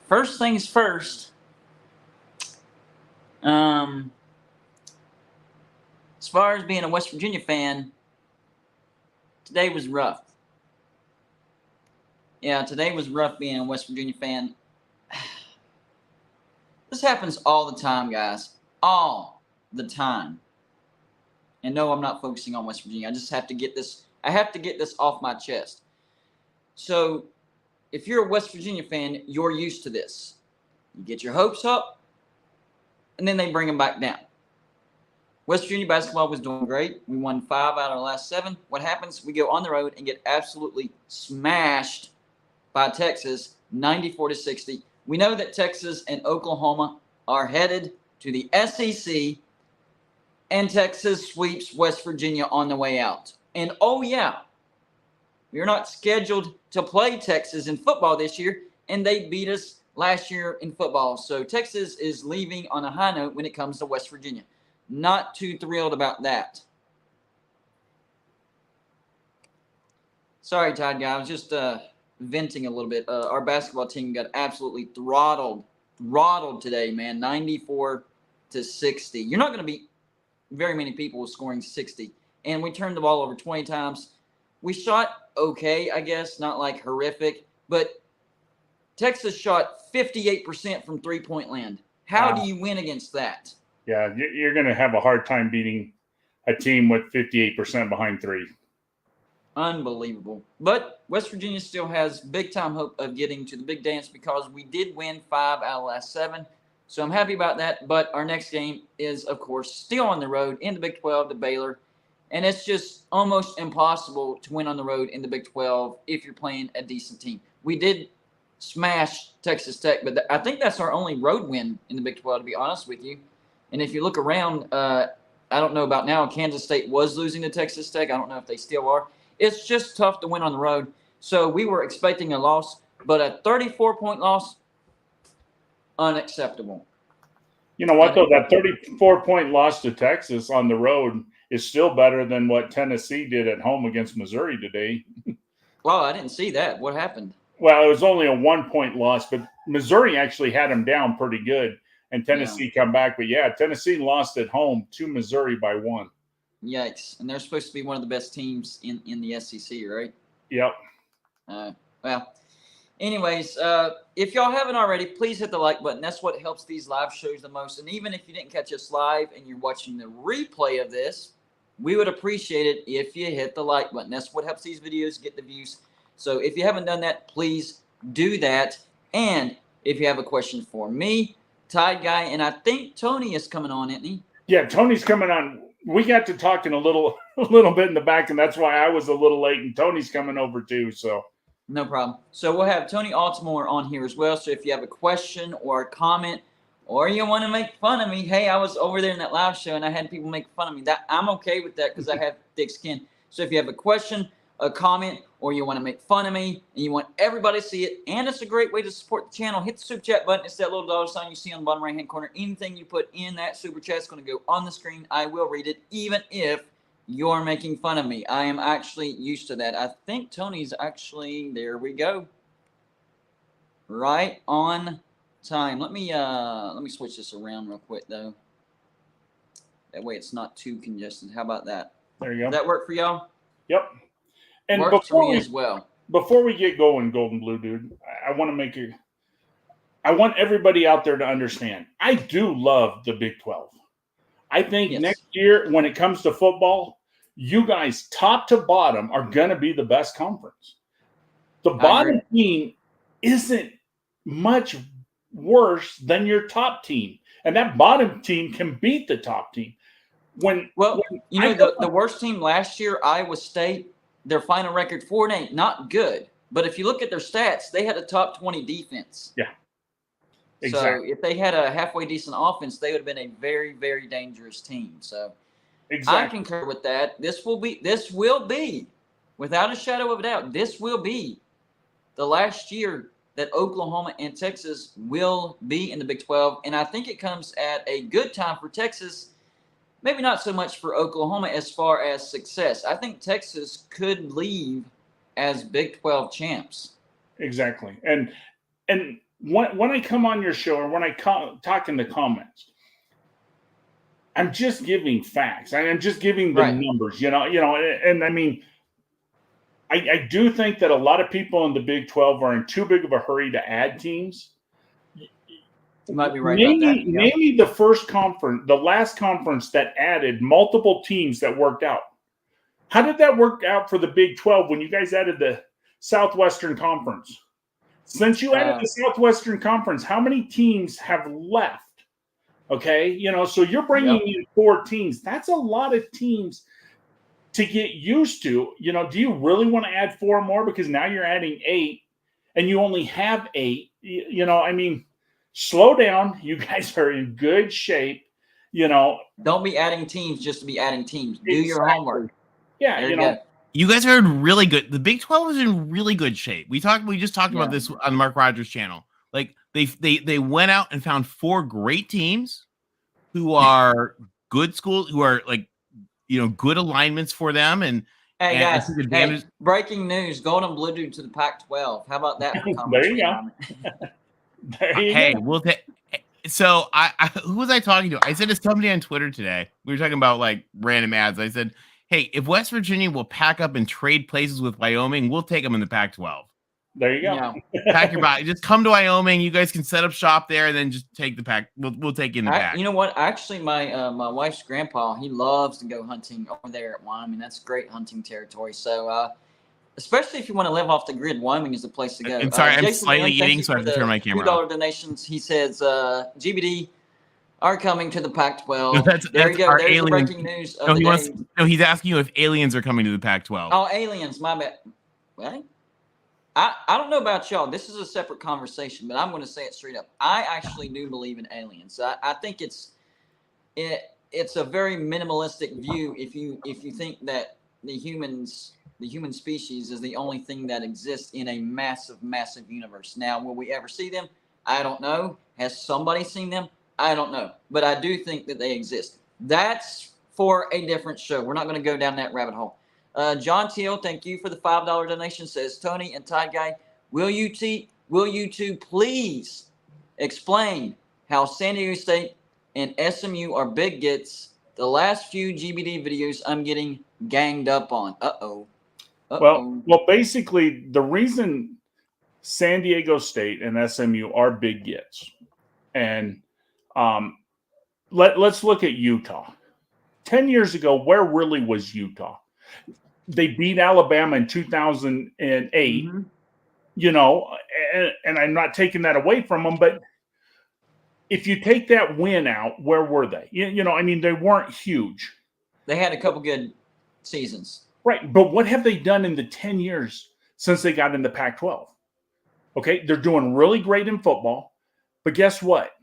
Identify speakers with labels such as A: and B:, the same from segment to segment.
A: First things first. As far as being a West Virginia fan, today was rough. Yeah, today was rough being a West Virginia fan. This happens all the time, guys. All the time. And no, I'm not focusing on West Virginia. I just have to get this. I have to get this off my chest. So, if you're a West Virginia fan, you're used to this. You get your hopes up, and then they bring them back down. West Virginia basketball was doing great. We won 5 out of the last 7. What happens? We go on the road and get absolutely smashed by Texas, 94-60. We know that Texas and Oklahoma are headed to the SEC, and Texas sweeps West Virginia on the way out. And oh yeah, we're not scheduled to play Texas in football this year, and they beat us last year in football. So Texas is leaving on a high note when it comes to West Virginia. Not too thrilled about that. Sorry, Todd guy. I was just venting a little bit. Our basketball team got absolutely throttled today, man. 94-60. You're not going to beat very many people scoring 60. And we turned the ball over 20 times. We shot okay, I guess, not like horrific. But Texas shot 58% from three-point land. How do you win against that?
B: Yeah, you're going to have a hard time beating a team with 58% behind three.
A: Unbelievable. But West Virginia still has big-time hope of getting to the big dance because we did win 5 out of the last 7. So I'm happy about that. But our next game is, of course, still on the road in the Big 12 to Baylor. And it's just almost impossible to win on the road in the Big 12 if you're playing a decent team. We did smash Texas Tech, but I think that's our only road win in the Big 12, to be honest with you. And if you look around, I don't know about now, Kansas State was losing to Texas Tech. I don't know if they still are. It's just tough to win on the road. So we were expecting a loss, but a 34-point loss, unacceptable.
B: You know what, though? That 34-point loss to Texas on the road is still better than what Tennessee did at home against Missouri today.
A: Well, I didn't see that. What happened?
B: Well, it was only a 1-point loss, but Missouri actually had them down pretty good, and Tennessee come back. But, yeah, Tennessee lost at home to Missouri by 1.
A: Yikes. And they're supposed to be one of the best teams in the SEC, right?
B: Yep.
A: Well, anyways, if y'all haven't already, please hit the like button. That's what helps these live shows the most. And even if you didn't catch us live and you're watching the replay of this, we would appreciate it if you hit the like button. That's what helps these videos get the views. So if you haven't done that, please do that. And if you have a question for me, Tide Guy, and I think Tony is coming on, isn't he?
B: Yeah, Tony's coming on. We got to talking a little bit in the back, and that's why I was a little late, and Tony's coming over too. So
A: no problem. So we'll have Tony Altimore on here as well. So if you have a question or a comment, or you want to make fun of me, hey, I was over there in that live show and I had people make fun of me. That I'm okay with that because I have thick skin. So if you have a question, a comment, or you want to make fun of me and you want everybody to see it, and it's a great way to support the channel, hit the super chat button. It's that little dollar sign you see on the bottom right hand corner. Anything you put in that super chat is going to go on the screen. I will read it, even if you're making fun of me. I am actually used to that. I think Tony's actually, there we go, right on time. Let me switch this around real quick though. That way it's not too congested. How about that?
B: There you go.
A: Does that work for y'all?
B: Yep. And
A: works for me as well.
B: Before we get going, Golden Blue Dude, I want everybody out there to understand. I do love the Big 12. I think next year, when it comes to football, you guys, top to bottom, are going to be the best conference. The bottom team isn't much worse than your top team, and that bottom team can beat the top team. The
A: worst team last year, Iowa State, their final record 4-8, not good. But if you look at their stats, they had a top 20 defense.
B: Yeah, exactly.
A: So if they had a halfway decent offense, they would have been a very, very dangerous team. So I concur with that. This will be, without a shadow of a doubt, this will be the last year that Oklahoma and Texas will be in the Big 12. And I think it comes at a good time for Texas, maybe not so much for Oklahoma as far as success. I think Texas could leave as Big 12 champs.
B: Exactly. And and when I come on your show or when I talk in the comments, I'm just giving facts. I'm just giving the numbers, and I mean, I do think that a lot of people in the Big 12 are in too big of a hurry to add teams.
A: You might be right about that.
B: Name me the first conference, the last conference that added multiple teams that worked out. How did that work out for the Big 12 when you guys added the Southwestern Conference? Since you added the Southwestern Conference, how many teams have left? Okay, so you're bringing in 4 teams. That's a lot of teams to get used to. Do you really want to add 4 more? Because now you're adding 8 and you only have 8. I mean, slow down. You guys are in good shape.
C: Don't be adding teams just to be adding teams. Do your homework.
B: Yeah,
D: you guys are in really good. The Big 12 is in really good shape. We just talked about this on Mark Rogers' channel. Like they went out and found 4 great teams who are good schools, who are like, good alignments for them. And
C: hey guys, breaking news: Golden Blue to the Pac-12. How about that?
B: There you go.
D: We'll take. So who was I talking to? I said to somebody on Twitter today. We were talking about like random ads. I said, hey, if West Virginia will pack up and trade places with Wyoming, we'll take them in the Pac-12.
B: There you go.
D: Pack your body. Just come to Wyoming. You guys can set up shop there, and then just take the pack. We'll take you in the back.
C: You know what? Actually, my wife's grandpa, he loves to go hunting over there at Wyoming. That's great hunting territory. So, especially if you want to live off the grid, Wyoming is the place to go.
D: And sorry, I'm
C: Jason
D: slightly
C: Mann,
D: eating, so I have to turn my camera
C: $2
D: off.
C: donations. He says GBD are coming to the Pac-12.
D: No, that's
C: you go. There's the breaking news of the day.
D: He's asking you if aliens are coming to the Pac-12.
C: Oh, aliens, my bad. Well, I don't know about y'all. This is a separate conversation, but I'm going to say it straight up. I actually do believe in aliens. I think it's a very minimalistic view if you think that the human species is the only thing that exists in a massive universe. Now, will we ever see them? I don't know. Has somebody seen them? I don't know. But I do think that they exist. That's for a different show. We're not going to go down that rabbit hole. John Teal, thank you for the $5 donation. Says Tony and Tide Guy, will you two please explain how San Diego State and SMU are big gets? The last few GBD videos I'm getting ganged up on.
B: Well, basically the reason San Diego State and SMU are big gets, and let's look at Utah. 10 years ago, where really was Utah? They beat Alabama in 2008, and I'm not taking that away from them, but if you take that win out, where were they? I mean, they weren't huge.
C: They had a couple good seasons.
B: Right, but what have they done in the 10 years since they got in the Pac-12? Okay, they're doing really great in football, but guess what?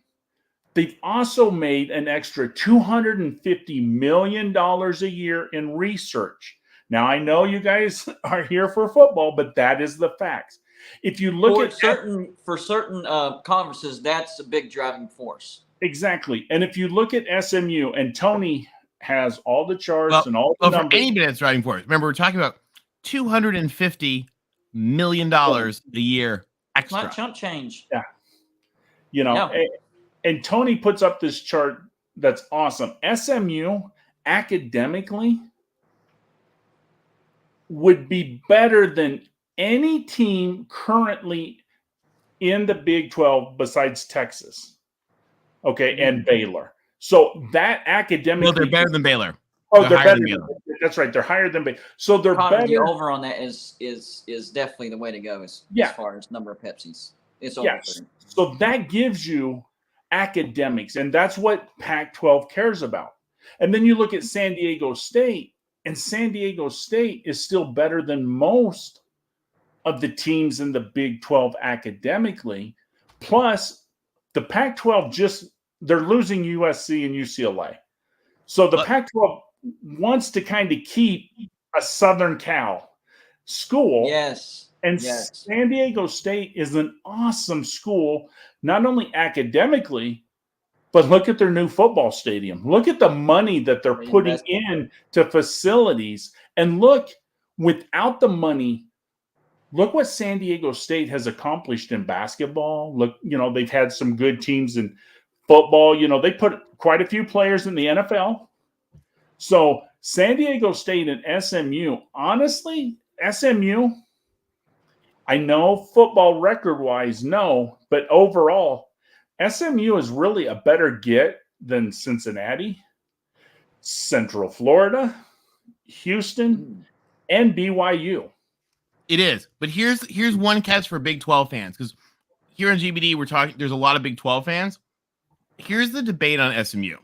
B: They've also made an extra $250 million a year in research. Now, I know you guys are here for football, but that is the facts. If you look at
C: certain conferences, that's a big driving force.
B: Exactly. And if you look at SMU, and Tony has all the charts and all the numbers.
D: For anybody that's driving force, remember, we're talking about $250 million a year extra.
C: It's not chump change.
B: Yeah. And Tony puts up this chart that's awesome. SMU, academically, would be better than any team currently in the Big 12 besides Texas, and Baylor. So that academically,
D: well, they're better than Baylor.
B: They're better than Baylor. That's right. They're higher than Baylor. So they're better.
C: The over on that is definitely the way to go as far as number of Pepsis. It's over.
B: Yes. So that gives you academics, and that's what Pac-12 cares about. And then you look at San Diego State, and San Diego State is still better than most of the teams in the Big 12 academically. Plus, the Pac-12 they're losing USC and UCLA. So the Pac-12 wants to kind of keep a Southern Cal school.
C: Yes.
B: And San Diego State is an awesome school, not only academically, but look at their new football stadium. Look at the money that they're putting in to facilities. And look, without the money, look what San Diego State has accomplished in basketball. Look, they've had some good teams in football. They put quite a few players in the NFL. So San Diego State and SMU, honestly, SMU, I know football record-wise, no, but overall, SMU is really a better get than Cincinnati, Central Florida, Houston, and BYU.
D: It is, but here's one catch for Big 12 fans, because here in GBD we're talking. There's a lot of Big 12 fans. Here's the debate on SMU.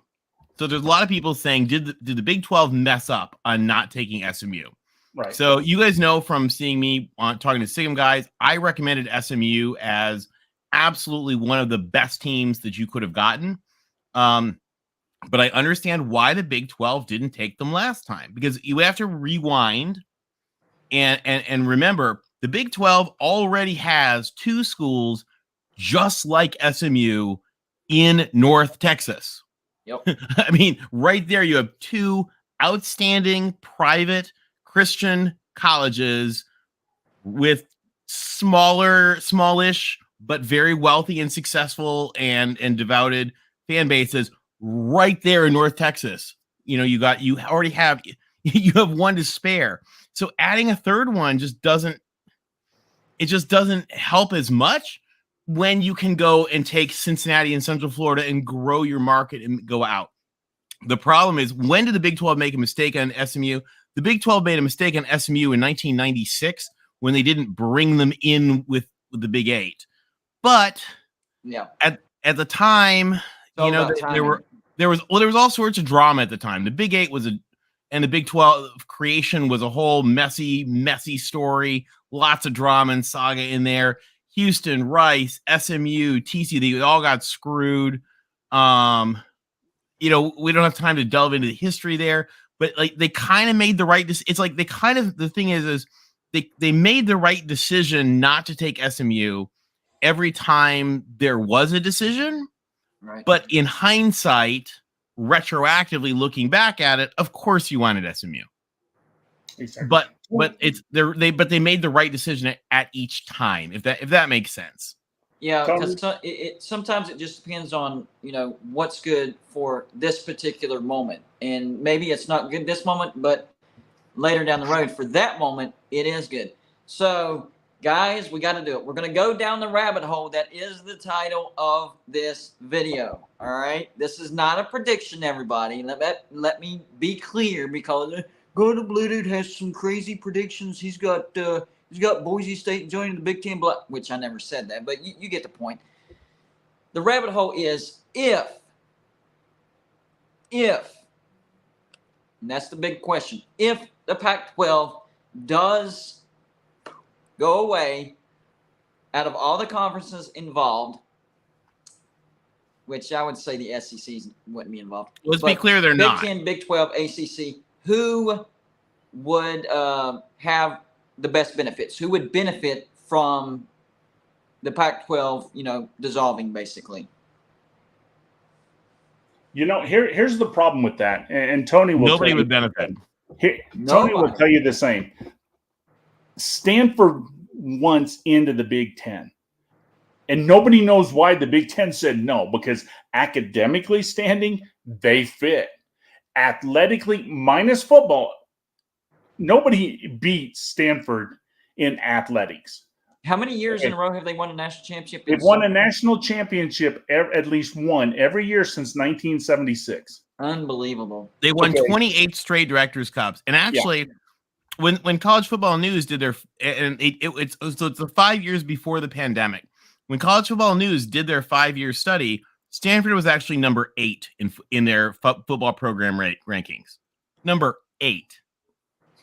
D: So there's a lot of people saying, did the Big 12 mess up on not taking SMU?
B: Right.
D: So you guys know from seeing me talking to SIGM guys, I recommended SMU as absolutely one of the best teams that you could have gotten. But I understand why the Big 12 didn't take them last time, because you have to rewind and remember the Big 12 already has two schools just like SMU in North Texas.
C: Yep.
D: I mean, right there you have two outstanding private Christian colleges with smallish, but very wealthy and successful and devoted fan bases right there in North Texas. You already have one to spare. So adding a third one just doesn't help as much when you can go and take Cincinnati and Central Florida and grow your market and go out. The problem is, when did the Big 12 make a mistake on SMU? The Big 12 made a mistake on SMU in 1996 when they didn't bring them in with the Big 8. But at the time, there was all sorts of drama at the time. The Big 8 and the Big 12 creation was a whole messy story. Lots of drama and saga in there. Houston, Rice, SMU, TCU, they all got screwed. We don't have time to delve into the history there, but like they kind of made the right. It's like the thing is they made the right decision not to take SMU every time there was a decision.
C: Right.
D: But in hindsight, retroactively looking back at it, of course you wanted SMU.
B: Exactly.
D: But they made the right decision at each time, if that makes sense.
C: Yeah, because sometimes it just depends on what's good for this particular moment, and maybe it's not good this moment, but later down the road for that moment it is good. So guys, we got to do it. We're going to go down the rabbit hole that is the title of this video. All right, this is not a prediction, everybody. Let me be clear, because Go to Blue Dude has some crazy predictions. He's got Boise State joining the Big Ten, which I never said that, but you get the point. The rabbit hole is if, and that's the big question, if the Pac-12 does go away out of all the conferences involved, which I would say the SEC wouldn't be involved.
D: Let's be clear, they're not.
C: Big 10, Big 12, ACC. Who would have the best benefits? Who would benefit from the Pac-12, dissolving, basically?
B: Here's the problem with that, and Tony will.
D: Nobody would benefit.
B: Tony will tell you the same. Stanford wants into the Big Ten, and nobody knows why the Big Ten said no, because academically standing, they fit. Athletically, minus football, nobody beats Stanford in athletics.
C: How many years in a row have they won a national championship?
B: They've won a national championship, at least one, every year since 1976.
C: Unbelievable.
D: They won 28 straight Directors' Cups. And actually, when College Football News did their – and it's the 5 years before the pandemic. When College Football News did their 5-year study, Stanford was actually number 8 in their football program rankings. Number 8.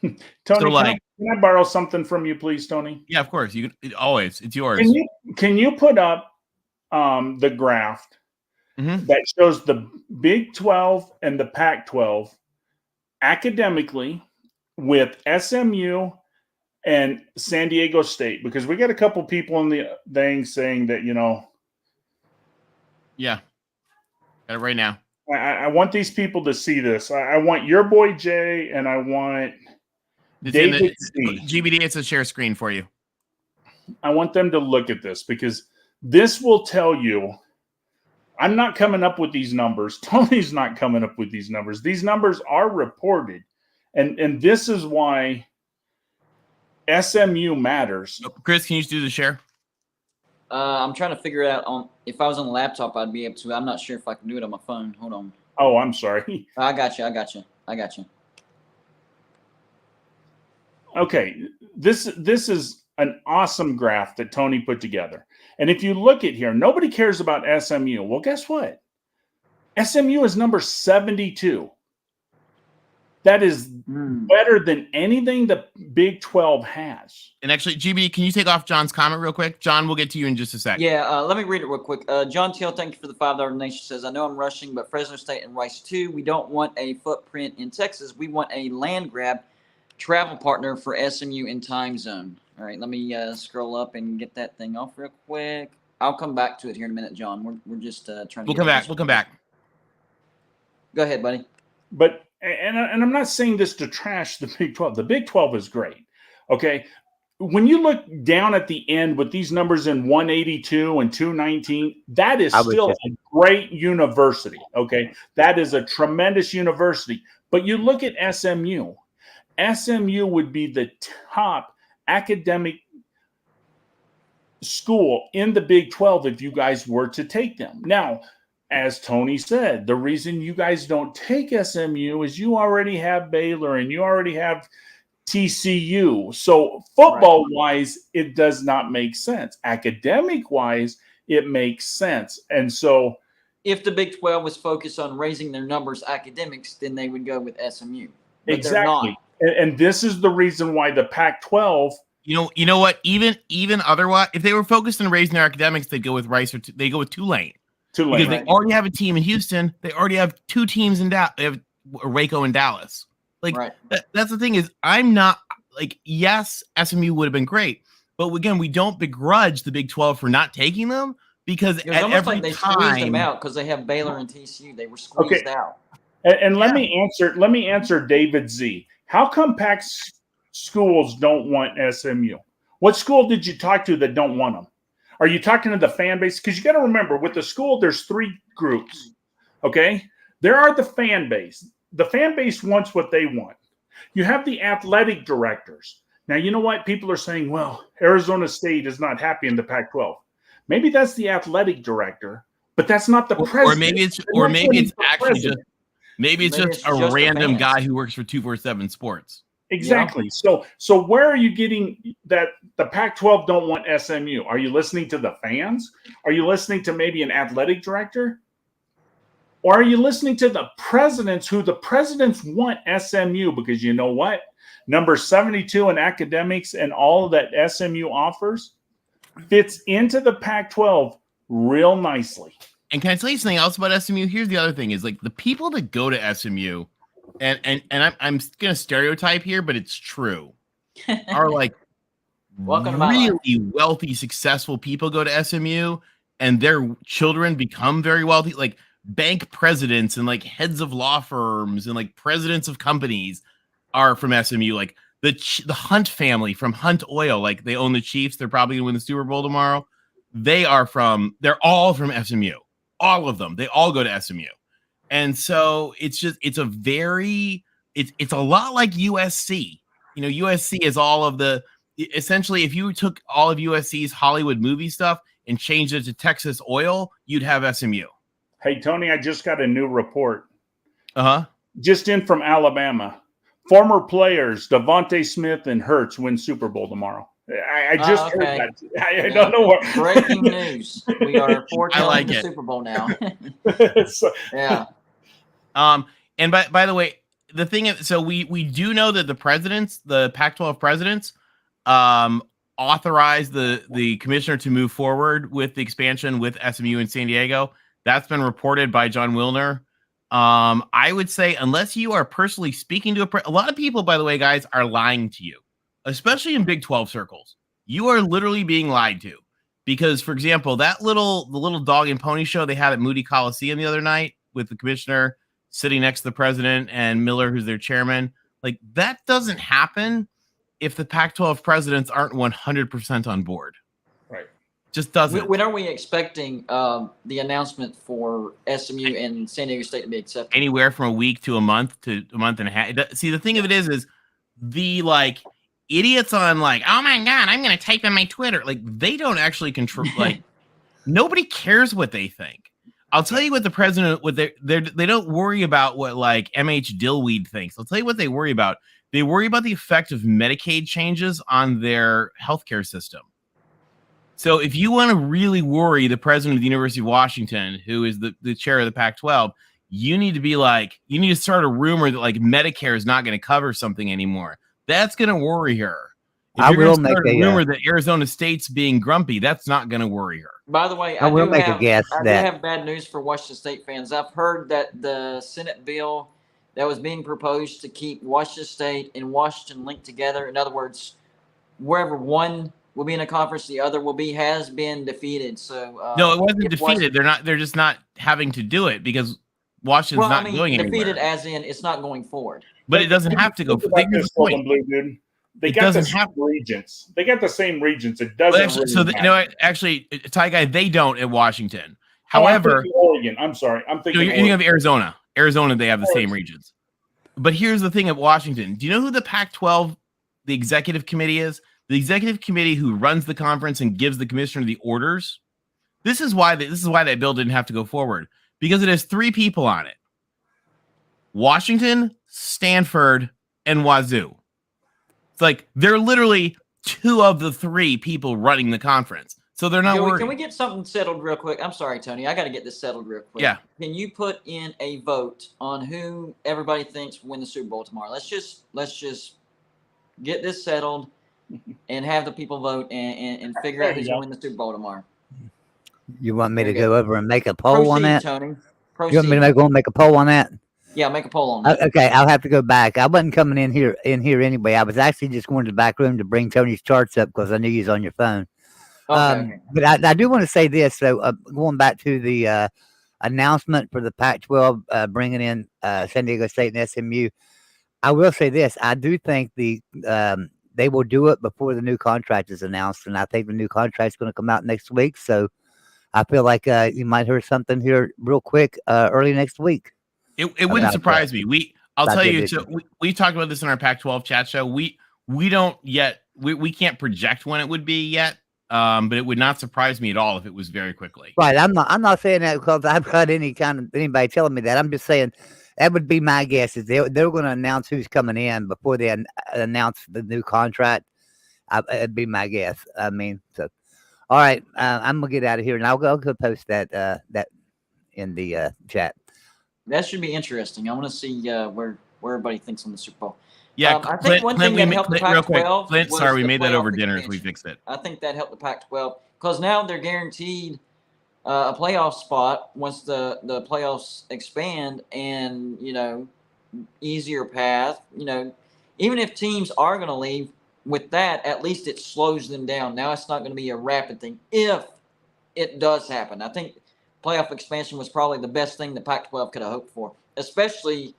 B: Tony,
D: so
B: can I borrow something from you, please, Tony?
D: Yeah, of course. You can always. It's yours.
B: Can you put up the graph that shows the Big 12 and the Pac-12 academically with SMU and San Diego State? Because we got a couple people in the thing saying that,
D: Yeah. Got it right now.
B: I want these people to see this. I want your boy Jay, and I want David C.
D: GBD, it's a share screen for you.
B: I want them to look at this, because this will tell you, I'm not coming up with these numbers. Tony's not coming up with these numbers. These numbers are reported. And this is why SMU matters.
D: Chris, can you just do the share?
C: I'm trying to figure it out. If I was on the laptop, I'd be able to. I'm not sure if I can do it on my phone. Hold on.
B: Oh, I'm sorry.
C: I got you.
B: Okay, this is an awesome graph that Tony put together. And if you look at here, nobody cares about SMU. Well, guess what? SMU is number 72. That is better than anything the Big 12 has.
D: And actually, GB, can you take off John's comment real quick? John, we'll get to you in just a sec.
C: Yeah, let me read it real quick. John Teal, thank you for the $5 donation. Says, I know I'm rushing, but Fresno State and Rice too. We don't want a footprint in Texas. We want a land grab travel partner for SMU in time zone. All right, let me scroll up and get that thing off real quick. I'll come back to it here in a minute, John. We're just trying to.
D: We'll come back.
C: Go ahead, buddy.
B: But and I'm not saying this to trash the Big 12. The Big 12 is great. Okay. When you look down at the end with these numbers in 182 and 219, that is still a great university. Okay. That is a tremendous university. But you look at SMU. SMU would be the top academic school in the Big 12 if you guys were to take them. Now, as Tony said, the reason you guys don't take SMU is you already have Baylor and you already have TCU. So football-wise, it does not make sense. Academic-wise, it makes sense. And so
C: if the Big 12 was focused on raising their numbers academics, then they would go with SMU. But
B: exactly. And this is the reason why the Pac-12.
D: You know what? Even otherwise, if they were focused on raising their academics, they'd go with Rice or they go with Tulane. Because they already have a team in Houston. They already have two teams in Dallas. They have Waco and Dallas. Like that's the thing is, I'm not like, yes, SMU would have been great, but again, we don't begrudge the Big 12 for not taking them, because
C: it was almost like they squeezed them out because they have Baylor and TCU. They were squeezed out.
B: And let me answer David Z. How come Pac schools don't want SMU? What school did you talk to that don't want them? Are you talking to the fan base? Because you got to remember, with the school, there's three groups. Okay, there are the fan base. The fan base wants what they want. You have the athletic directors. Now, you know what? People are saying, well, Arizona State is not happy in the Pac-12. Maybe that's the athletic director, but that's not the president.
D: Or maybe it's actually just a random guy who works for 247 Sports.
B: Exactly. Yeah. So where are you getting that the Pac-12 don't want SMU? Are you listening to the fans? Are you listening to maybe an athletic director? Or are you listening to the presidents, who the presidents want SMU? Because you know what? Number 72 in academics and all that SMU offers fits into the Pac-12 real nicely.
D: And can I tell you something else about SMU? Here's the other thing is, like, the people that go to SMU, and I'm going to stereotype here, but it's true, are like really wealthy, successful people go to SMU, and their children become very wealthy, like bank presidents and like heads of law firms and like presidents of companies are from SMU. Like the Hunt family from Hunt Oil, like they own the Chiefs. They're probably gonna win the Super Bowl tomorrow. They're all from SMU. All of them. They all go to SMU. And so it's a lot like USC. You know, USC is essentially, if you took all of USC's Hollywood movie stuff and changed it to Texas Oil, you'd have SMU.
B: Hey, Tony, I just got a new report.
D: Uh-huh.
B: Just in from Alabama. Former players Devontae Smith and Hurts win Super Bowl tomorrow. I just heard that. I don't know what.
C: Breaking news. We are foretelling the Super Bowl now. Yeah.
D: And by the way, the thing is, so we do know that the Pac-12 presidents, authorized the commissioner to move forward with the expansion with SMU in San Diego. That's been reported by John Wilner. I would say, unless you are personally speaking to a lot of people, by the way, guys, are lying to you, especially in Big 12 circles. You are literally being lied to, because, for example, the little dog and pony show they had at Moody Coliseum the other night with the commissioner sitting next to the president and Miller, who's their chairman, like, that doesn't happen if the Pac-12 presidents aren't 100% on board.
B: Right.
D: Just doesn't.
A: When are we expecting the announcement for SMU and San Diego State to be accepted?
D: Anywhere from a week to a month and a half. See, the thing of it is the like idiots on like, oh my God, I'm going to type in my Twitter. Like they don't actually control. Like nobody cares what they think. I'll tell you what the president, what they don't worry about what like MH Dillweed thinks. I'll tell you what they worry about. They worry about the effect of Medicaid changes on their healthcare system. So if you want to really worry the president of the University of Washington, who is the chair of the Pac-12, you need to start a rumor that like Medicare is not going to cover something anymore. That's going to worry her. If you're going to start a rumor that Arizona State's being grumpy, that's not going to worry her.
A: By the way,
C: I will make a guess
A: I do have bad news for Washington State fans. I've heard that the Senate bill that was being proposed to keep Washington State and Washington linked together, in other words, wherever one will be in a conference, the other will be, has been defeated. So
D: no, it wasn't defeated. They're just not having to do it because Washington's not going anywhere.
A: Defeated as in it's not going forward.
D: But it doesn't have to go.
B: They got the same regents. They got the same regents. It doesn't.
D: Actually, Ty Guy, they don't at Washington. However,
B: Oregon. I'm sorry. I'm thinking.
D: You're thinking of Arizona. Arizona, they have the same regions. But here's the thing at Washington. Do you know who the Pac-12, the executive committee is? The executive committee who runs the conference and gives the commissioner the orders. This is why that bill didn't have to go forward, because it has 3 people on it: Washington, Stanford, and Wazoo. It's like they're literally 2 of the 3 people running the conference. So they're not worried.
A: Can we get something settled real quick? I'm sorry, Tony. I got to get this settled real quick.
D: Yeah.
A: Can you put in a vote on who everybody thinks will win the Super Bowl tomorrow? Let's just get this settled and have the people vote and figure out who's going to win the Super Bowl tomorrow.
C: You want me to go over and make a poll on that?
A: Tony.
C: Proceed. You want me to make a poll on that?
A: Yeah, make a poll on that.
C: Okay, I'll have to go back. I wasn't coming in here anyway. I was actually just going to the back room to bring Tony's charts up because I knew he was on your phone.
A: Okay.
C: But I do want to say this. So going back to the announcement for the Pac-12 bringing in San Diego State and SMU, I will say this. I do think they will do it before the new contract is announced, and I think the new contract is going to come out next week. So I feel like you might hear something here real quick early next week.
D: It wouldn't surprise me. I'll tell you. So we talked about this in our Pac-12 chat show. We don't yet. We can't project when it would be yet. But it would not surprise me at all if it was very quickly.
C: Right. I'm not saying that because I've got anybody telling me that. I'm just saying that would be my guess. Is they're going to announce who's coming in before they announce the new contract. It'd be my guess. I mean, so all right. I'm gonna get out of here and I'll go post that in the chat.
A: That should be interesting. I want to see where everybody thinks on the Super Bowl.
D: Yeah,
A: I think one thing that helped the Pac-12
D: Clint, sorry, we made that over dinner
A: expansion.
D: if we fixed it.
A: I think that helped the Pac-12 because now they're guaranteed a playoff spot once the playoffs expand and, easier path. Even if teams are going to leave with that, at least it slows them down. Now it's not going to be a rapid thing if it does happen. I think playoff expansion was probably the best thing the Pac-12 could have hoped for, especially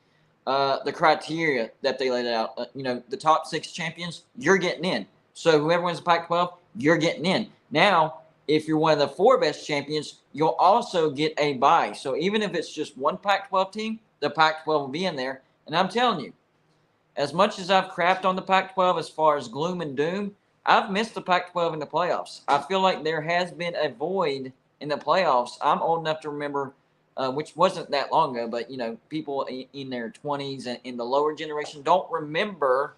A: the criteria that they laid out. The top 6 champions, you're getting in. So whoever wins the Pac-12, you're getting in. Now, if you're one of the 4 best champions, you'll also get a bye. So even if it's just one Pac-12 team, the Pac-12 will be in there. And I'm telling you, as much as I've crapped on the Pac-12 as far as gloom and doom, I've missed the Pac-12 in the playoffs. I feel like there has been a void in the playoffs. I'm old enough to remember, which wasn't that long ago, but, people in their 20s and in the lower generation don't remember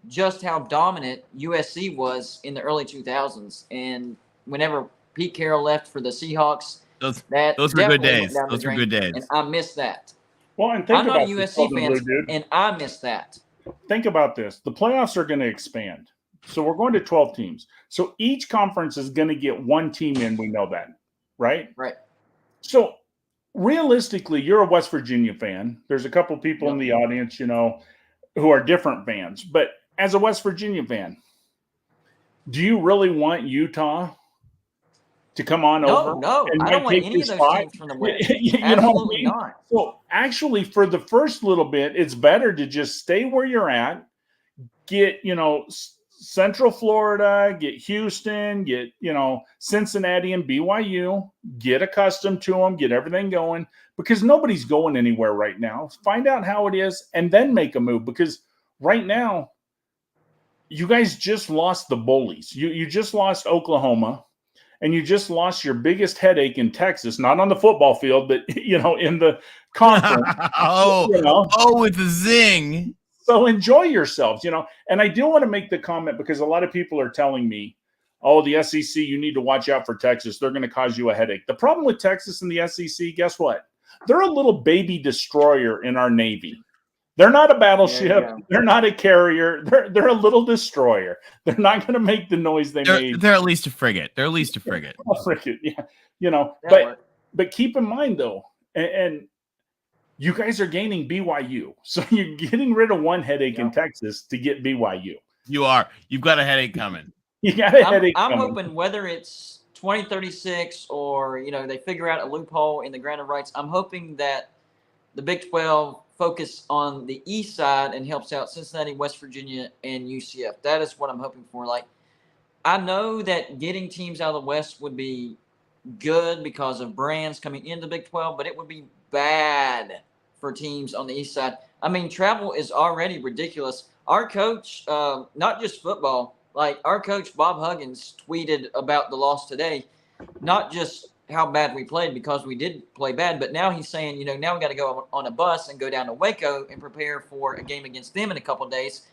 A: just how dominant USC was in the early 2000s. And whenever Pete Carroll left for the Seahawks,
D: those were good days. Those were good days.
A: And I miss that.
B: Well, and
A: I'm not a USC fan, and I miss that.
B: Think about this. The playoffs are going to expand. So we're going to 12 teams. So each conference is going to get 1 team in. We know that, right?
A: Right.
B: So realistically, you're a West Virginia fan. There's a couple people in the audience, who are different fans. But as a West Virginia fan, do you really want Utah to come on over?
A: No, I don't want any of those teams from the West. Absolutely not.
B: So actually, for the first little bit, it's better to just stay where you're at, get, Central Florida, get Houston, get, Cincinnati and BYU, get accustomed to them, get everything going, because nobody's going anywhere right now. Find out how it is and then make a move, because right now you guys just lost the bullies. You just lost Oklahoma, and you just lost your biggest headache in Texas, not on the football field, but, in the conference.
D: With the zing.
B: So enjoy yourselves, And I do want to make the comment, because a lot of people are telling me, oh, the SEC, you need to watch out for Texas. They're going to cause you a headache. The problem with Texas and the SEC, guess what? They're a little baby destroyer in our Navy. They're not a battleship. They're not a carrier. They're a little destroyer. They're not going to make the noise they made.
D: They're at least a frigate. A frigate,
B: yeah. But keep in mind, though, and you guys are gaining BYU. So you're getting rid of one headache in Texas to get BYU.
D: You are. You've got a headache coming.
B: You got a headache
C: I'm
B: coming.
C: hoping, whether it's 2036 or, they figure out a loophole in the grant of rights, I'm hoping that the Big 12 focus on the east side and helps out Cincinnati, West Virginia, and UCF. That is what I'm hoping for. Like, I know that getting teams out of the West would be good because of brands coming into Big 12, but it would be bad for teams on the east side. I mean, travel is already ridiculous. Our coach, not just football, like our coach Bob Huggins tweeted about the loss today, not just how bad we played, because we did play bad, but now he's saying, now we got to go on a bus and go down to Waco and prepare for a game against them in a couple of days,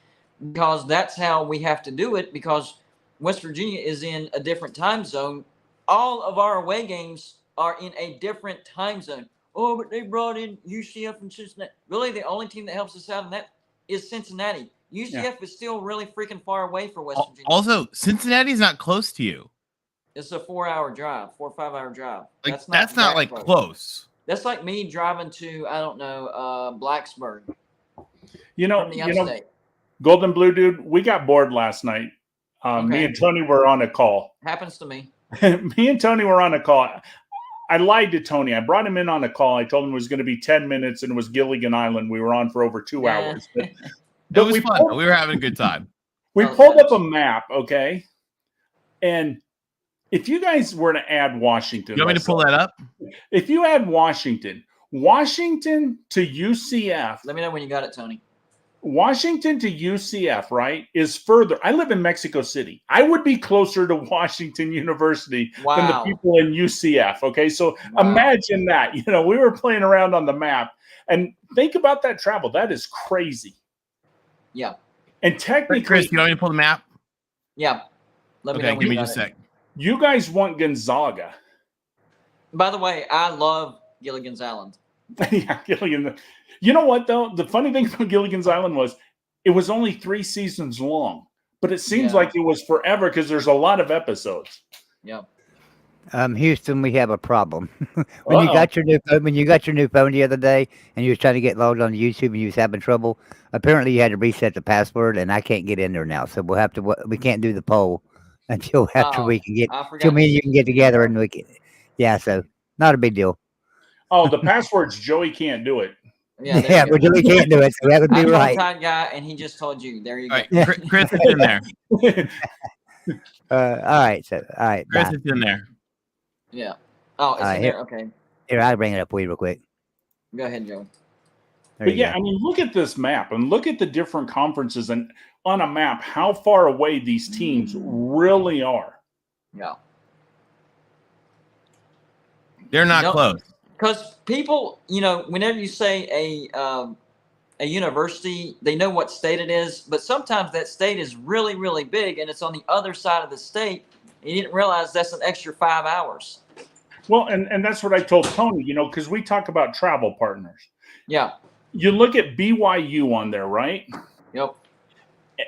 C: because that's how we have to do it, because West Virginia is in a different time zone. All of our away games are in a different time zone. Oh, but they brought in UCF and Cincinnati. Really, the only team that helps us out in that is Cincinnati. UCF is still really freaking far away for West Virginia.
D: Also, Cincinnati's not close to you.
C: It's a 4 or 5 hour drive.
D: Like, that's not like close.
C: That's like me driving to, I don't know, Blacksburg.
B: From the upstate. Golden Blue Dude, we got bored last night. Me and Tony were on a call.
C: Happens to me.
B: Me and Tony were on a call. I lied to Tony. I brought him in on a call. I told him it was going to be 10 minutes, and it was Gilligan Island. We were on for over 2 hours. But
D: it was fun. We were having a good time.
B: We pulled up a map, okay? And if you guys were to add Washington.
D: You want me to pull that up?
B: If you add Washington to UCF.
C: Let me know when you got it, Tony.
B: Washington to UCF, right, is further. I live in Mexico City. I would be closer to Washington University than the people in UCF, okay? So imagine that. We were playing around on the map. And think about that travel. That is crazy.
C: Yeah.
B: And technically.
D: Chris, you want me to pull the map?
C: Yeah. Let me know when
D: give me
C: you
D: just a sec.
B: You guys want Gonzaga.
C: By the way, I love Gilligan's Island.
B: Yeah, Gilligan. You know what, though? The funny thing about Gilligan's Island was it was only 3 seasons long, but it seems like it was forever because there's a lot of episodes.
C: Yeah.
E: Houston, we have a problem. When you got your new phone the other day and you was trying to get logged on YouTube and you was having trouble, apparently you had to reset the password, and I can't get in there now. So we'll have to. We can't do the poll until after we can get. Till me and you can get together and we can. Yeah, so not a big deal.
B: Oh, the password's Joey can't do it.
E: Yeah, but Joey can't do it, so that would be right.
C: I'm a guy, and he just told you. There you go.
D: All right, Chris is in there.
E: All right,
D: Chris is in there.
C: Yeah. Oh, it's in there. Okay.
E: Here, I'll bring it up for you real quick.
C: Go ahead, Joey.
B: But yeah, I mean, look at this map and look at the different conferences and on a map how far away these teams really are.
C: Yeah.
D: They're not close.
C: Because people, whenever you say a university, they know what state it is, but sometimes that state is really, really big, and it's on the other side of the state. And you didn't realize that's an extra 5 hours.
B: Well, and that's what I told Tony, because we talk about travel partners.
C: Yeah.
B: You look at BYU on there, right?
C: Yep.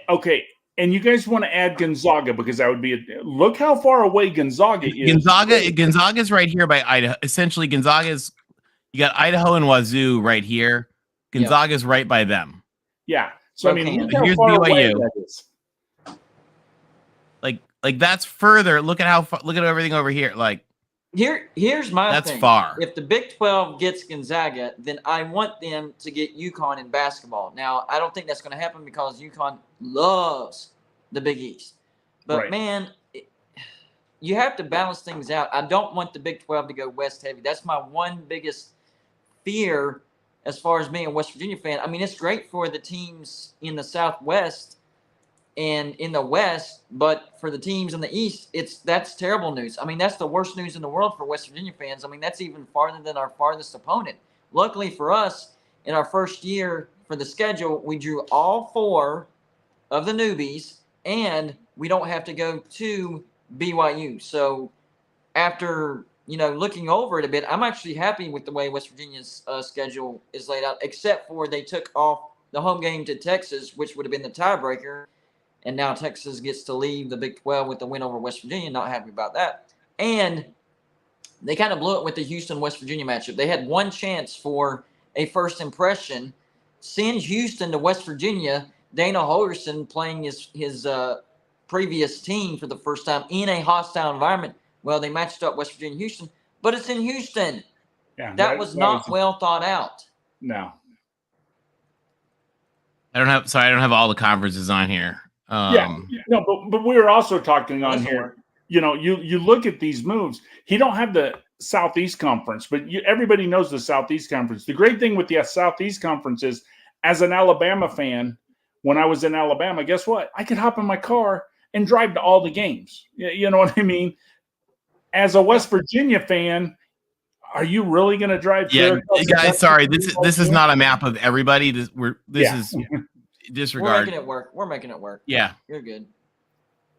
B: Okay. And you guys want to add Gonzaga because that would be look how far away Gonzaga is.
D: Gonzaga's right here by Idaho. Essentially, you got Idaho and Wazoo right here. Gonzaga's right by them.
B: Yeah. So I mean, look how
D: here's
B: far
D: BYU.
B: away that is.
D: Like that's further. Look at everything over here. Like
A: Here's my
D: That's
A: thing.
D: far.
A: If the Big 12 gets Gonzaga, then I want them to get UConn in basketball. Now, I don't think that's going to happen because UConn loves the Big East. But,
B: Right.
A: man, you have to balance things out. I don't want the Big 12 to go West heavy. That's my one biggest fear as far as being a West Virginia fan. I mean, it's great for the teams in the Southwest and in the West, but for the teams in the East, that's terrible news. I mean, that's the worst news in the world for West Virginia fans. I mean, that's even farther than our farthest opponent. Luckily for us, in our first year for the schedule, we drew all 4 of the newbies, and we don't have to go to BYU. So after, looking over it a bit, I'm actually happy with the way West Virginia's schedule is laid out, except for they took off the home game to Texas, which would have been the tiebreaker. And now Texas gets to leave the Big 12 with the win over West Virginia. Not happy about that. And they kind of blew it with the Houston-West Virginia matchup. They had one chance for a first impression. Sends Houston to West Virginia. Dana Holgerson playing his previous team for the first time in a hostile environment. Well, they matched up West Virginia and Houston, but it's in Houston.
B: Yeah,
A: that was not well thought out.
B: No.
D: I don't have all the conferences on here.
B: But we were also talking on here. You look at these moves. He don't have the Southeast Conference, but everybody knows the Southeast Conference. The great thing with the Southeast Conference is, as an Alabama fan, when I was in Alabama, guess what? I could hop in my car and drive to all the games. You know what I mean? As a West Virginia fan, are you really going to drive?
D: Yeah, guys, sorry. This is not a map of everybody. This is disregard.
A: We're making it work.
D: Yeah,
A: you're good.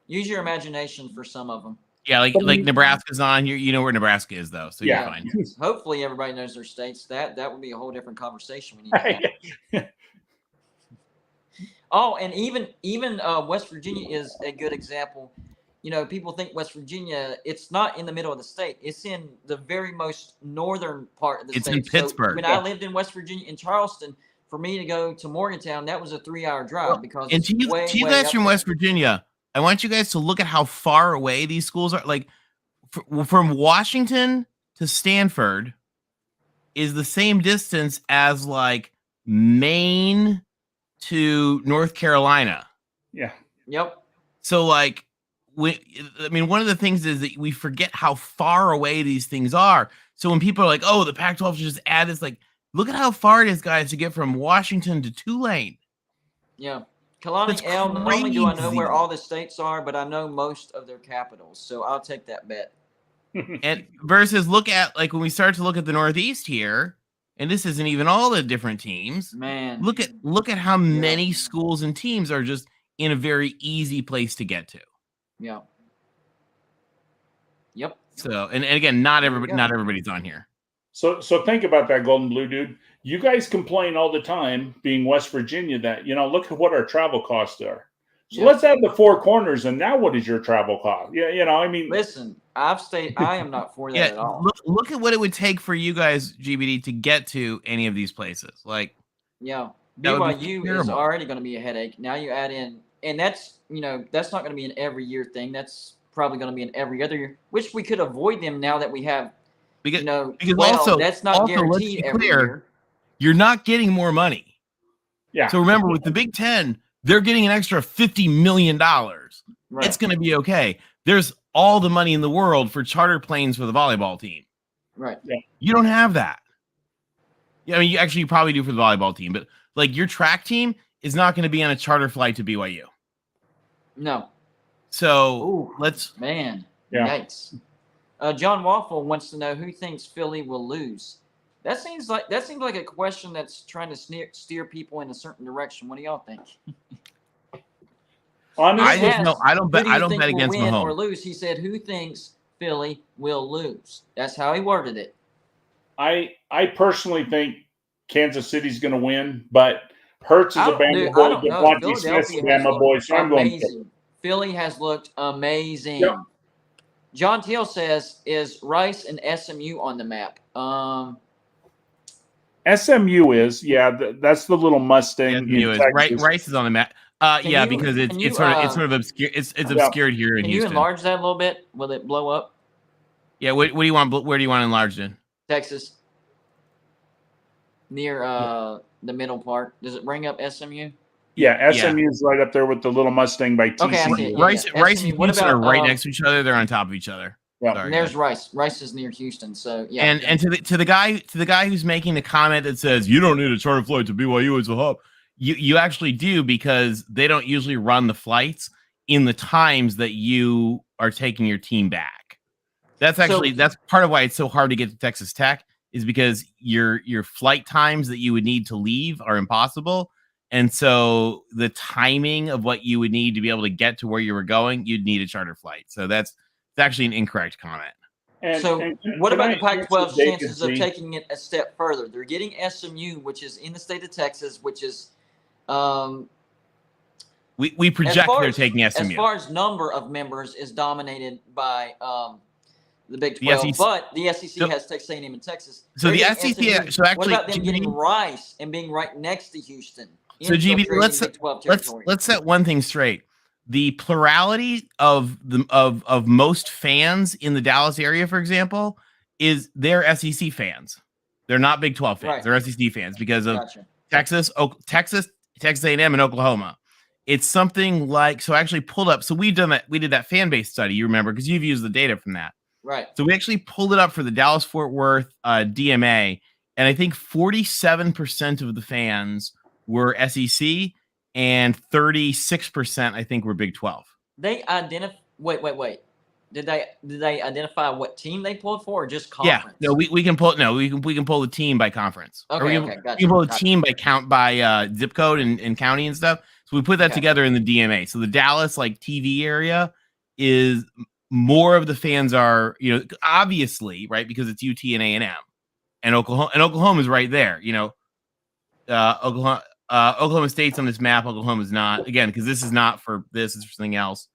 A: Use your imagination for some of them.
D: Yeah, like Nebraska's on. You know where Nebraska is, though, so you're fine.
A: Hopefully, everybody knows their states. That would be a whole different conversation. Oh, and even West Virginia is a good example. People think West Virginia, it's not in the middle of the state. It's in the very most northern part of the state.
D: It's in Pittsburgh.
A: So when I lived in West Virginia, in Charleston, for me to go to Morgantown, that was a 3-hour drive because
D: and to you guys from West Virginia, I want you guys to look at how far away these schools are. Like from Washington to Stanford is the same distance as like Maine to North Carolina.
B: Yeah.
A: Yep.
B: one
D: So of the things is that we forget how far away these things are. So when people are like, "Oh, the Pac-12 should just add this," like, look at how far it is, guys, to get from Washington to Tulane.
A: Yeah. Kalani L, not only do I know where all the states are, but I know most of their capitals. So I'll take that bet.
D: And versus look at, like, when we start to look at the Northeast here, and this isn't even all the different teams.
A: Man.
D: Look at how many schools and teams are just in a very easy place to get to.
A: Yeah. Yep.
D: So, and again, not everybody's on here.
B: So think about that, Golden Blue dude. You guys complain all the time, being West Virginia, that look at what our travel costs are. So let's add the Four Corners, and now what is your travel cost?
A: Listen, I am not for that at all.
D: Look at what it would take for you guys, GBD, to get to any of these places. Like,
A: BYU is already going to be a headache. Now you add in, and that's not going to be an every year thing. That's probably going to be an every other year, which we could avoid them now that we have. Because that's not guaranteed every year.
D: You're not getting more money.
B: Yeah.
D: So remember, with the Big Ten, they're getting an extra $50 million. Right. It's going to be okay. There's all the money in the world for charter planes for the volleyball team.
A: Right.
B: Yeah.
D: You don't have that. Yeah, I mean, you probably do for the volleyball team, but like your track team is not going to be on a charter flight to BYU.
A: No.
D: So
A: Yikes. John Waffle wants to know who thinks Philly will lose. That seems like a question that's trying to steer people in a certain direction. What do y'all think?
D: I don't bet against
A: Mahomes or lose. He said, "Who thinks Philly will lose?" That's how he worded it.
B: I personally think Kansas City's going to win, but Hurts is a Bama boy. Devontae Smith's a Bama boy, so I'm going to.
A: Philly has looked amazing.
B: Yep.
A: John Teal says, "Is Rice and SMU on the map?"
B: SMU is, that's the little Mustang.
D: Rice is on the map. Because it's sort of obscure. It's obscured here in Houston.
A: Can you enlarge that a little bit? Will it blow up?
D: Yeah. What do you want? Where do you want enlarged in?
C: Texas. Near the middle part. Does it bring up SMU?
B: Yeah, SMU is right up there with the little Mustang by TCU.
C: Okay, I see it.
D: Rice and
C: SMU. What
D: Houston are
C: about,
D: right next to each other. They're on top of each other.
B: Yeah.
C: And there's Rice. Rice is near Houston. So yeah.
D: And to the guy who's making the comment that says you don't need a charter flight to BYU as a hub, you actually do, because they don't usually run the flights in the times that you are taking your team back. That's part of why it's so hard to get to Texas Tech, is because your flight times that you would need to leave are impossible. And so the timing of what you would need to be able to get to where you were going, you'd need a charter flight. So it's actually an incorrect comment.
C: And what about the Pac-12's chances of taking it a step further? They're getting SMU, which is in the state of Texas, which is
D: we project they're taking SMU.
C: As far as number of members is dominated by the Big 12, but the SEC has Texas A&M in Texas.
D: So the SEC, so actually,
C: what about them getting Rice and being right next to Houston?
D: So GB, let's set one thing straight. The plurality of most fans in the Dallas area, for example, is they're SEC fans. They're not Big 12 fans. Right. They're SEC fans because of Texas, A&M, and Oklahoma. It's something like, so I actually pulled up. So we did that fan base study, you remember, because you've used the data from that.
C: Right.
D: So we actually pulled it up for the Dallas-Fort Worth DMA, and I think 47% of the fans were SEC, and 36% I think were Big 12.
C: They identify. Wait. Did they identify what team they pulled for, or just conference?
D: Yeah. No, we can pull. No, we can pull the team by conference.
C: Okay.
D: We can pull the team by zip code and county and stuff. So we put that together in the DMA. So the Dallas TV area is more of the fans are, obviously, right, because it's UT and A&M, and Oklahoma is right there. Oklahoma State's on this map. Oklahoma is not, again, because this is not for this, it's for something else.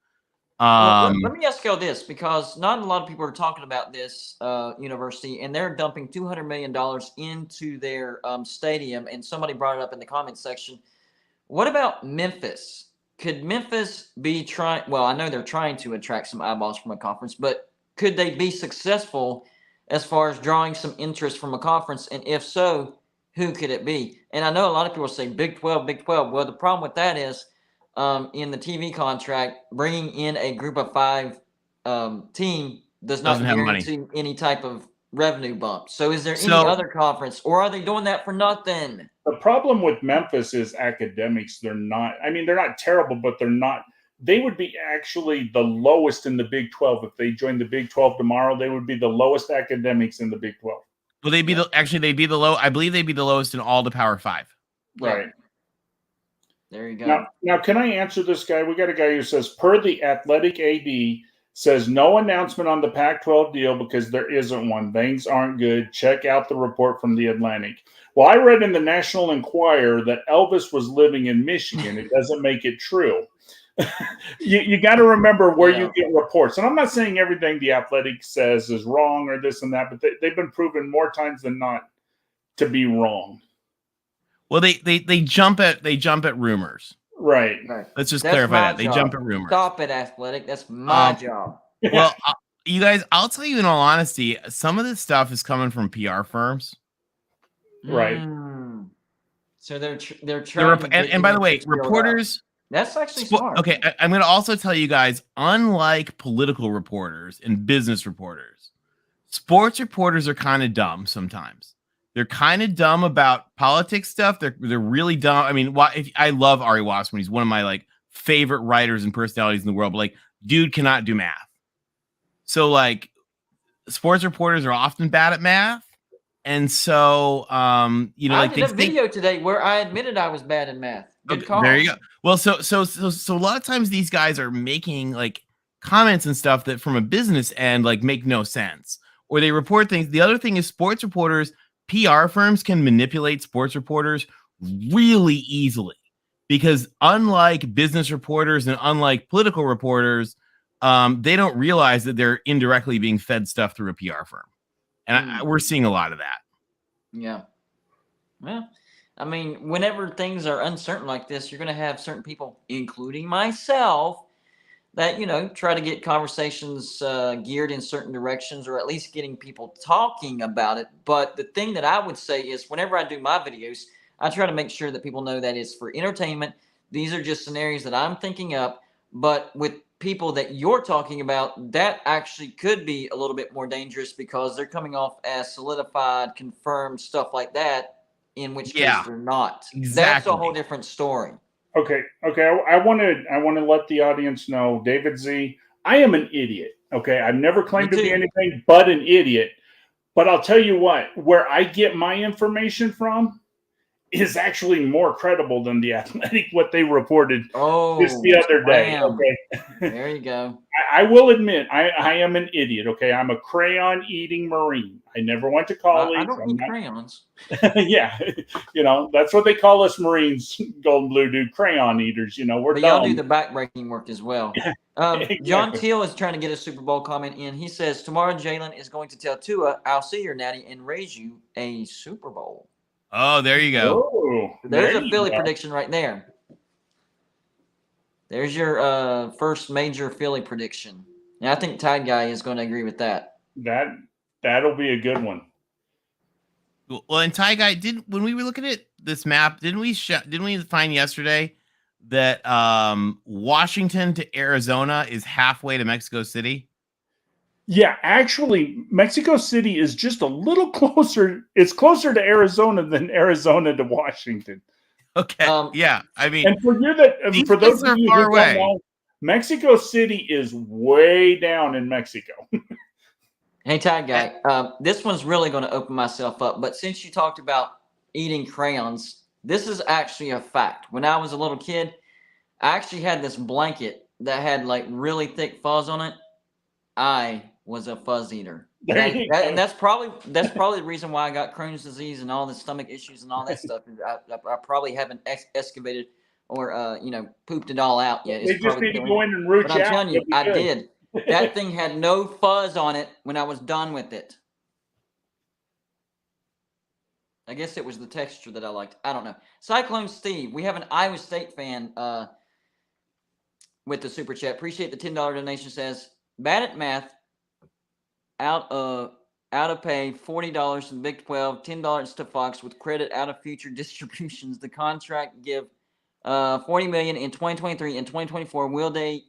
C: Let me ask you all this, because not a lot of people are talking about this university, and they're dumping $200 million into their stadium, and somebody brought it up in the comments section. What about Memphis? Could Memphis be trying? Well, I know they're trying to attract some eyeballs from a conference, but could they be successful as far as drawing some interest from a conference? And if so, who could it be? And I know a lot of people say Big 12, Big 12. Well, the problem with that is in the TV contract, bringing in a group of 5 team does not guarantee any type of revenue bump. So is there any other conference, or are they doing that for nothing?
B: The problem with Memphis is academics. They're not terrible, but they're not. They would be actually the lowest in the Big 12. If they joined the Big 12 tomorrow, they would be the lowest academics in the Big 12.
D: Well, they'd be the low. I believe they'd be the lowest in all the Power 5.
B: Right.
C: There you go.
B: Now, can I answer this guy? We got a guy who says, per the Athletic AD, says no announcement on the Pac-12 deal because there isn't one. Things aren't good. Check out the report from the Atlantic. Well, I read in the National Enquirer that Elvis was living in Michigan. It doesn't make it true. You got to remember where you get reports. And I'm not saying everything the Athletic says is wrong or this and that, but they've been proven more times than not to be wrong.
D: Well, they jump at rumors.
B: Right.
D: Let's just clarify that. They jump at rumors.
C: Stop it, Athletic. That's my job.
D: Well, you guys, I'll tell you in all honesty, some of this stuff is coming from PR firms.
B: Right.
C: So they're trying.
D: And by the way, reporters.
C: That's actually smart.
D: Okay, I'm going to also tell you guys, unlike political reporters and business reporters, sports reporters are kind of dumb sometimes. They're kind of dumb about politics stuff. They're really dumb. I mean, I love Ari Wasserman. He's one of my favorite writers and personalities in the world. But dude cannot do math. So sports reporters are often bad at math. And so, I
C: did a video today where I admitted I was bad at math. Good call.
D: There you go. Well, so a lot of times these guys are making comments and stuff that from a business end make no sense, or they report things. The other thing is sports reporters, PR firms can manipulate sports reporters really easily because unlike business reporters and unlike political reporters, they don't realize that they're indirectly being fed stuff through a PR firm. And we're seeing a lot of that.
C: Yeah. Well, I mean, whenever things are uncertain like this, you're going to have certain people, including myself, that try to get conversations geared in certain directions, or at least getting people talking about it. But the thing that I would say is, whenever I do my videos, I try to make sure that people know that it's for entertainment. These are just scenarios that I'm thinking up. But with people that you're talking about, that actually could be a little bit more dangerous, because they're coming off as solidified, confirmed stuff like that, in which case they're not.
D: Exactly.
C: That's a whole different story.
B: Okay. I want to let the audience know, David Z, I am an idiot. Okay, I've never claimed to be anything but an idiot. But I'll tell you what, where I get my information from is actually more credible than The Athletic, what they reported just the other day. Okay,
C: there you go.
B: I will admit, I am an idiot. Okay, I'm a crayon-eating Marine. I never went to college.
C: I don't eat crayons.
B: Yeah, that's what they call us Marines, Golden Blue Dude, crayon eaters. We're
C: but
B: dumb.
C: y'all do the backbreaking work as well.
B: Exactly.
C: John Teal is trying to get a Super Bowl comment in. He says, tomorrow Jalen is going to tell Tua, "I'll see your natty and raise you a Super Bowl."
D: Oh, there you go.
B: Oh,
C: there's a Philly prediction right there. There's your first major Philly prediction. And I think Tide Guy is going to agree with that.
B: That'll be a good one.
D: Well, and Ty Guy, when we were looking at this map, didn't we find yesterday that Washington to Arizona is halfway to Mexico City?
B: Yeah, actually, Mexico City is just a little closer. It's closer to Arizona than Arizona to Washington.
D: Okay. Yeah, I mean,
B: and for those of you who don't know, Mexico City is way down in Mexico.
C: Hey, Tide Guy, this one's really going to open myself up. But since you talked about eating crayons, this is actually a fact. When I was a little kid, I actually had this blanket that had like really thick fuzz on it. I was a fuzz eater. And that's probably the reason why I got Crohn's disease and all the stomach issues and all that stuff. I probably haven't excavated or pooped it all out yet.
B: They just need to go in and root you out.
C: But I'm telling you, I did. That thing had no fuzz on it when I was done with it. I guess it was the texture that I liked. I don't know. Cyclone Steve, we have an Iowa State fan with the super chat. Appreciate the $10 donation. Says, bad at math. Out of pay, $40 to the Big 12, $10 to Fox with credit out of future distributions. The contract give $40 million in 2023 and 2024. Will they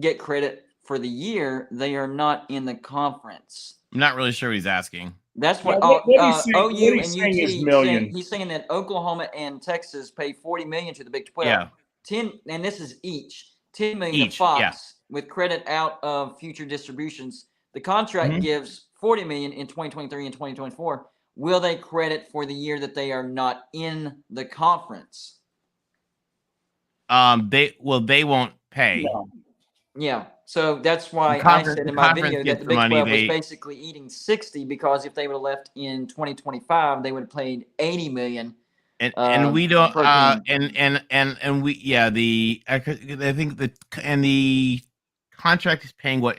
C: get credit for the year they are not in the conference?
D: I'm not really sure what he's asking.
C: That's what OU and UT. He's saying that Oklahoma and Texas pay $40 million to the Big 12.
D: Yeah.
C: 10, and this is each $10 million to Fox with credit out of future distributions. The contract gives $40 million in 2023 and 2024. Will they credit for the year that they are not in the conference?
D: They won't pay.
B: No.
C: Yeah. So that's why I said in my video that the Big 12 was basically eating 60, because if they would have left in 2025, they would have paid $80 million.
D: And we don't I think the contract is paying what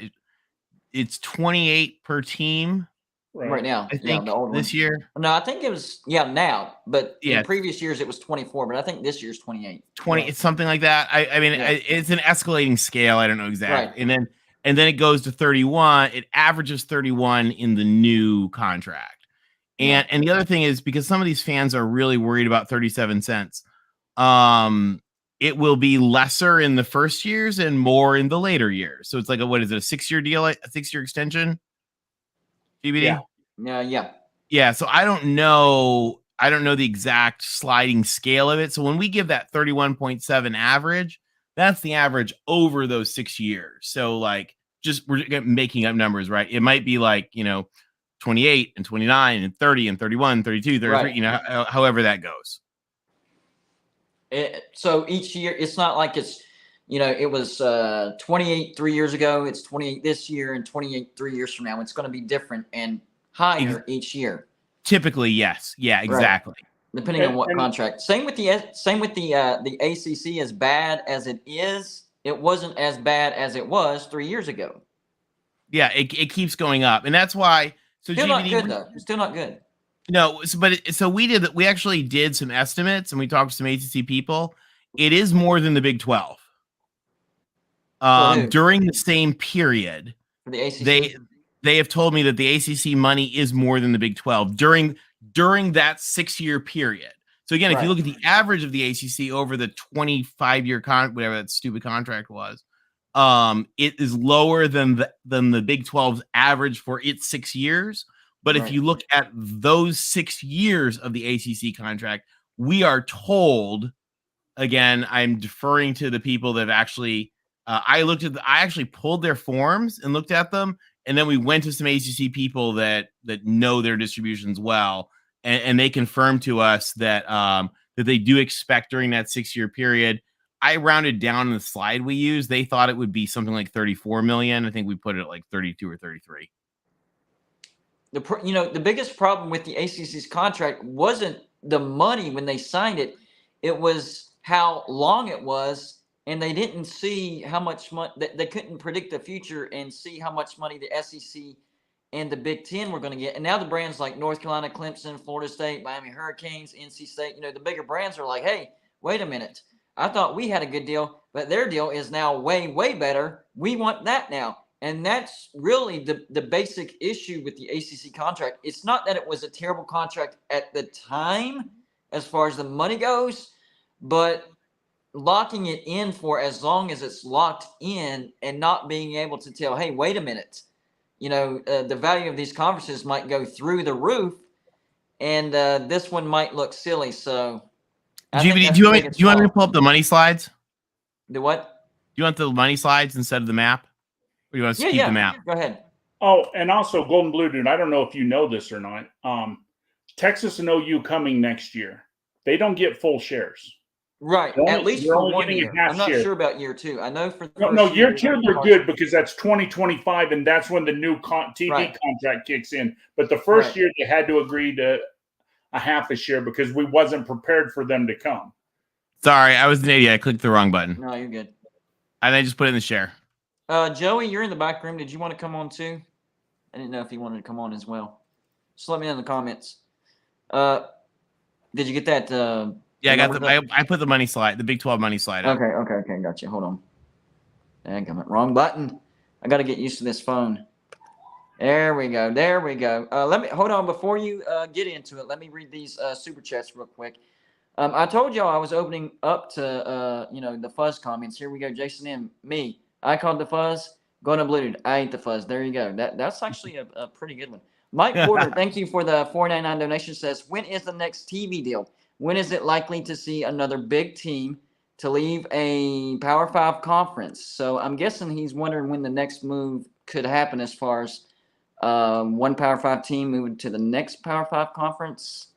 D: it's 28 per team
C: right now.
D: I think this year.
C: No, I think it was now, but in previous years it was 24, but I think this year's 28.
D: 20, it's something like that. I mean, it's an escalating scale. I don't know exactly. Right. And then it goes to 31. It averages 31 in the new contract. And the other thing is, because some of these fans are really worried about 37 cents. It will be lesser in the first years and more in the later years. So it's like a 6-year deal, a 6-year extension? GBD? Yeah. So I don't know the exact sliding scale of it. So when we give that 31.7 average, that's the average over those 6 years. So like, just we're making up numbers, right? It might be like, 28 and 29 and 30 and 31, 32, 33, right. However that goes.
C: So each year, it's not like it's, it was 28 3 years ago. It's 28 this year and 28 3 years from now. It's going to be different and higher each year.
D: Typically, yes. Yeah, exactly.
C: Right. Depending on what contract. Same with the ACC. As bad as it is, it wasn't as bad as it was 3 years ago.
D: Yeah, it keeps going up, and that's why. So
C: still not good though. Still not good.
D: No, so we actually did some estimates and we talked to some ACC people. It is more than the Big 12. during the same period.
C: For the ACC?
D: They have told me that the ACC money is more than the Big 12 during that 6-year period. So again, if you look at the average of the ACC over the 25-year whatever that stupid contract was, it is lower than the Big 12's average for its 6 years. But if you look at those 6 years of the ACC contract, we are told, again, I'm deferring to the people that actually, I actually pulled their forms and looked at them. And then we went to some ACC people that know their distributions well. And they confirmed to us that they do expect during that 6-year period. I rounded down in the slide we used. They thought it would be something like 34 million. I think we put it at like 32 or 33.
C: The biggest problem with the ACC's contract wasn't the money when they signed it. It was how long it was, and they didn't see how much money. They couldn't predict the future and see how much money the SEC and the Big Ten were going to get. And now the brands like North Carolina, Clemson, Florida State, Miami Hurricanes, NC State, the bigger brands are like, hey, wait a minute. I thought we had a good deal, but their deal is now way, way better. We want that now. And that's really the basic issue with the ACC contract. It's not that it was a terrible contract at the time as far as the money goes, but locking it in for as long as it's locked in and not being able to tell, hey, wait a minute, the value of these conferences might go through the roof, and this one might look silly. So,
D: do you want me to pull up the money slides?
C: The what?
D: Do you want the money slides instead of the map? Or do you want to keep the map?
C: Go ahead.
B: Oh, and also Golden Blue Dude, I don't know if you know this or not. Texas and OU coming next year. They don't get full shares.
C: Right, at least for 1 year. I'm not sure about year 2. I know for the
B: year 2 they're good because that's 2025, and that's when the new TV contract kicks in. But the first year they had to agree to a half a share because we wasn't prepared for them to come.
D: Sorry, I was an idiot. I clicked the wrong button.
C: No, you're good.
D: And I just put it in the share.
C: Joey, you're in the back room. Did you want to come on too? I didn't know if he wanted to come on as well. Just let me know in the comments. Did you get that?
D: Yeah, I put the money slide, the Big 12 money slide.
C: Okay, gotcha. Hold on. Dang, wrong button. I got to get used to this phone. There we go. Let me hold on before you get into it. Let me read these super chats real quick. I told y'all I was opening up to the fuzz comments. Here we go. Jason M. Me. I called the fuzz. Going to Blue Dude. I ate the fuzz. There you go. That's actually a pretty good one. Mike Porter, thank you for the $4.99 donation. Says, when is the next TV deal? When is it likely to see another big team to leave a Power 5 conference? So I'm guessing he's wondering when the next move could happen as far as one Power 5 team moving to the next Power 5 conference.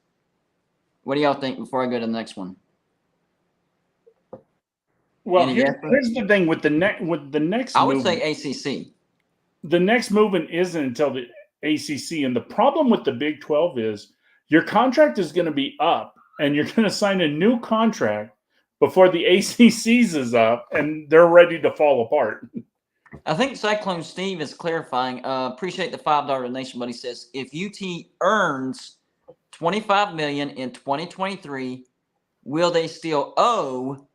C: What do y'all think before I go to the next one?
B: Well, here's the thing with the next.
C: I would say ACC.
B: The next movement isn't until the ACC, and the problem with the Big 12 is your contract is going to be up, and you're going to sign a new contract before the ACC's is up, and they're ready to fall apart.
C: I think Cyclone Steve is clarifying. Appreciate the $5 donation, but he says if UT earns $25 million in 2023, will they still owe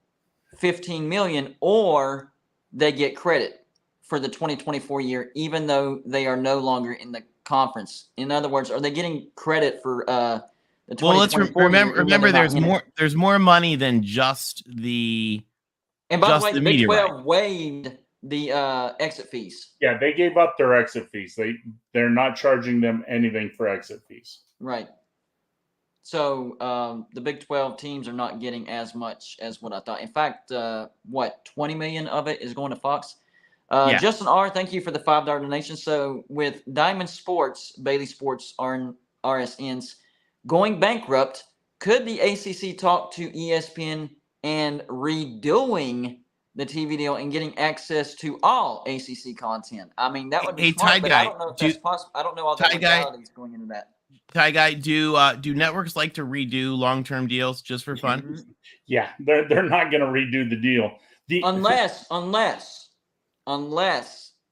C: $15 million, or they get credit for the 2024 year, even though they are no longer in the conference? In other words, are they getting credit for the 2024
D: let's remember there's more money than just the.
C: And by the way, the Big 12 waived the exit fees.
B: Yeah, they gave up their exit fees. They're not charging them anything for exit fees.
C: Right. So the Big 12 teams are not getting as much as what I thought. In fact, 20 million of it is going to Fox. Justin R., thank you for the $5 donation. So with Diamond Sports, Bailey Sports, RSNs going bankrupt, could the ACC talk to ESPN and redoing the TV deal and getting access to all ACC content? I mean, that would be smart, but I don't know if that's possible. I don't know all the legalities going into that.
D: Ty Guy, do networks like to redo long-term deals just for fun?
B: Yeah, they're not going to redo the deal.
C: Unless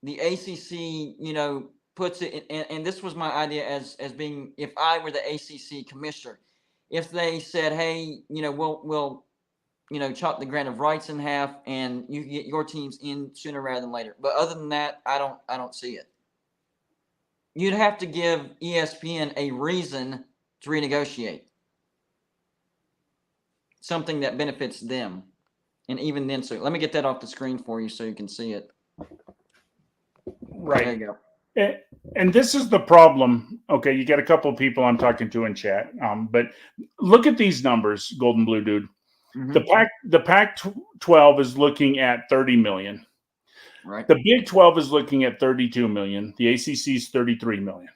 C: the ACC, puts it in, and this was my idea as being, if I were the ACC commissioner, if they said, hey, we'll chop the grant of rights in half, and you get your teams in sooner rather than later. But other than that, I don't see it. You'd have to give ESPN a reason to renegotiate, something that benefits them, and even then. So let me get that off the screen for you so you can see it.
B: Right.
C: There you go.
B: And this is the problem. Okay, you got a couple of people I'm talking to in chat, but look at these numbers, Golden Blue Dude.
C: Mm-hmm.
B: The Pac-12 is looking at 30 million.
C: Right.
B: The Big 12 is looking at 32 million. The ACC is 33 million.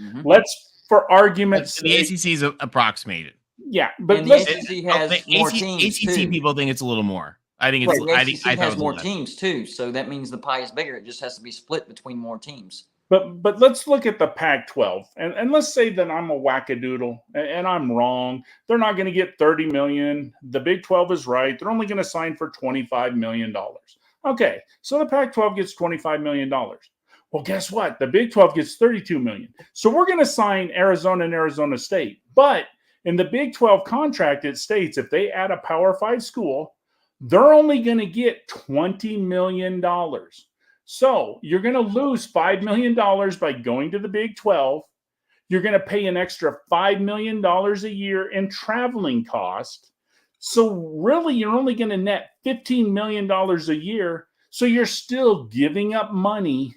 C: Mm-hmm.
B: Let's, for argument's
D: the
B: sake,
D: ACC is approximated.
B: Yeah, but
C: and the ACC has more teams
D: ACC
C: too.
D: people think it's a little more. I think it's.
C: Right, the ACC
D: I
C: has more teams too, so that means the pie is bigger. It just has to be split between more teams.
B: But let's look at the Pac-12, and let's say that I'm a wackadoodle and I'm wrong. They're not going to get 30 million. The Big 12 is right. They're only going to sign for $25 million. Okay, so the Pac-12 gets $25 million. Well, guess what? The Big 12 gets 32 million. So we're going to sign Arizona and Arizona State. But in the Big 12 contract, it states if they add a Power 5 school, they're only going to get $20 million. So you're going to lose $5 million by going to the Big 12. You're going to pay an extra $5 million a year in traveling cost. So really, you're only going to net $15 million a year. So you're still giving up money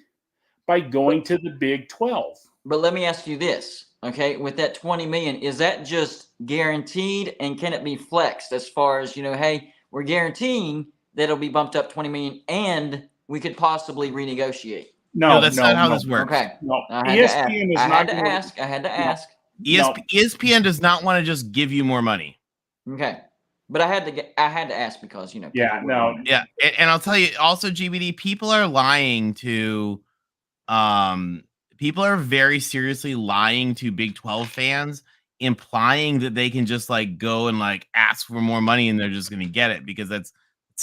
B: by going to the Big 12.
C: But let me ask you this, okay? With that 20 million, is that just guaranteed, and can it be flexed as far as, hey, we're guaranteeing that it'll be bumped up 20 million and we could possibly renegotiate?
B: No,
D: that's not how this works.
C: Okay.
B: No,
C: I had to ask.
D: ESPN does not want to just give you more money.
C: Okay. But I had to ask because,
B: Yeah, no.
D: Yeah, and I'll tell you also, GBD, people are lying to people are very seriously lying to Big 12 fans, implying that they can just go and ask for more money and they're just going to get it, because it's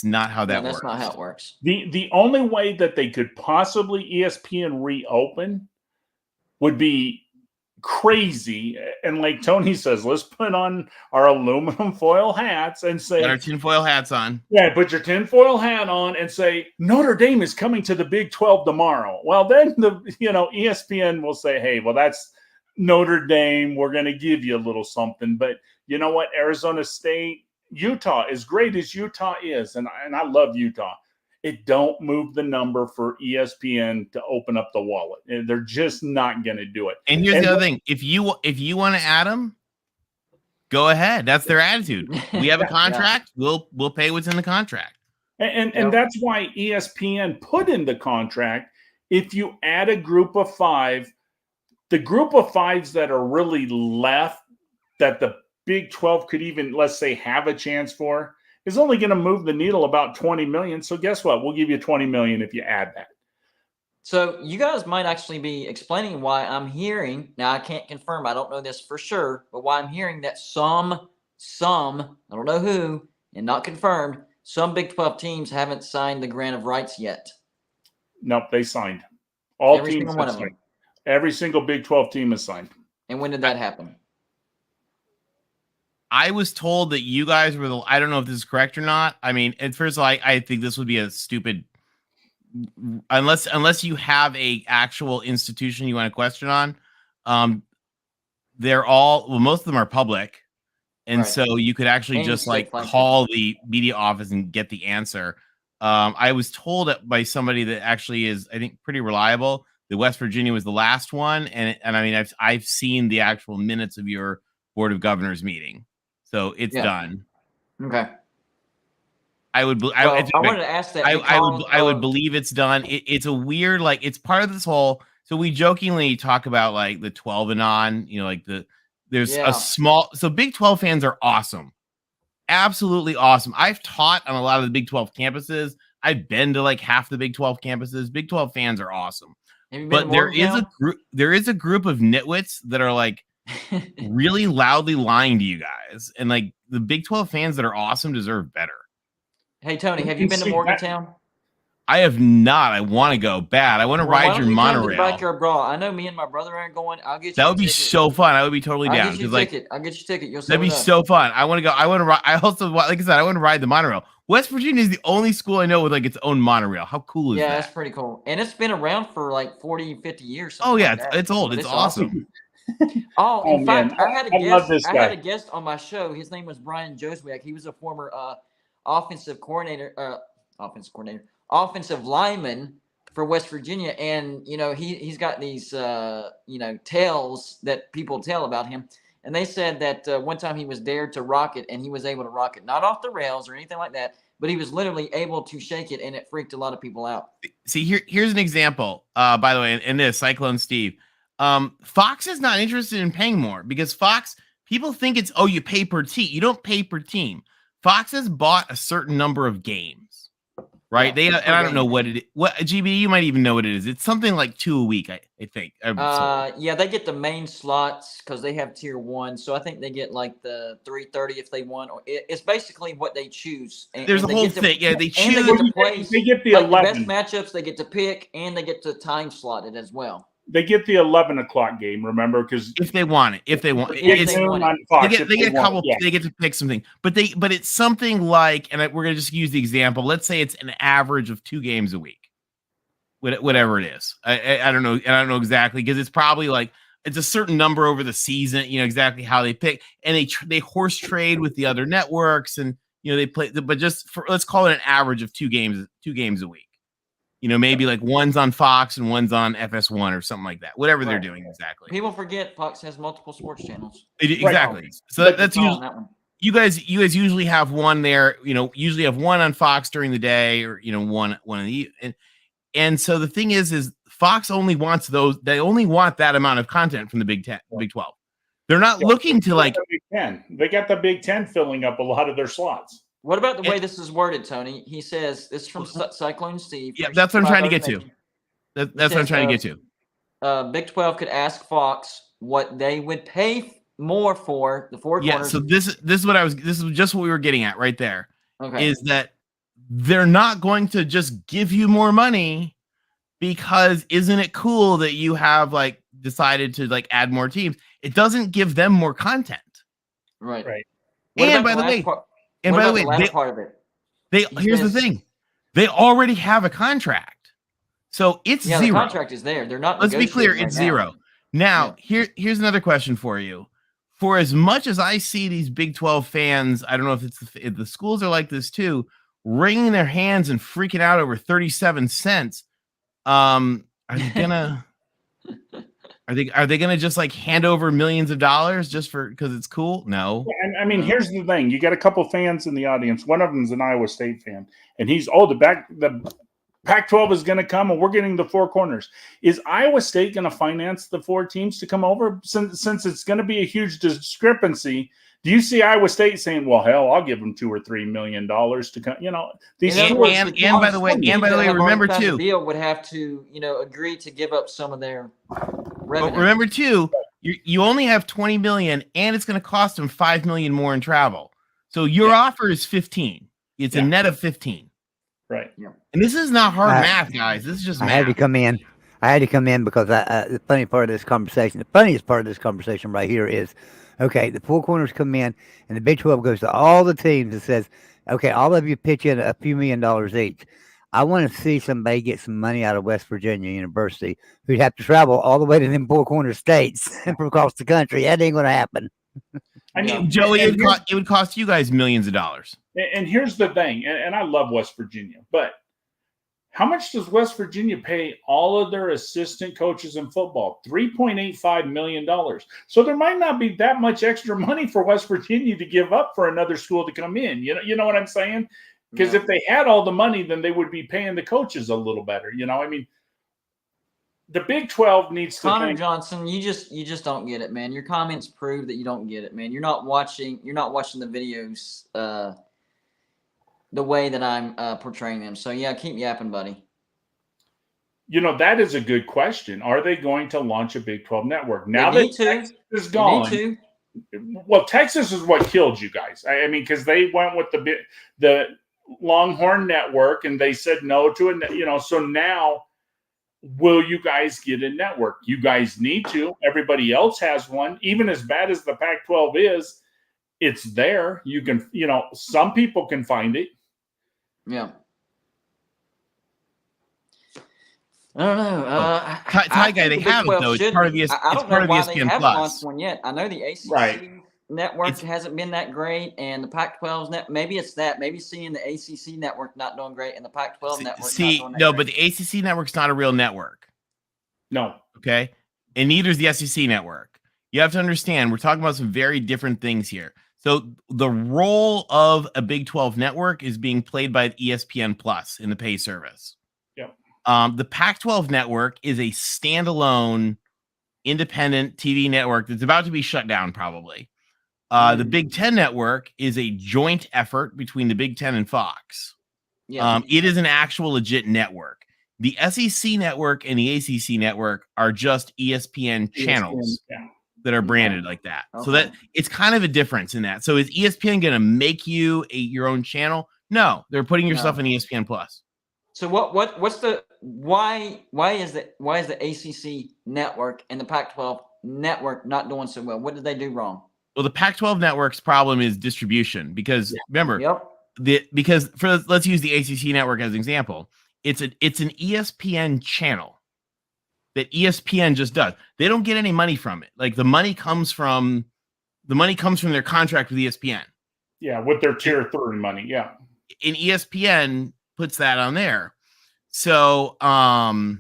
D: not how that works.
C: That's not how it works.
B: The only way that they could possibly ESPN reopen would be crazy. And like Tony says, let's put on our aluminum foil hats and say,
D: got our tinfoil hats on.
B: Yeah, put your tinfoil hat on and say Notre Dame is coming to the Big 12 tomorrow. Well, then ESPN will say, hey, well, that's Notre Dame. We're going to give you a little something. But you know what? Arizona State, Utah, as great as Utah is, and I love Utah, it don't move the number for ESPN to open up the wallet. They're just not going to do it.
D: And here's the other thing: if you want to add them, go ahead. That's their attitude. We have a contract. Yeah. We'll pay what's in the contract.
B: And that's why ESPN put in the contract, if you add a group of 5, the group of 5s that are really left that the Big 12 could even, let's say, have a chance for, is only going to move the needle about 20 million. So guess what? We'll give you 20 million if you add that.
C: So you guys might actually be explaining why I'm hearing, now I can't confirm, I don't know this for sure, but why I'm hearing that some, I don't know who, and not confirmed, some Big 12 teams haven't signed the grant of rights yet.
B: Nope, they signed. All
C: Every
B: teams
C: single one
B: have
C: of them.
B: signed. Every single Big 12 team has signed.
C: And when did that happen?
D: I was told that you guys were I don't know if this is correct or not. I mean, at first of all, I think this would be a stupid, unless you have a actual institution you want to question on. They're all, most of them are public. And right. So you could actually just call the media office and get the answer. I was told by somebody that actually is, I think, pretty reliable, that West Virginia was the last one. And I mean, I've seen the actual minutes of your Board of Governors meeting. So it's done.
C: Okay.
D: I wanted
C: to ask that.
D: I would believe it's done. It's a weird, it's part of this whole. So we jokingly talk about the 12 and on, there's a small. So Big 12 fans are awesome, absolutely awesome. I've taught on a lot of the Big 12 campuses. I've been to half the Big 12 campuses. Big 12 fans are awesome, but there is a group of nitwits that are really loudly lying to you guys, and the Big 12 fans that are awesome deserve better.
C: Hey Tony, have you been to Morgantown?
D: I have not. I want to go bad. I want to ride your monorail.
C: Backyard Brawl. I know me and my brother aren't going. I'll get you.
D: That would be so fun. I would be totally down.
C: I'll get you a ticket. I'll get you a ticket. You'll
D: that'd be so fun. I want to go. I want to ride. I also, like I said, I want to ride the monorail. West Virginia is the only school I know with like its own monorail. How cool is that?
C: Yeah, that's pretty cool. And it's been around for like 40, 50 years.
D: Oh yeah, it's old. It's awesome.
C: In fact, I had a guest on my show. His name was Brian Joswiak. He was a former offensive lineman for West Virginia, and he's got these tales that people tell about him. And they said that one time he was dared to rock it, and he was able to rock it, not off the rails or anything like that, but he was literally able to shake it, and it freaked a lot of people out.
D: See, here's an example, by the way, in this Cyclone Steve. Fox is not interested in paying more because Fox, people think it's, you pay per team. You don't pay per team. Fox has bought a certain number of games, right?
C: Yeah,
D: and I don't know what it is. What GB, you might even know what it is. It's something like 2 a week, I think.
C: Yeah, they get the main slots because they have tier 1. So I think they get like the 330 if they want. It's basically what they choose.
D: There's a whole thing. Yeah, they choose.
C: And they get to play.
B: They get the 11
C: the best matchups. They get to pick, and they get to time slot it as well.
B: They get the 11 o'clock game, remember? Because
D: if they want it, they get a couple. Yeah. They get to pick something, but it's something like, and we're gonna just use the example. Let's say it's an average of 2 games a week, whatever it is. I don't know, and I don't know exactly because it's probably like it's a certain number over the season. Exactly how they pick, and they horse trade with the other networks, and they play. But just let's call it an average of 2 games a week. Maybe like one's on Fox and one's on FS1 or something like that. Whatever they're doing exactly.
C: People forget Fox has multiple sports channels.
D: Exactly. Right. So that's usually that one. You guys usually have one there. Usually have one on Fox during the day, or one in the and so the thing is Fox only wants those. They only want that amount of content from the Big 12. They're not looking to like
B: Big 10. They got the Big 10 filling up a lot of their slots.
C: What about the way this is worded, Tony? He says, this is from Cyclone Steve.
D: Yeah, that's what I'm trying to get to. That's what I'm trying to get
C: to. Big 12 could ask Fox what they would pay more for the 4 corners.
D: Yeah, so this is just what we were getting at right there.
C: Okay.
D: Is that they're not going to just give you more money because isn't it cool that you have like decided to like add more teams? It doesn't give them more content.
C: Right.
D: And by the way, here's the thing. They already have a contract. So it's zero.
C: The contract is there. They're not.
D: Let's be clear, it's zero. Now, here's another question for you. For as much as I see these Big 12 fans, I don't know if the schools are like this too, wringing their hands and freaking out over 37 cents. Are they gonna just like hand over millions of dollars just because it's cool? No.
B: And I mean, here's the thing: you got a couple fans in the audience. One of them is an Iowa State fan, and he's the Pac-12 is going to come, and we're getting the 4 corners. Is Iowa State going to finance the 4 teams to come over? Since it's going to be a huge discrepancy, do you see Iowa State saying, "Well, hell, I'll give them $2 or $3 million to come"? These
D: and by the way, remember too,
C: deal would have to agree to give up some of their revenue.
D: But remember too, you only have 20 million, and it's going to cost them 5 million more in travel. So your offer is 15. It's a net of 15.
B: Right.
C: Yeah.
D: And this is not hard math, guys. This is just math.
E: I had to come in because the funniest part of this conversation right here is, okay, the 4 corners come in, and the Big 12 goes to all the teams and says, okay, all of you pitch in a few $1 million each. I want to see somebody get some money out of West Virginia University who'd have to travel all the way to them 4 corner states from across the country. That ain't going to happen.
D: I mean, Joey, it would cost you guys millions of dollars.
B: And here's the thing, and I love West Virginia, but how much does West Virginia pay all of their assistant coaches in football? $3.85 million. So there might not be that much extra money for West Virginia to give up for another school to come in. You know what I'm saying? Because if they had all the money, then they would be paying the coaches a little better. I mean, the Big 12 needs to
C: Connor Johnson, you just don't get it, man. Your comments prove that you don't get it, man. You're not watching the videos the way that I'm portraying them. So yeah, keep yapping, buddy.
B: That is a good question. Are they going to launch a Big 12 network now that Texas is gone? Well, Texas is what killed you guys. I mean, because they went with the Longhorn Network, and they said no to it. You know, so now, will you guys get a network? You guys need to. Everybody else has one. Even as bad as the Pac-12 is, it's there. You can, you know, some people can find it.
C: Yeah. I don't know.
D: Ty Guy, they have it though. It's part of the
C: I don't know why they haven't launched one yet. I know the ACC network hasn't been that great, and the Pac-12's maybe it's that. Maybe seeing the ACC network not doing great and the Pac-12 network not doing that great.
D: But the ACC network's not a real network.
B: No.
D: Okay, and neither is the SEC network. You have to understand, we're talking about some very different things here. So the role of a Big 12 network is being played by ESPN Plus in the pay service. The Pac-12 network is a standalone, independent TV network that's about to be shut down, probably. The Big Ten network is a joint effort between the Big Ten and Fox. Yeah. It is an actual legit network. The SEC network and the ACC network are just ESPN channels that are branded like that. Okay. So that it's kind of a difference in that. So is ESPN going to make you your own channel? No, they're putting your stuff in ESPN Plus.
C: So what's the why is the ACC network and the Pac-12 network not doing so well? What did they do wrong?
D: Well, the Pac-12 network's problem is distribution because remember, let's use the ACC network as an example. It's an ESPN channel that ESPN just does. They don't get any money from it. Like the money comes from their contract with ESPN.
B: Yeah, with their tier 3 money. Yeah,
D: and ESPN puts that on there. So what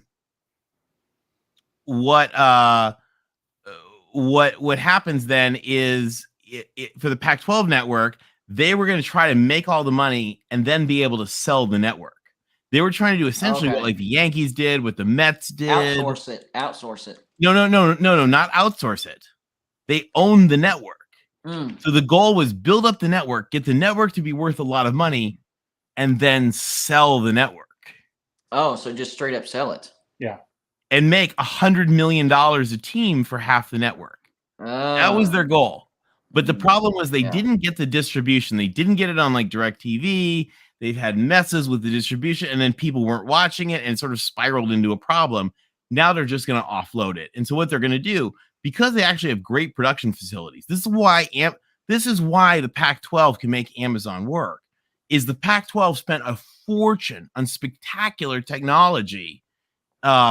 D: happens then is for the Pac-12 network, they were going to try to make all the money and then be able to sell the network. They were trying to do essentially what like the Yankees did, what the Mets did.
C: Outsource it.
D: No, not outsource it. They own the network. So the goal was build up the network, get the network to be worth a lot of money, and then sell the network.
C: Oh, so just straight up sell it.
B: Yeah.
D: And make $100 million a team for half the network. That was their goal. But the problem was they didn't get the distribution. They didn't get it on like DirecTV. They've had messes with the distribution, and then people weren't watching it, and it sort of spiraled into a problem. Now they're just going to offload it. And so what they're going to do, because they actually have great production facilities, this is why the Pac-12 can make Amazon work, is the Pac-12 spent a fortune on spectacular technology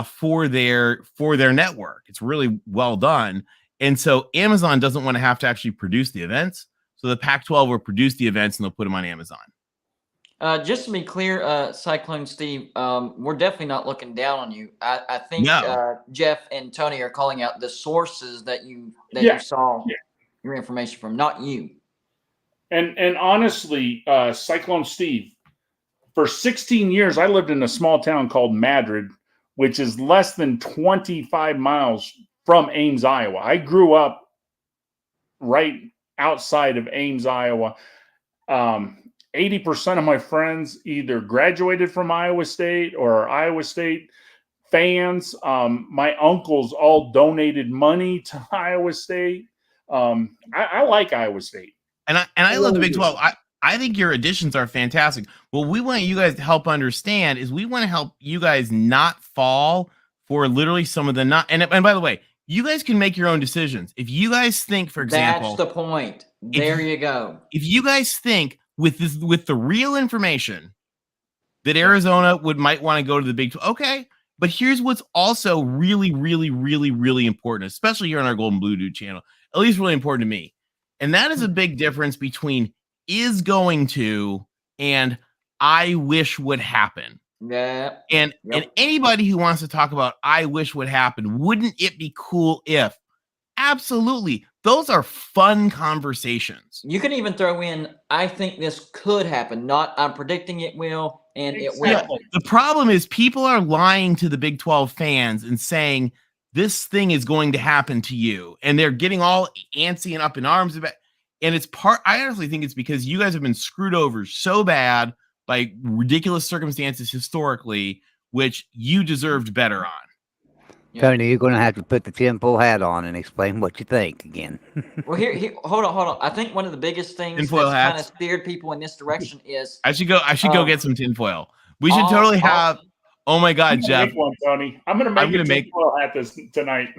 D: for their network. It's really well done. And so Amazon doesn't want to have to actually produce the events. So the Pac-12 will produce the events and they'll put them on Amazon.
C: Just to be clear, Cyclone Steve, we're definitely not looking down on you. I think Jeff and Tony are calling out the sources that you saw your information from, not you.
B: And honestly, Cyclone Steve, for 16 years, I lived in a small town called Madrid, which is less than 25 miles from Ames, Iowa. I grew up right outside of Ames, Iowa. 80% of my friends either graduated from Iowa State or are Iowa State fans. My uncles all donated money to Iowa State. I like Iowa State.
D: And I love the Big 12. I think your additions are fantastic. What we want you guys to help understand is we want to help you guys not fall for literally some of the not. And by the way, you guys can make your own decisions. If you guys think, for example,
C: that's the point. There you go.
D: If you guys think with the real information that Arizona might want to go to the Big 12, okay. But here's what's also really, really, really, really important, especially here on our Golden Blue Dude channel, at least really important to me. And that is a big difference between is going to and I wish would happen.
C: Yeah.
D: And anybody who wants to talk about I wish would happen, wouldn't it be cool if? Absolutely. Those are fun conversations.
C: You can even throw in, I think this could happen, not I'm predicting it will, and it will.
D: Yeah, the problem is people are lying to the Big 12 fans and saying this thing is going to happen to you. And they're getting all antsy and up in arms about it. And I honestly think it's because you guys have been screwed over so bad by ridiculous circumstances historically, which you deserved better on.
C: Yeah.
E: Tony, you're going to have to put the tinfoil hat on and explain what you think again.
C: Well, here, hold on. I think one of the biggest things
D: Tinfoil
C: that's kind of
D: hats.
C: steered people in this direction is
D: I should go get some tinfoil. We should
C: all-
D: totally
C: all-
D: have. Oh my
B: I'm
D: God,
B: gonna
D: Jeff!
B: make one, Tony. I'm gonna make a tinfoil hat tonight.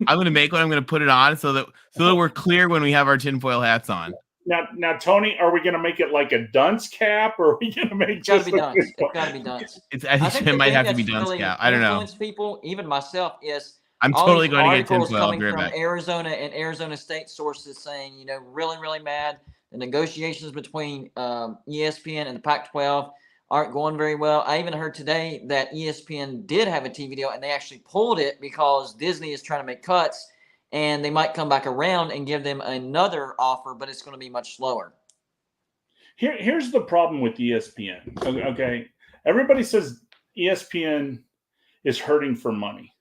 D: I'm gonna make one. I'm gonna put it on so that we're clear when we have our tinfoil hats on.
B: Now, Tony, are we gonna make it like a dunce cap, or are we gonna make
C: It's got to
B: just
C: be done. It's got to be done.
D: I think it might have to be dunce cap. I don't know.
C: Influence people, even myself, is
D: I'm
C: all
D: totally
C: these
D: going to get
C: articles
D: tinfoil. I'll
C: coming
D: be right
C: from
D: back.
C: Arizona and Arizona State sources saying, really, really mad. The negotiations between ESPN and the Pac-12 aren't going very well. I even heard today that ESPN did have a TV deal, and they actually pulled it because Disney is trying to make cuts, and they might come back around and give them another offer, but it's going to be much slower.
B: Here's the problem with ESPN. Okay, everybody says ESPN is hurting for money.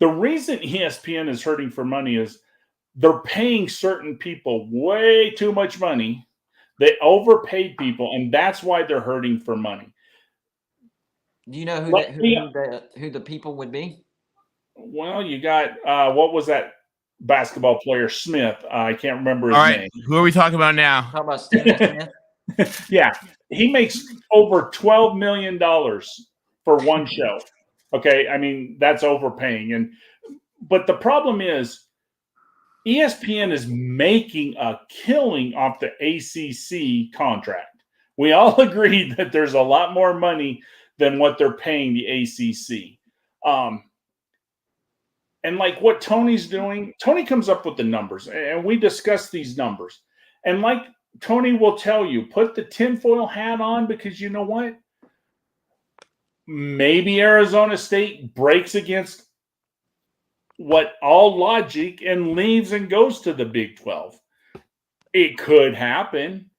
B: The reason ESPN is hurting for money is they're paying certain people way too much money. They overpaid people, and that's why they're hurting for money.
C: Do you know who the people would be?
B: Well, you got what was that basketball player Smith? I can't remember his name.
D: Who are we talking about now?
C: How about Stephen Smith?
B: Yeah, he makes over $12 million for one show. Okay, I mean that's overpaying, but the problem is ESPN is making a killing off the ACC contract. We all agree that there's a lot more money than what they're paying the ACC. And like what Tony's doing, Tony comes up with the numbers, and we discuss these numbers. And like Tony will tell you, put the tinfoil hat on, because you know what? Maybe Arizona State breaks against what all logic and leaves and goes to the Big 12. It could happen.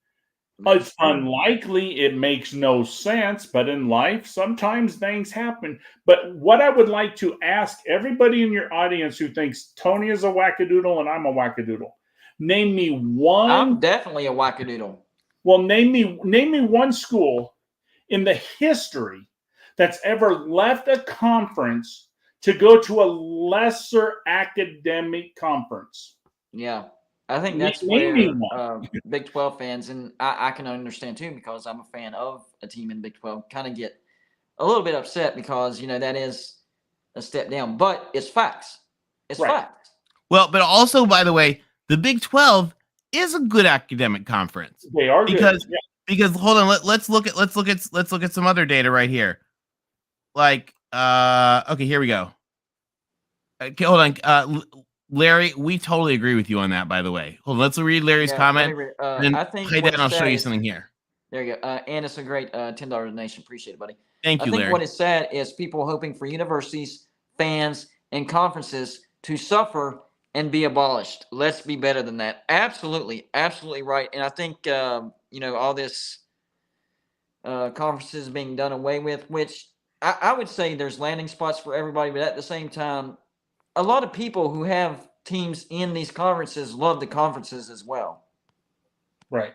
B: It's unlikely. It makes no sense. But in life, sometimes things happen. But what I would like to ask everybody in your audience who thinks Tony is a wackadoodle and I'm a wackadoodle, name me one.
C: I'm definitely a wackadoodle.
B: Well, name me one school in the history that's ever left a conference to go to a lesser academic conference.
C: Yeah, I think that's where Big 12 fans, and I can understand too, because I'm a fan of a team in Big 12, kind of get a little bit upset because, that is a step down. But it's facts. It's facts.
D: Well, but also, by the way, the Big 12 is a good academic conference.
B: They are
D: because hold on, let's look at some other data right here. Like, okay, here we go. Okay, hold on, Larry. We totally agree with you on that. By the way, hold on. Let's read Larry's comment. And then
C: I think
D: I'll show you something here.
C: There you go. And it's a great $10 donation. Appreciate it, buddy.
D: Thank you, Larry.
C: I think what is sad is people hoping for universities, fans, and conferences to suffer and be abolished. Let's be better than that. Absolutely, absolutely right. And I think all this conferences being done away with, which I would say there's landing spots for everybody, but at the same time, a lot of people who have teams in these conferences love the conferences as well.
B: Right.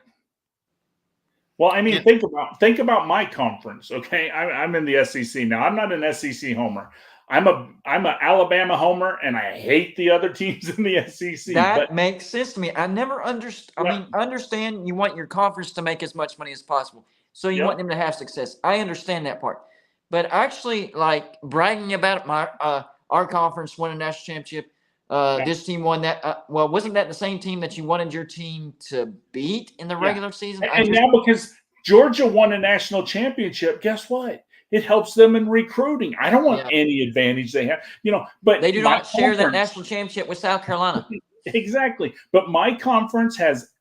B: Well, I mean, think about my conference. Okay, I'm in the SEC now. I'm not an SEC homer. I'm an Alabama homer, and I hate the other teams in the SEC.
C: That makes sense to me. I never understood. I mean, understand you want your conference to make as much money as possible, so you want them to have success. I understand that part, but actually, like bragging about our conference won a national championship. This team won that. Well, wasn't that the same team that you wanted your team to beat in the regular season?
B: And now because Georgia won a national championship, guess what? It helps them in recruiting. I don't want any advantage they have, but
C: they do not share that national championship with South Carolina.
B: Exactly. But my conference has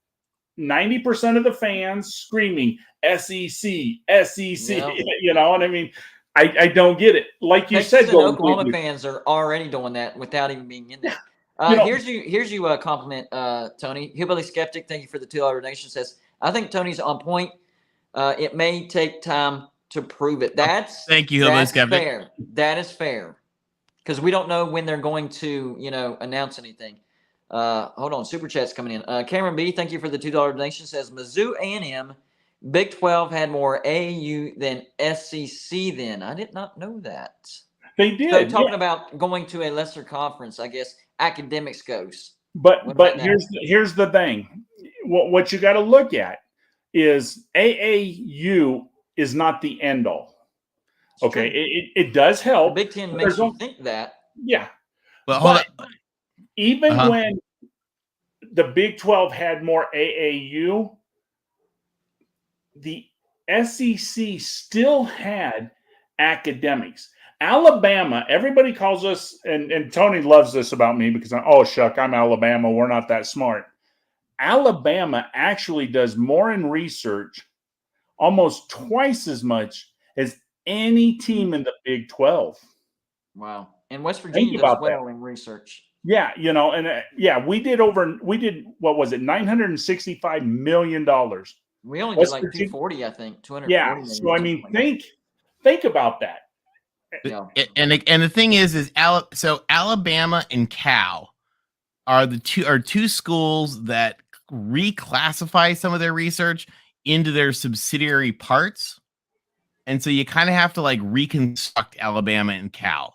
B: 90% of the fans screaming SEC, SEC. You know what I mean? I don't get it. Like you said,
C: Oklahoma fans are already doing that without even being in there. Here's you a compliment, Tony. Hillbilly Skeptic, thank you for the $2 donation. Says, I think Tony's on point. It may take time to prove it.
D: Thank you, Hillbilly Skeptic.
C: Fair. That is fair, because we don't know when they're going to announce anything. Hold on, super chat's coming in. Cameron B, thank you for the $2 donation. Says Mizzou A&M Big 12 had more AU than SEC then. I did not know that.
B: They did.
C: So talking about going to a lesser conference, I guess academics goes.
B: But here's the thing. What you got to look at is AAU is not the end all. Okay, it does help.
C: The Big Ten makes you think that.
B: Yeah.
D: Well, hold on.
B: Even when the Big 12 had more AAU, the SEC still had academics. Alabama, everybody calls us, and Tony loves this about me because I'm Alabama. We're not that smart. Alabama actually does more in research, almost twice as much as any team in the Big 12.
C: Wow. And West Virginia does well in research.
B: Yeah, we did what was it, $965 million.
C: We only did like 240, I think, 240.
B: Yeah, so I mean, think about that.
D: Yeah. And the thing is Alabama and Cal are two schools that reclassify some of their research into their subsidiary parts, and so you kind of have to like reconstruct Alabama and Cal.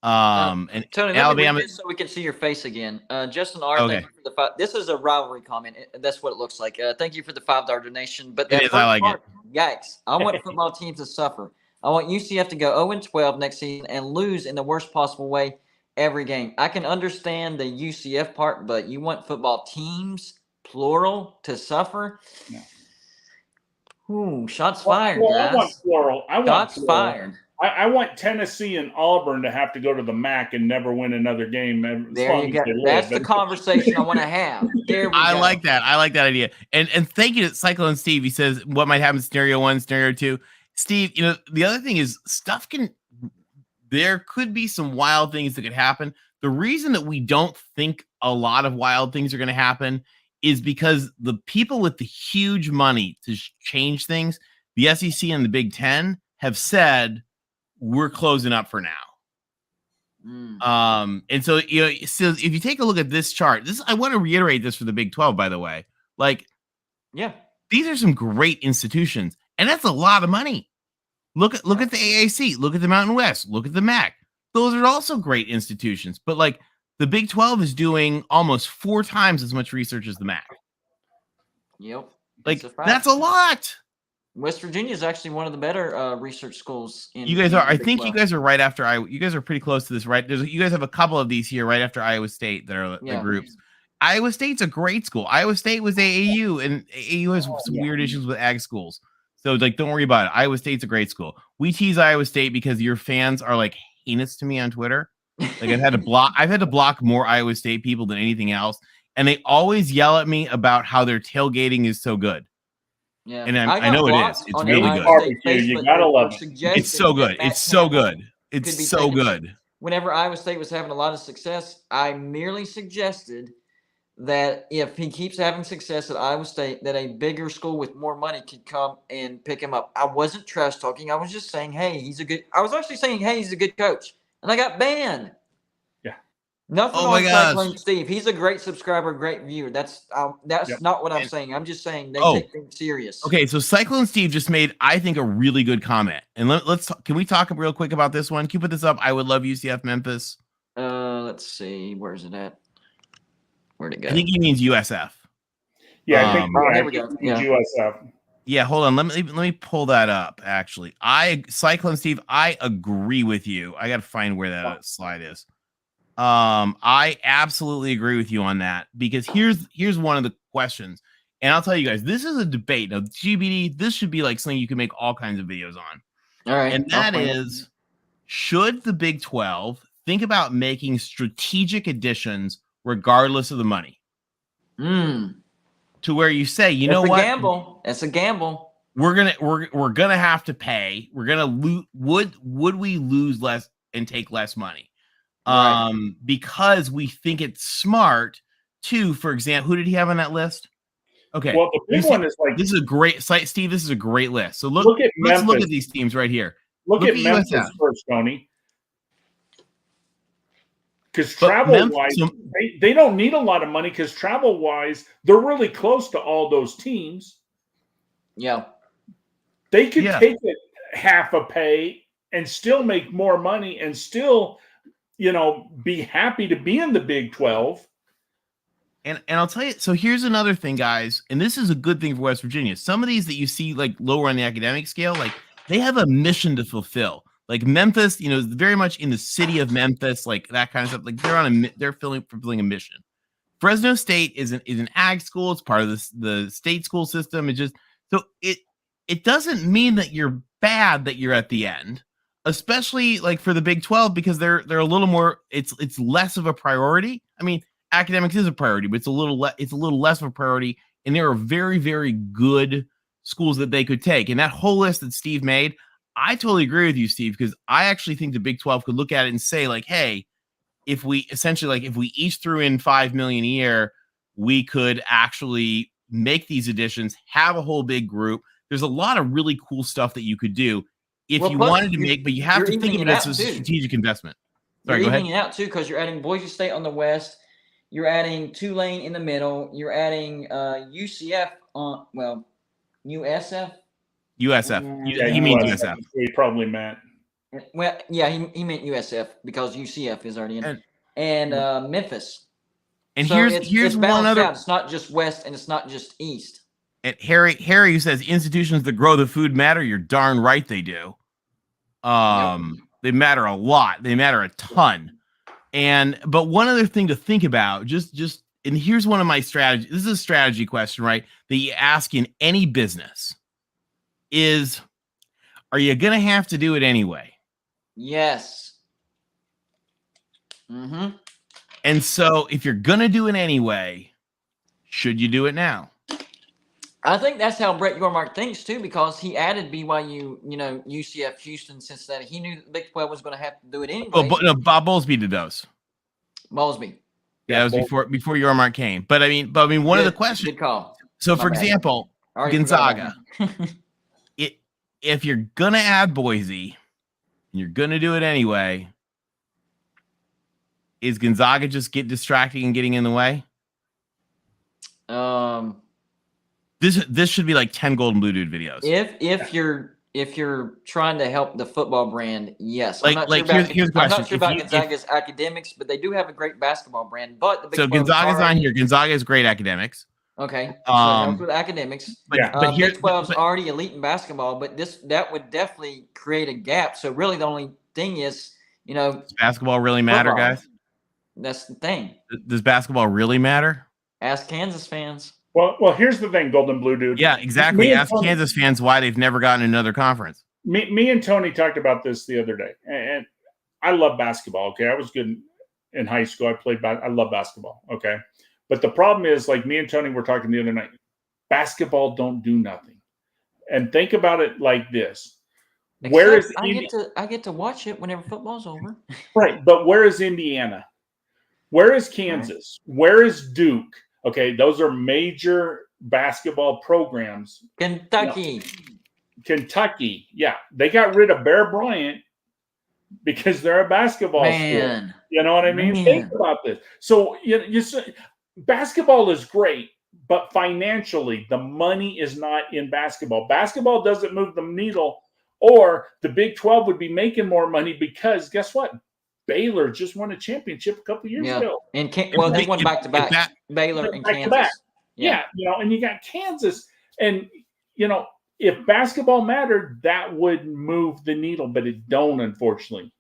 D: And
C: Tony,
D: Alabama,
C: so we can see your face again. Justin R.
D: Okay.
C: Thank you for the this is a rivalry comment. That's what it looks like. Thank you for the $5 donation. But
D: it is, I like it.
C: Yikes! I want football teams to suffer. I want UCF to go 0-12 next season and lose in the worst possible way every game. I can understand the UCF part, but you want football teams, plural, to suffer?
B: No.
C: Ooh, shots fired, guys.
B: I want plural.
C: Shots fired.
B: I want Tennessee and Auburn to have to go to the MAC and never win another game.
C: There you go. That's the conversation I want to have. There we go.
D: I like that. I like that idea. And thank you to Cyclone Steve. He says, what might happen in scenario 1, scenario 2. Steve, the other thing is there could be some wild things that could happen. The reason that we don't think a lot of wild things are going to happen is because the people with the huge money to change things, the SEC and the Big Ten, have said, we're closing up for now. And so, so if you take a look at this chart, I want to reiterate this for the Big 12, by the way. These are some great institutions, and that's a lot of money. Look at the AAC, look at the Mountain West, look at the MAC. Those are also great institutions, but like the Big 12 is doing almost 4 times as much research as the MAC.
C: Yep.
B: That's a lot.
C: West Virginia is actually one of the better research schools.
D: You guys are. I think you guys are right after you guys are pretty close to this, right? You guys have a couple of these here right after Iowa State that are the groups. Iowa State's a great school. Iowa State was AAU, and AAU has some weird issues with ag schools. So don't worry about it. Iowa State's a great school. We tease Iowa State because your fans are like heinous to me on Twitter. Like I've had to block more Iowa State people than anything else, and they always yell at me about how their tailgating is so good.
C: Yeah,
D: and I know it is. It's really good.
B: You gotta love it.
D: It's so good. It's so good. It's so good.
C: Whenever Iowa State was having a lot of success, I merely suggested that if he keeps having success at Iowa State, that a bigger school with more money could come and pick him up. I wasn't trash talking. I was just saying, hey, he's a good coach. And I got banned. Nothing on Cyclone Steve. He's a great subscriber, great viewer. That's not what I'm saying. I'm just saying they take things serious.
D: Okay, so Cyclone Steve just made, I think, a really good comment. And let's can we talk real quick about this one? Can you put this up? I would love UCF Memphis.
C: Let's see. Where's it at? Where'd it go?
D: I think he means USF.
B: Yeah, I think
C: here we go.
B: USF.
D: Yeah, hold on. Let me pull that up. Actually, Cyclone Steve, I agree with you. I got to find where that slide is. I absolutely agree with you on that, because here's one of the questions, and I'll tell you guys, this is a debate. Now, GBD, this should be like something you can make all kinds of videos on.
C: All right.
D: And that is, should the Big 12 think about making strategic additions regardless of the money? To where you say, you know what?
C: That's a gamble.
D: We're gonna have to pay. We're gonna lose. Would we lose less and take less money? Because we think it's smart to, for example, who did he have on that list? Okay.
B: Well, the big one is like,
D: this is a great site, Steve. This is a great list. So let's look at these teams right here.
B: Look at Memphis first, Tony. Because travel-wise, they don't need a lot of money, because travel-wise, they're really close to all those teams.
C: Yeah.
B: They could take it half a pay and still make more money and still, be happy to be in the Big 12.
D: And I'll tell you, so here's another thing, guys, and this is a good thing for West Virginia. Some of these that you see like lower on the academic scale, like they have a mission to fulfill. Like Memphis, very much in the city of Memphis, like that kind of stuff. Like they're fulfilling a mission. Fresno State is an ag school. It's part of the state school system. It doesn't mean that you're bad that you're at the end, especially like for the Big 12, because they're a little more. It's less of a priority. I mean, academics is a priority, but it's a little less of a priority. And there are very, very good schools that they could take. And that whole list that Steve made, I totally agree with you, Steve, because I actually think the Big 12 could look at it and say, like, hey, if we each threw in $5 million a year, we could actually make these additions, have a whole big group. There's a lot of really cool stuff that you could do if you wanted to make, but you have to think of it as a strategic investment. Sorry, go ahead.
A: You're evening it out too, because you're adding Boise State on the west, you're adding Tulane in the middle, you're adding UCF on USF.
D: USF. He means USF.
B: He probably meant.
A: Well, yeah, he meant USF because UCF is already in, and Memphis.
D: And
A: so
D: here's one other.
A: Out. It's not just west and it's not just east.
D: And Harry who says institutions that grow the food matter. You're darn right they do. They matter a lot. They matter a ton. But one other thing to think about, and here's one of my strategies. This is a strategy question, right? That you ask in any business is, are you going to have to do it anyway?
A: Yes. Mm-hmm.
D: And so if you're going to do it anyway, should you do it now?
A: I think that's how Brett Yormark thinks too, because he added BYU, UCF, Houston, Cincinnati. He knew the Big 12 was going to have to do it anyway.
D: Well, no, Bob Bowlesby did those.
A: Bowlesby.
D: Yeah, that was before Yormark came. But I mean, one of the questions.
A: Good call.
D: So, for example, Gonzaga. If you're gonna add Boise, and you're gonna do it anyway, is Gonzaga just get distracting and getting in the way? This should be like 10 Golden Blue Dude videos.
A: If you're trying to help the football brand, yes.
D: Here's the question.
A: I'm not sure about Gonzaga's academics, but they do have a great basketball brand. But the Big 12
D: Gonzaga's on here. Gonzaga is great academics.
A: Okay. So with academics.
D: But here,
A: Big 12's already elite in basketball, but that would definitely create a gap. So really the only thing is,
D: does basketball really matter,
A: football.
D: Guys?
A: That's the thing.
D: Does basketball really matter?
A: Ask Kansas fans.
B: Well, here's the thing, Golden Blue Dude.
D: Yeah, exactly. Ask Kansas fans why they've never gotten another conference.
B: Me and Tony talked about this the other day, and I love basketball. Okay, I was good in high school. I love basketball. Okay, but the problem is, like me and Tony were talking the other night, basketball don't do nothing. And think about it like this:
A: I get to watch it whenever football's over.
B: Right, but where is Indiana? Where is Kansas? Where is Duke? Okay, those are major basketball programs.
A: Kentucky.
B: Kentucky, yeah. They got rid of Bear Bryant because they're a basketball school. You know what I mean? Think about this. So basketball is great, but financially, the money is not in basketball. Basketball doesn't move the needle, or the Big 12 would be making more money because guess what? Baylor just won a championship a couple years ago.
A: And they won back-to-back. Baylor and Kansas.
B: Yeah, and you got Kansas. And, if basketball mattered, that would move the needle, but it don't, unfortunately.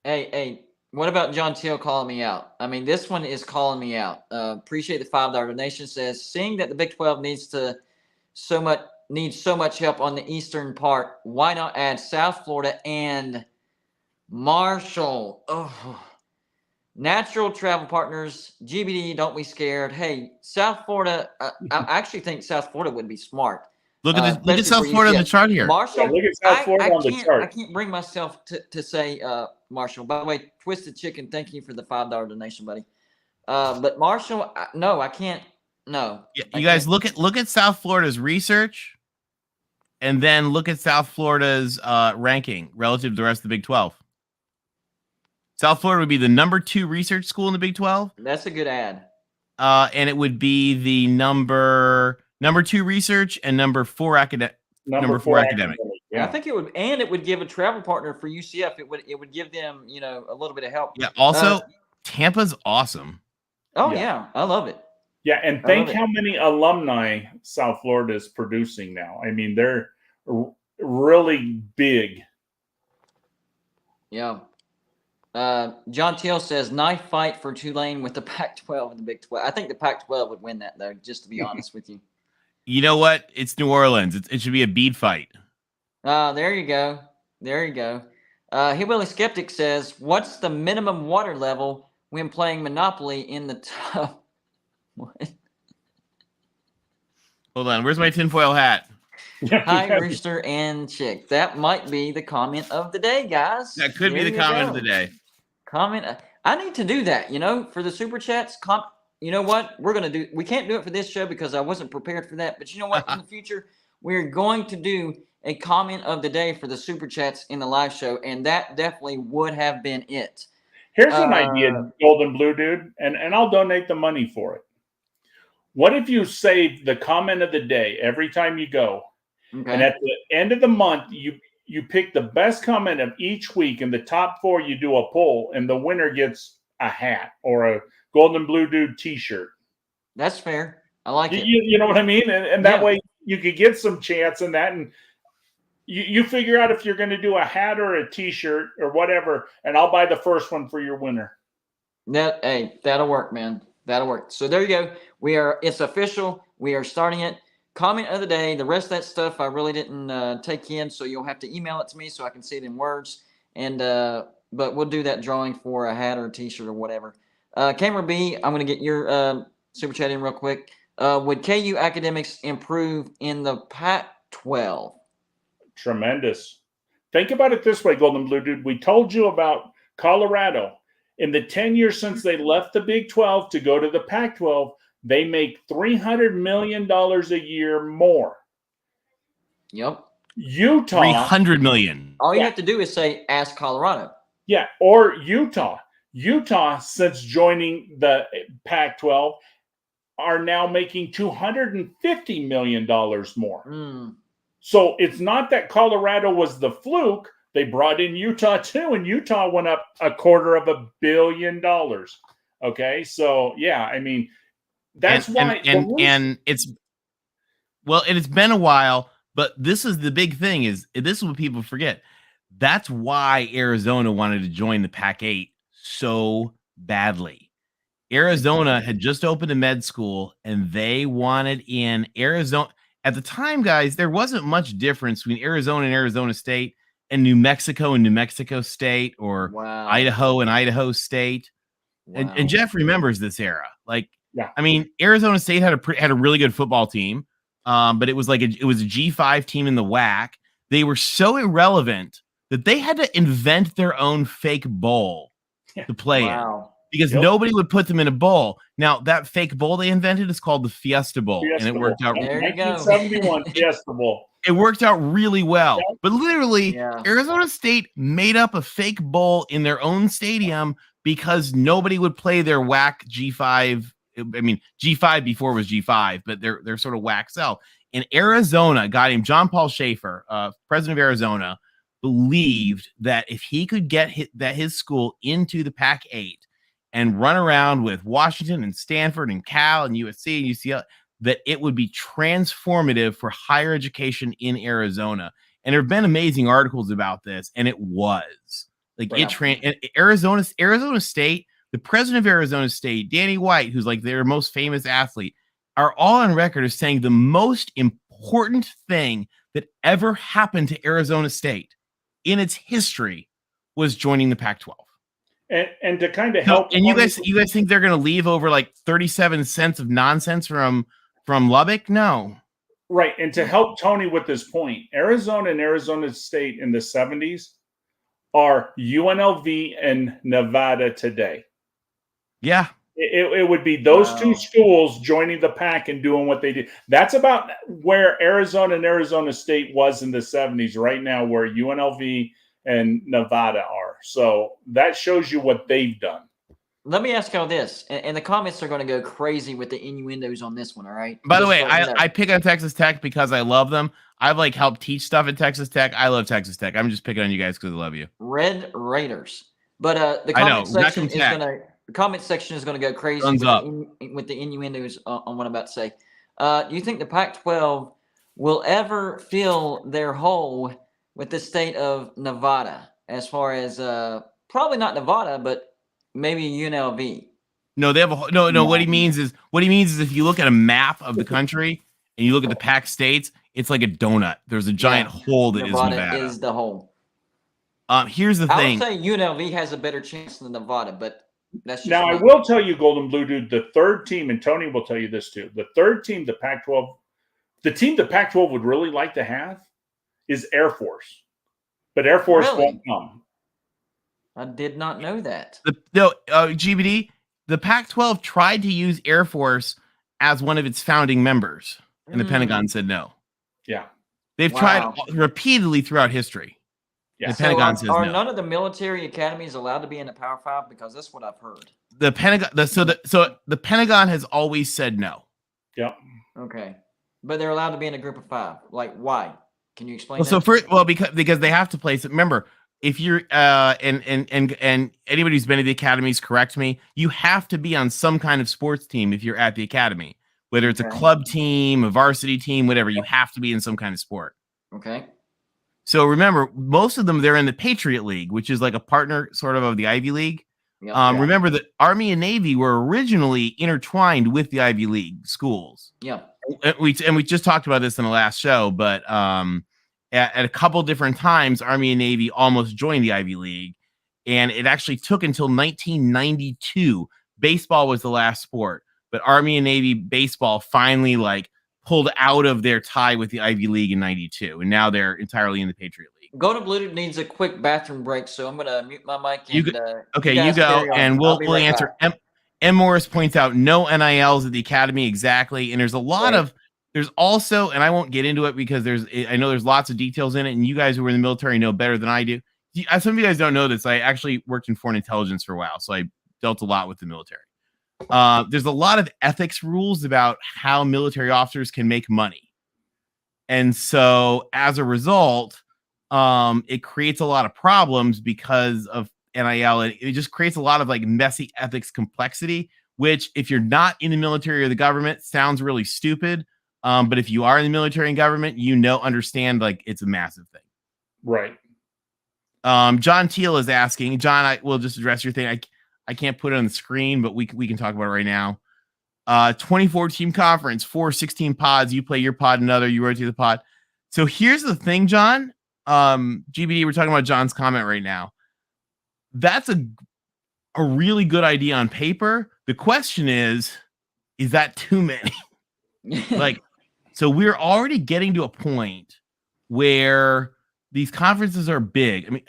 A: Hey, what about John Teal calling me out? I mean, this one is calling me out. Appreciate the $5 donation. Says, seeing that the Big 12 needs so much help on the eastern part, why not add South Florida and Marshall? Natural travel partners, GBD, don't be scared. Hey, South Florida, I actually think South Florida would be smart.
D: Look at South Florida on the chart here.
A: Marshall,
B: look at South Florida on the chart.
A: I can't bring myself to say Marshall. By the way, Twisted Chicken, thank you for the $5 donation, buddy. But Marshall, no, I can't. No.
D: Yeah, you guys look at South Florida's research, and then look at South Florida's ranking relative to the rest of the Big 12. South Florida would be the number 2 research school in the Big 12.
A: That's a good ad.
D: And it would be the number 2 research and number 4 academic.
B: Number 4 academic.
C: And I think it would give a travel partner for UCF. It would give them, a little bit of help.
D: Yeah. Also, Tampa's awesome.
C: Oh yeah, I love it.
B: Yeah, and think how many alumni South Florida is producing now. I mean, they're really big.
C: Yeah. John Teal says, knife fight for Tulane with the Pac-12 and the Big 12. I think the Pac-12 would win that, though, just to be honest with you.
D: You know what? It's New Orleans. It should be a bead fight.
C: There you go. There you go. Hillbilly Skeptic says, what's the minimum water level when playing Monopoly in the tub? What?
D: Hold on. Where's my tinfoil hat?
C: Hi, Rooster and Chick. That might be the comment of the day, guys.
D: That could be the comment of the day.
C: I need to do that, for the super chats. You know what? We can't do it for this show because I wasn't prepared for that. But you know what? In the future, we're going to do a comment of the day for the super chats in the live show. And that definitely would have been it.
B: Here's an idea, Golden Blue Dude, and I'll donate the money for it. What if you save the comment of the day every time you go? Okay. And at the end of the month, you pick the best comment of each week, and the top 4 you do a poll, and the winner gets a hat or a Golden Blue Dude T-shirt.
C: That's fair. I like it.
B: You know what I mean? And that way you could get some chance in that, and you figure out if you're going to do a hat or a T-shirt or whatever, and I'll buy the first one for your winner.
C: That'll work, man. That'll work. So there you go. It's official. We are starting it. Comment of the day. The rest of that stuff I really didn't take in, so you'll have to email it to me so I can see it in words. And but we'll do that drawing for a hat or a T-shirt or whatever. Camera B, I'm going to get your super chat in real quick. Would KU academics improve in the Pac-12?
B: Tremendous. Think about it this way, Golden Blue Dude. We told you about Colorado. In the 10 years since they left the Big 12 to go to the Pac-12, they make $300 million a year more.
C: Yep.
B: Utah.
D: $300 million.
C: All you have to do is say, ask Colorado.
B: Yeah, or Utah. Utah, since joining the Pac-12, are now making $250 million more. So it's not that Colorado was the fluke. They brought in Utah too, and Utah went up $250 million. Okay, so yeah, I mean, that's why.
D: And it's been a while, but this is the big thing. This is what people forget. That's why Arizona wanted to join the Pac-8 so badly. Arizona had just opened a med school, and they wanted in Arizona. At the time, guys, there wasn't much difference between Arizona and Arizona State and New Mexico and New Mexico State, or Idaho and Idaho State. Wow. And Jeff remembers this era. I mean, Arizona State had a really good football team, but it was a G5 team in the WAC. They were so irrelevant that they had to invent their own fake bowl to play in, because nobody would put them in a bowl. Now, that fake bowl they invented is called the Fiesta Bowl, and it worked out.
C: There you go.
B: 1971 Fiesta Bowl.
D: It worked out really well. But literally, Arizona State made up a fake bowl in their own stadium because nobody would play their WAC G5. I mean, G5 before was G5, but they're sort of WAC cell. And Arizona, a guy named John Paul Schaefer, president of Arizona, believed that if he could get his school into the Pac-8 and run around with Washington and Stanford and Cal and USC and UCLA, that it would be transformative for higher education in Arizona. And there have been amazing articles about this, and it was. Arizona State, the president of Arizona State, Danny White, who's their most famous athlete, are all on record as saying the most important thing that ever happened to Arizona State in its history was joining the Pac-12.
B: And to kind of help.
D: And you guys think they're going to leave over 37 cents of nonsense from Lubbock? No.
B: Right. And to help Tony with this point, Arizona and Arizona State in the 70s are UNLV and Nevada today.
D: Yeah.
B: It would be those two schools joining the Pac and doing what they did. That's about where Arizona and Arizona State was in the 70s right now, where UNLV and Nevada are. So that shows you what they've done.
C: let me ask y'all this, and the comments are going to go crazy with the innuendos on this one. All right.
D: By the
C: Just
D: way,
C: let me know.
D: I pick on Texas Tech because I love them. I've like helped teach stuff at Texas Tech. I love Texas Tech. I'm just picking on you guys because I love you.
C: Red Raiders. But the
D: I know,
C: comment section
D: Wreckham
C: is
D: Tech.
C: going to go crazy
D: Thumbs
C: with
D: up.
C: with the innuendos on what I'm about to say. Do you think the Pac-12 will ever fill their hole with the state of Nevada, as far as probably not Nevada, but maybe UNLV?
D: No, they have a no. What he means is if you look at a map of the country and you look at the Pac states, it's like a donut. There's a giant hole that
C: Nevada
D: is
C: is the hole.
D: Here's the
C: I
D: thing.
C: would say UNLV has a better chance than Nevada, but that's just
B: Now,
C: me.
B: I will tell you, Golden Blue Dude, the third team, and Tony will tell you this too, the third team, the Pac-12, the team the Pac-12 would really like to have is Air Force. But Air Force won't come.
C: I did not know that.
D: GBD, the Pac-12 tried to use Air Force as one of its founding members, and the Pentagon said no.
B: Yeah.
D: They've tried repeatedly throughout history.
B: Yeah.
D: The Pentagon says no.
C: Are none of the military academies allowed to be in the Power Five? Because that's what I've heard.
D: The Pentagon, the Pentagon has always said no.
B: Yep.
C: Okay, but they're allowed to be in a group of five. Like, why? Can you explain?
D: Because they have to place it. Remember, if you're and anybody who's been to the academies, correct me. You have to be on some kind of sports team if you're at the academy, whether it's a club team, a varsity team, whatever. You have to be in some kind of sport.
C: Okay.
D: So remember, most of them, they're in the Patriot League, which is like a partner sort of the Ivy League. Yep. Remember that Army and Navy were originally intertwined with the Ivy League schools.
C: Yeah.
D: We just talked about this in the last show, but at a couple different times, Army and Navy almost joined the Ivy League, and it actually took until 1992. Baseball was the last sport, but Army and Navy baseball finally pulled out of their tie with the Ivy League in 92, and now they're entirely in the Patriot League.
C: Golden Blue needs a quick bathroom break, so I'm going to mute my mic. And,
D: you go, and we'll answer. M. Morris points out no NILs at the academy, exactly, and there's a lot of. There's also, and I won't get into it because I know there's lots of details in it, and you guys who were in the military know better than I do. Some of you guys don't know this. I actually worked in foreign intelligence for a while, so I dealt a lot with the military. There's a lot of ethics rules about how military officers can make money. And so as a result, it creates a lot of problems because of NIL. It just creates a lot of messy ethics complexity, which if you're not in the military or the government sounds really stupid. But if you are in the military and government, understand it's a massive thing.
B: Right.
D: John Teal is asking, John, I will just address your thing. I can't put it on the screen, but we can talk about it right now. 24 team conference, 16 pods. You play your pod, another, you rotate the pod. So here's the thing, John. GBD, we're talking about John's comment right now. That's a really good idea on paper. The question is that too many? So we're already getting to a point where these conferences are big. I mean,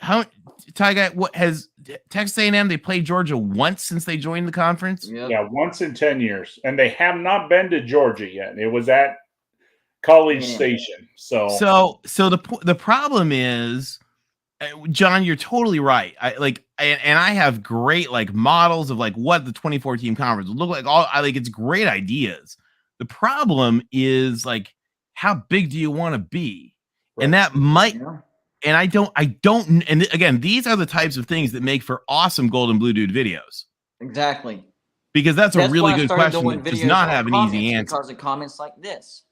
D: what has Texas A&M? They played Georgia once since they joined the conference.
C: Yep.
B: Yeah, once in 10 years, and they have not been to Georgia yet. It was at College Station. So
D: the problem is, John, you're totally right. I have great models of what the 24 team conference would look like. It's great ideas. The problem is how big do you want to be? Right. And that might, and I don't, and again, these are the types of things that make for awesome Golden Blue Dude videos.
C: Exactly.
D: Because that's a really good question that does not have an easy answer.
C: Because of comments like this.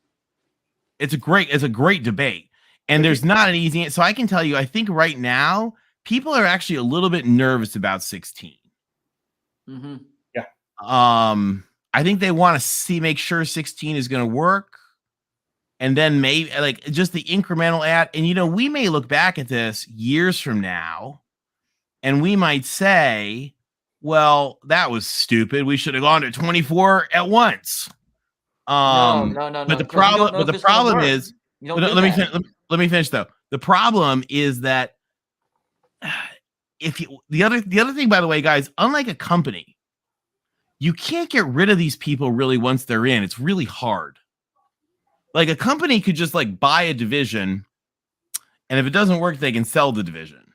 D: It's a great debate. And there's not an easy answer. So I can tell you, I think right now, people are actually a little bit nervous about 16.
C: Mm-hmm.
B: Yeah.
D: I think they want to make sure 16 is going to work. And then maybe just the incremental add. And, we may look back at this years from now and we might say, well, that was stupid. We should have gone to 24 at once.
C: No.
D: But the problem is, let me finish though. The problem is that the other thing, by the way, guys, unlike a company, you can't get rid of these people really once they're in. It's really hard. A company could just buy a division, and if it doesn't work, they can sell the division.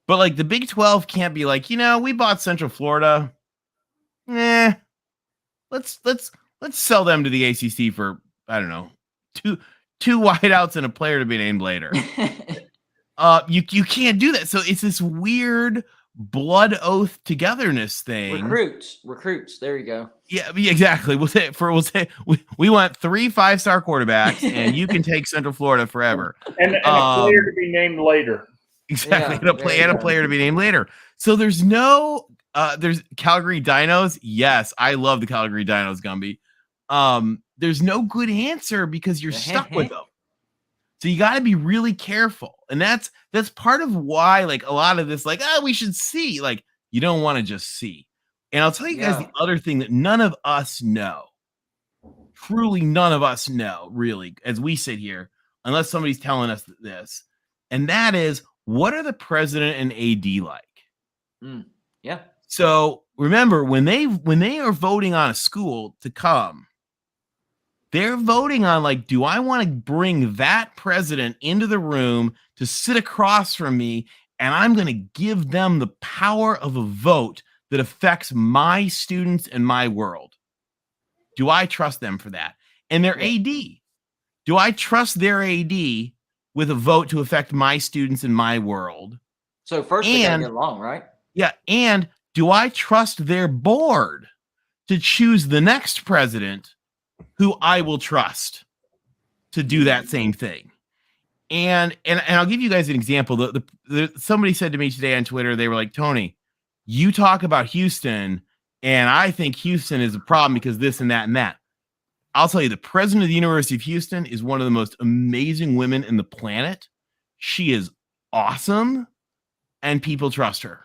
D: But like the Big 12 can't be like, we bought Central Florida. Let's sell them to the ACC for, I don't know, two wideouts and a player to be named later. You can't do that. So it's this weird blood oath togetherness thing.
C: Recruits. There you go.
D: Yeah, exactly. We'll say we want 3 5-star quarterbacks, and you can take Central Florida forever.
B: And a player to be named later.
D: Exactly, and a player to be named later. So there's there's Calgary Dinos. Yes, I love the Calgary Dinos, Gumby. There's no good answer because you're stuck with them. So you got to be really careful. And that's part of why, like, a lot of this, like, we should see, like, you don't want to just see. And I'll tell you guys the other thing that none of us know, truly none of us know, really, as we sit here, unless somebody's telling us this. And that is, what are the president and AD like?
C: Yeah.
D: So remember, when they are voting on a school to come, they're voting on, like, do I want to bring that president into the room to sit across from me, and I'm going to give them the power of a vote that affects my students and my world? Do I trust them for that? And their AD, do I trust their AD with a vote to affect my students and my world?
C: So first they got to get along, right?
D: Yeah, and do I trust their board to choose the next president who I will trust to do that same thing? And I'll give you guys an example. Somebody said to me today on Twitter, they were like, Tony, you talk about Houston, and I think Houston is a problem because this and that and that. I'll tell you, the president of the University of Houston is one of the most amazing women in the planet. She is awesome, and people trust her.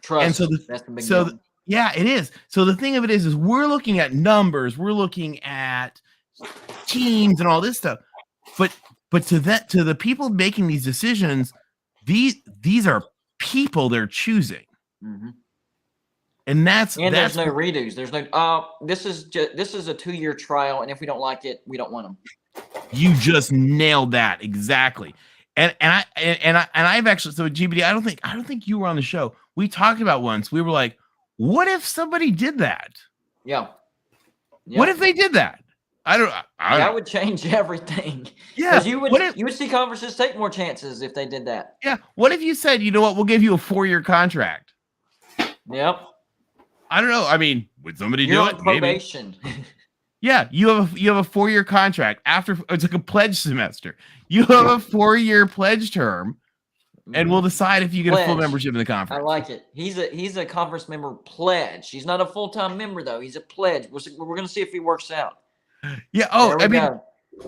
C: Trust.
D: And
C: that's the big deal.
D: Yeah, it is. So the thing of it is we're looking at numbers, we're looking at teams and all this stuff. But to the people making these decisions, these are people they're choosing.
C: Mm-hmm.
D: And that's
C: there's no redos. There's no this is a 2-year trial, and if we don't like it, we don't want them.
D: You just nailed that exactly. And I've actually, so GBD, I don't think you were on the show. We talked about once. We were like, what if somebody did that?
C: Yeah.
D: What if they did that?
C: That would change everything.
D: Yeah.
C: You would see conferences take more chances if they did that.
D: Yeah. What if you said, you know what, we'll give you a 4-year contract?
C: Yep.
D: I don't know. I mean, would somebody do it?
C: Probation.
D: Yeah, you have a 4-year contract. After it's like a pledge semester. You have a 4-year pledge term, and we'll decide if you get a full membership in the conference.
C: I like it. He's a conference member pledge. He's not a full-time member though. He's a pledge. We're going to see if he works out.
D: Yeah. Oh, I mean,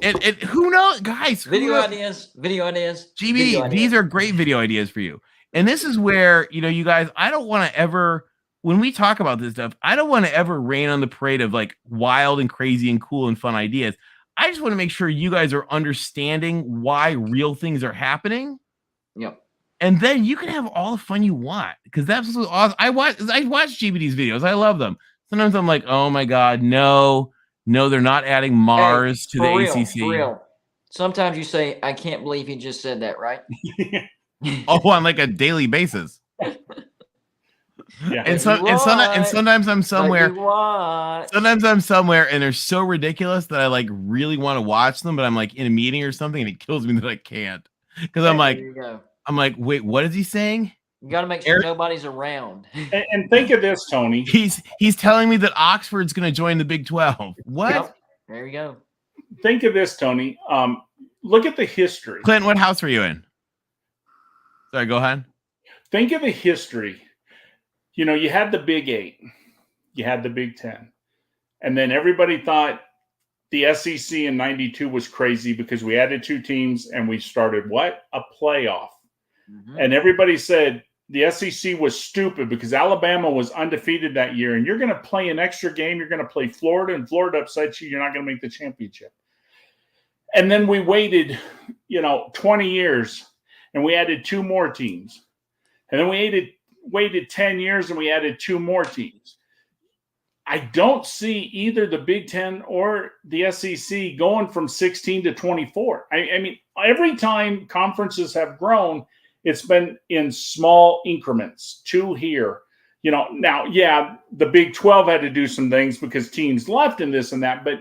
D: and who knows, guys?
C: Video ideas.
D: GBD, these are great video ideas for you. And this is where, you guys, I don't want to ever, when we talk about this stuff, I don't want to ever rain on the parade of like wild and crazy and cool and fun ideas. I just want to make sure you guys are understanding why real things are happening.
C: Yep.
D: And then you can have all the fun you want, because that's awesome. I watch GBD's videos. I love them. Sometimes I'm like, oh my God, no, they're not adding Mars to the ACC.
C: For real. Sometimes you say, I can't believe he just said that, right?
D: On like a daily basis.
B: Yeah.
D: And sometimes I'm somewhere. Sometimes I'm somewhere and they're so ridiculous that I like really want to watch them, but I'm like in a meeting or something and it kills me that I can't. Because I'm like, wait, what is he saying?
C: You got to make sure nobody's around.
B: And think of this, Tony.
D: He's telling me that Oxford's going to join the Big 12. What?
C: Yep. There you go.
B: Think of this, Tony. Look at the history.
D: Clinton, what house were you in? Sorry, go ahead.
B: Think of the history. You had the Big 8. You had the Big 10. And then everybody thought the SEC in 92 was crazy because we added 2 teams and we started what? A playoff. Mm-hmm. And everybody said the SEC was stupid because Alabama was undefeated that year. And you're going to play an extra game. You're going to play Florida, and Florida upsets you. You're not going to make the championship. And then we waited, 20 years and we added 2 more teams. And then we waited 10 years and we added 2 more teams. I don't see either the Big 10 or the SEC going from 16 to 24. I mean, every time conferences have grown, It's been in small increments, 2 here. Now, yeah, the Big 12 had to do some things because teams left and this and that. But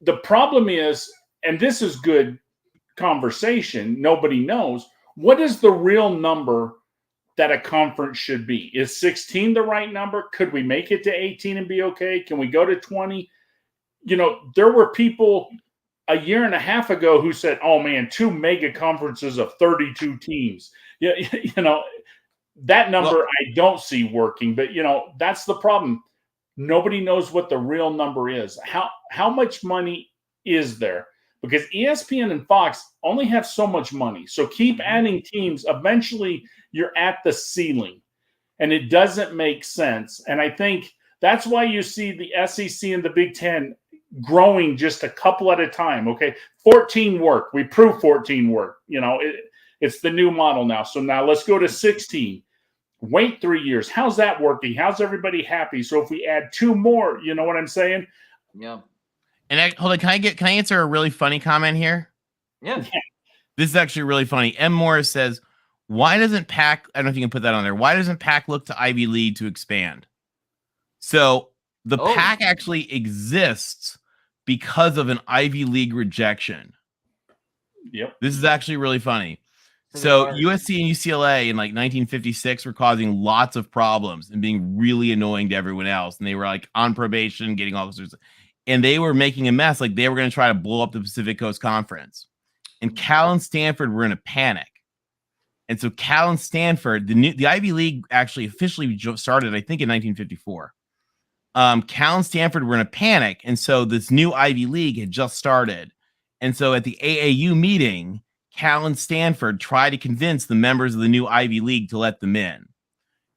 B: the problem is, and this is good conversation, nobody knows, what is the real number that a conference should be? Is 16 the right number? Could we make it to 18 and be okay? Can we go to 20? There were people a year and a half ago who said, oh man, 2 mega conferences of 32 teams. Yeah, that number I don't see working, but that's the problem. Nobody knows what the real number is. How much money is there? Because ESPN and Fox only have so much money. So keep adding teams. Eventually you're at the ceiling, and it doesn't make sense. And I think that's why you see the SEC and the Big Ten growing just a couple at a time. Okay, 14 work. We proved 14 work. It's the new model now. So now let's go to 16. Wait 3 years. How's that working? How's everybody happy? So if we add 2 more, you know what I'm saying?
C: Yeah.
D: And hold on, can I answer a really funny comment here?
C: Yeah.
D: This is actually really funny. M. Morris says, why doesn't Pac, I don't know if you can put that on there, why doesn't Pac look to Ivy League to expand? So the Pac actually exists because of an Ivy League rejection.
B: Yep.
D: This is actually really funny. So USC and UCLA in like 1956 were causing lots of problems and being really annoying to everyone else. And they were like on probation, getting all sorts of, and they were making a mess. Like they were going to try to blow up the Pacific Coast Conference. And Cal and Stanford were in a panic. And so Cal and Stanford, the Ivy League actually officially started, I think, in 1954. Cal and Stanford were in a panic. And so this new Ivy League had just started. And so at the AAU meeting, Cal and Stanford tried to convince the members of the new Ivy League to let them in.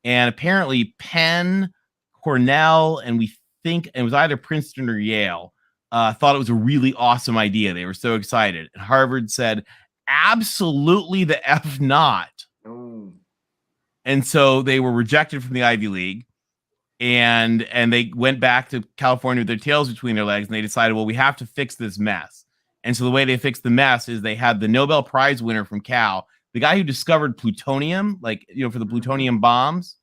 D: And apparently Penn, Cornell, and we think it was either Princeton or Yale, thought it was a really awesome idea. They were so excited. And Harvard said, absolutely the F not.
C: Ooh.
D: And so they were rejected from the Ivy League. And they went back to California with their tails between their legs. And they decided, well, we have to fix this mess. And so the way they fixed the mess is they had the Nobel Prize winner from Cal, the guy who discovered plutonium, for the plutonium bombs,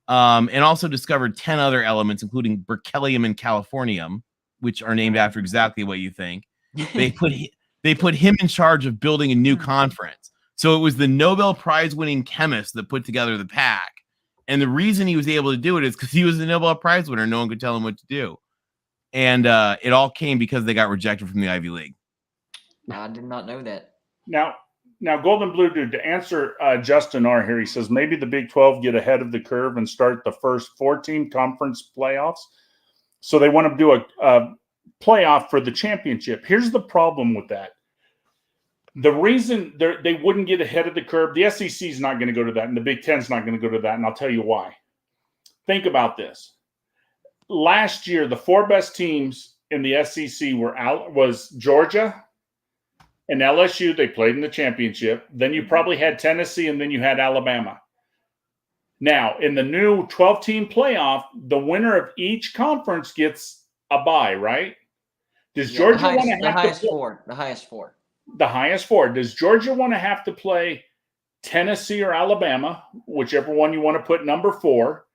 D: and also discovered 10 other elements, including berkelium and californium, which are named after exactly what you think. They put him in charge of building a new conference. So it was the Nobel Prize winning chemist that put together the Pac. And the reason he was able to do it is because he was the Nobel Prize winner. No one could tell him what to do. And it all came because they got rejected from the Ivy League.
C: I did not know that.
B: Now, Golden Blue Dude, to answer Justin R. here, he says maybe the Big 12 get ahead of the curve and start the first 14 conference playoffs. So they want to do a playoff for the championship. Here's the problem with that. The reason they wouldn't get ahead of the curve, the SEC is not going to go to that, and the Big 10 is not going to go to that, and I'll tell you why. Think about this. Last year, the 4 best teams in the SEC was Georgia and LSU. They played in the championship. Then you probably had Tennessee, and then you had Alabama. Now, in the new 12-team playoff, the winner of each conference gets a bye, right? Does Georgia want to have
C: the highest four? The highest 4. Does Georgia want to have to play Tennessee or Alabama, whichever one you want to put number 4,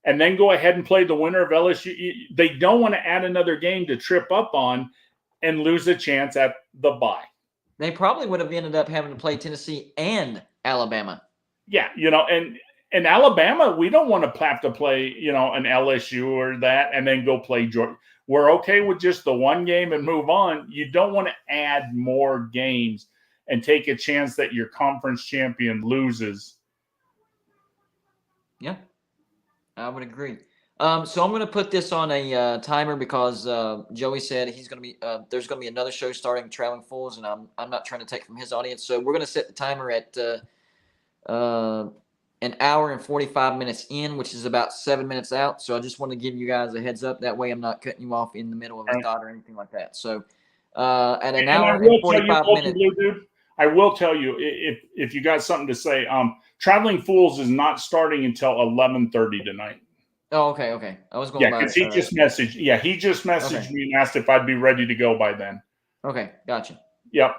C: and then go ahead and play the winner of LSU? They don't want to add another game to trip up on and lose a chance at the bye. They probably would have ended up having to play Tennessee and Alabama.
B: Yeah, and Alabama, we don't want to have to play, an LSU or that and then go play Georgia. We're okay with just the one game and move on. You don't want to add more games and take a chance that your conference champion loses.
C: Yeah, I would agree. So I'm going to put this on a timer because Joey said he's going to be there's going to be another show starting, Traveling Fools, and I'm not trying to take from his audience. So we're going to set the timer at an hour and 45 minutes in, which is about 7 minutes out. So I just want to give you guys a heads up. That way I'm not cutting you off in the middle of a thought or anything like that. So at an hour and 45 minutes.
B: Dude, I will tell you, if you got something to say, Traveling Fools is not starting until 11:30 tonight.
C: Oh, okay. I was going.
B: Yeah, because he just messaged. Yeah, he just messaged me and asked if I'd be ready to go by then.
C: Okay, gotcha.
B: Yep.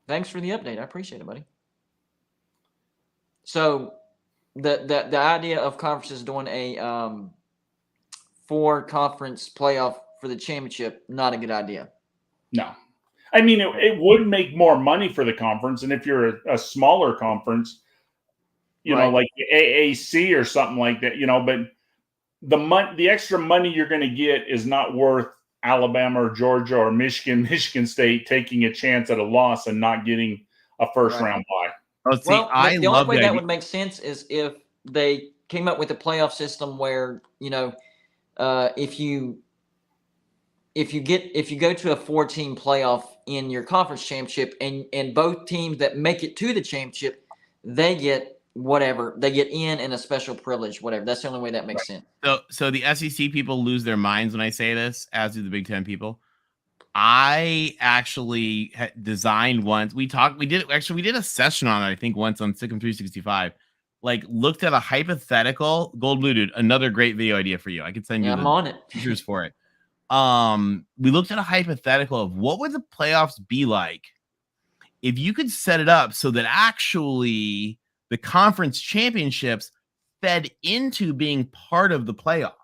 C: Thanks for the update. I appreciate it, buddy. So the idea of conferences doing a 4-conference playoff for the championship, not a good idea.
B: No. I mean, it would make more money for the conference. And if you're a smaller conference, you know, like the AAC or something like that, you know, but the extra money you're going to get is not worth Alabama or Georgia or Michigan State taking a chance at a loss and not getting a first round bye.
D: Oh, see, I
C: the
D: love
C: only way
D: that
C: that would make sense is if they came up with a playoff system where, you know, if you go to a 4-team playoff in your conference championship and both teams that make it to the championship, they get whatever. They get in a special privilege, whatever. That's the only way that makes sense.
D: So the SEC people lose their minds when I say this, as do the Big Ten people. I actually designed once. We did a session on it, I think, once on Sikkim 365. Like, looked at a hypothetical. Gold Blue Dude, another great video idea for you. I could send you
C: I'm on it.
D: Pictures for it. We looked at a hypothetical of what would the playoffs be like if you could set it up so that actually the conference championships fed into being part of the playoffs.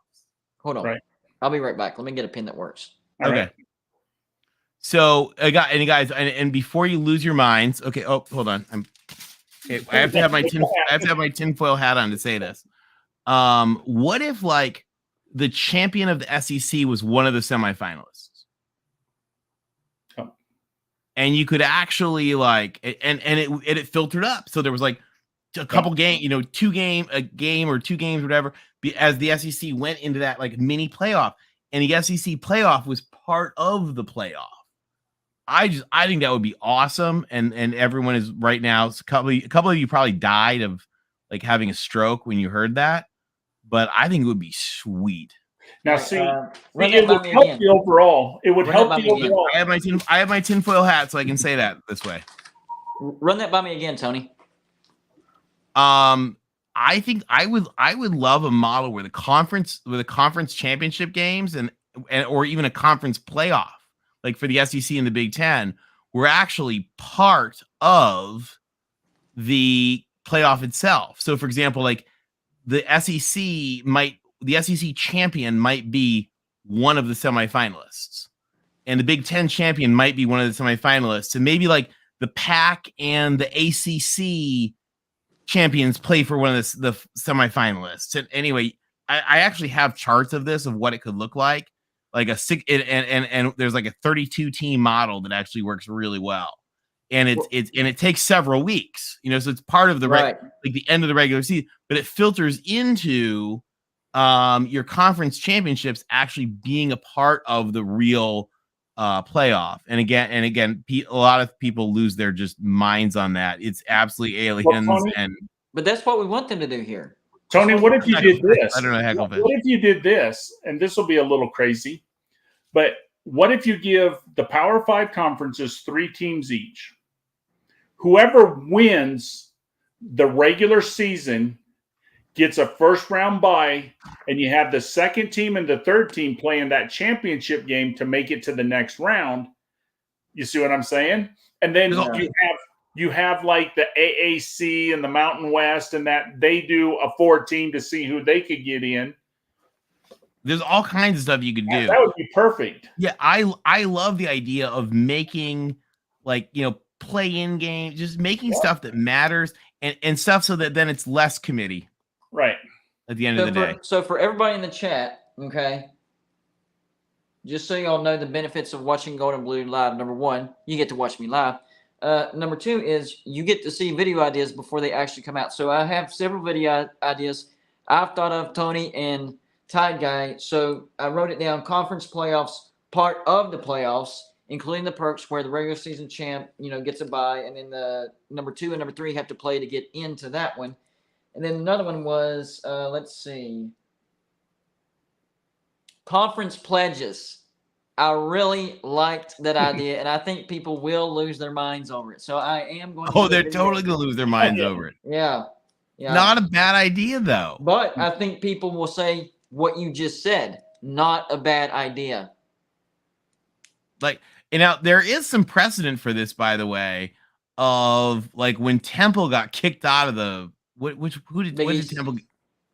C: Hold on.
B: Right.
C: I'll be right back. Let me get a pin that works.
B: All
D: okay.
B: Right.
D: So, guys, and before you lose your minds, okay. Oh, hold on. I have to have my tinfoil hat on to say this. What if, like, the champion of the SEC was one of the semifinalists?
B: Oh.
D: And you could actually, like, and it filtered up. So there was like a couple game, you know, a game or 2 games, whatever, as the SEC went into that like mini playoff, and the SEC playoff was part of the playoff. I think that would be awesome. And everyone is right now. A couple of you probably died of like having a stroke when you heard that, but I think it would be sweet.
B: Now, see, it would help the overall. It would help the overall.
D: I have my tinfoil hat, so I can say that this way.
C: Run that by me again, Tony.
D: I think I would love a model where the conference championship games and or even a conference playoff, like for the SEC and the Big Ten, were actually part of the playoff itself. So, for example, like the SEC champion might be one of the semifinalists, and the Big Ten champion might be one of the semifinalists, and maybe like the Pac and the ACC champions play for one of the semifinalists. And anyway, I actually have charts of this, of what it could look like and there's like a 32 team model that actually works really well. And it takes several weeks, you know, so it's part of the like the end of the regular season, but it filters into your conference championships actually being a part of the real playoff. And again, a lot of people lose their just minds on that. It's absolutely aliens.
B: Well, Tony,
C: but that's what we want them to do here.
B: Tony, what if you did this?
D: I don't know heck of it.
B: What if you did this? And this will be a little crazy, but what if you give the Power 5 conferences 3 teams each? Whoever wins the regular season gets a first round bye, and you have the second team and the third team playing that championship game to make it to the next round. You see what I'm saying? And then you have like the AAC and the Mountain West, and that they do a 4-team to see who they could get in.
D: There's all kinds of stuff you could do.
B: That would be perfect.
D: Yeah, I love the idea of making, like, you know, play-in games, just making stuff that matters and stuff so that then it's less committee.
B: Right.
D: At the end of the day.
C: So for everybody in the chat, okay, just so y'all know the benefits of watching Gold and Blue live. Number 1, you get to watch me live. Number 2 is you get to see video ideas before they actually come out. So I have several video ideas I've thought of, Tony and Tide Guy. So I wrote it down: conference playoffs, part of the playoffs, including the perks where the regular season champ, you know, gets a bye, and then the number 2 and number 3 have to play to get into that one. And then another one was, let's see, conference pledges. I really liked that idea, and I think people will lose their minds over it. So I am going to.
D: Oh, they're totally going to lose their minds over it.
C: Yeah.
D: Not a bad idea, though.
C: But I think people will say what you just said. Not a bad idea.
D: Like, you know, there is some precedent for this, by the way, of like when Temple got kicked out of the Who did
C: Big East.
D: Temple?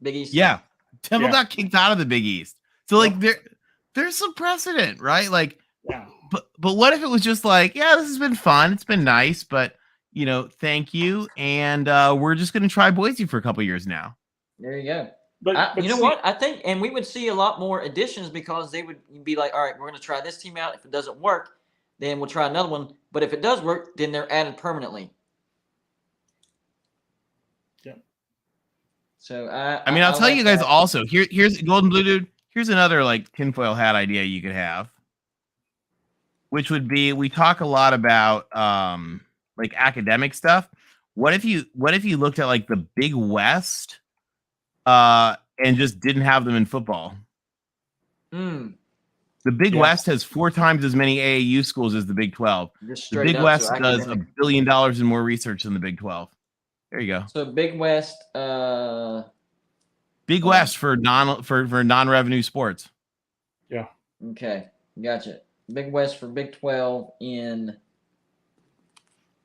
C: Big East.
D: Yeah, Temple
B: Yeah.
D: got kicked out of the Big East. So like there's some precedent, right? Like,
B: Yeah.
D: but what if it was just like, yeah, this has been fun, it's been nice, but thank you, and we're just gonna try Boise for a couple years now.
C: There you go.
B: But
C: you know what? I think, and we would see a lot more additions because they would be like, all right, we're going to try this team out. If it doesn't work, then we'll try another one. But if it does work, then they're added permanently.
B: Yeah.
C: So
D: I'll tell you guys that. Also, here's Golden Blue Dude. Here's another like tinfoil hat idea you could have, which would be, we talk a lot about like academic stuff. What if you looked at like the Big West and just didn't have them in football? The Big West has 4 times as many AAU schools as the Big 12. The Big West does $1 billion in more research than the Big 12. There you go.
C: So Big West,
D: Big West for non-revenue sports.
B: Yeah.
C: Okay, gotcha. Big West for Big 12 in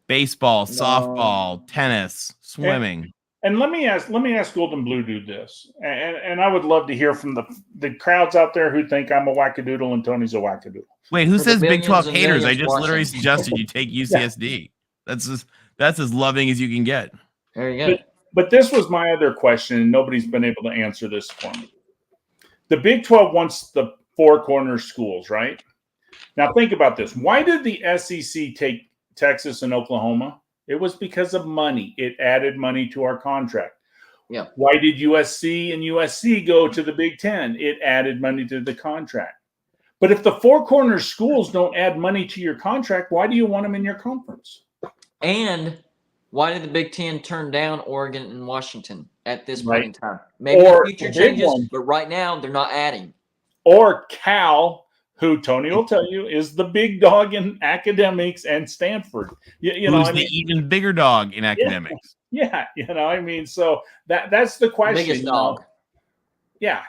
D: baseball, softball, tennis, swimming.
B: And let me ask Golden Blue Dude this, and I would love to hear from the crowds out there who think I'm a wackadoodle and Tony's a wackadoodle.
D: Wait, who says Big 12 haters? I just literally suggested you take UCSD. Yeah. That's as loving as you can get.
C: There you go.
B: But this was my other question, and nobody's been able to answer this for me. The Big 12 wants the 4 corner schools, right? Now think about this. Why did the SEC take Texas and Oklahoma? It was because of money. It added money to our contract.
C: Yeah.
B: Why did USC and USC go to the Big Ten? It added money to the contract. But if the 4 corner schools don't add money to your contract, why do you want them in your conference?
C: And why did the Big Ten turn down Oregon and Washington at this point in time?
B: Maybe
C: the future changes, but right now they're not adding.
B: Or Cal, who Tony will tell you is the big dog in academics, and Stanford.
D: Who's the even bigger dog in academics?
B: Yeah, so that's the question.
C: Biggest dog.
B: Yeah.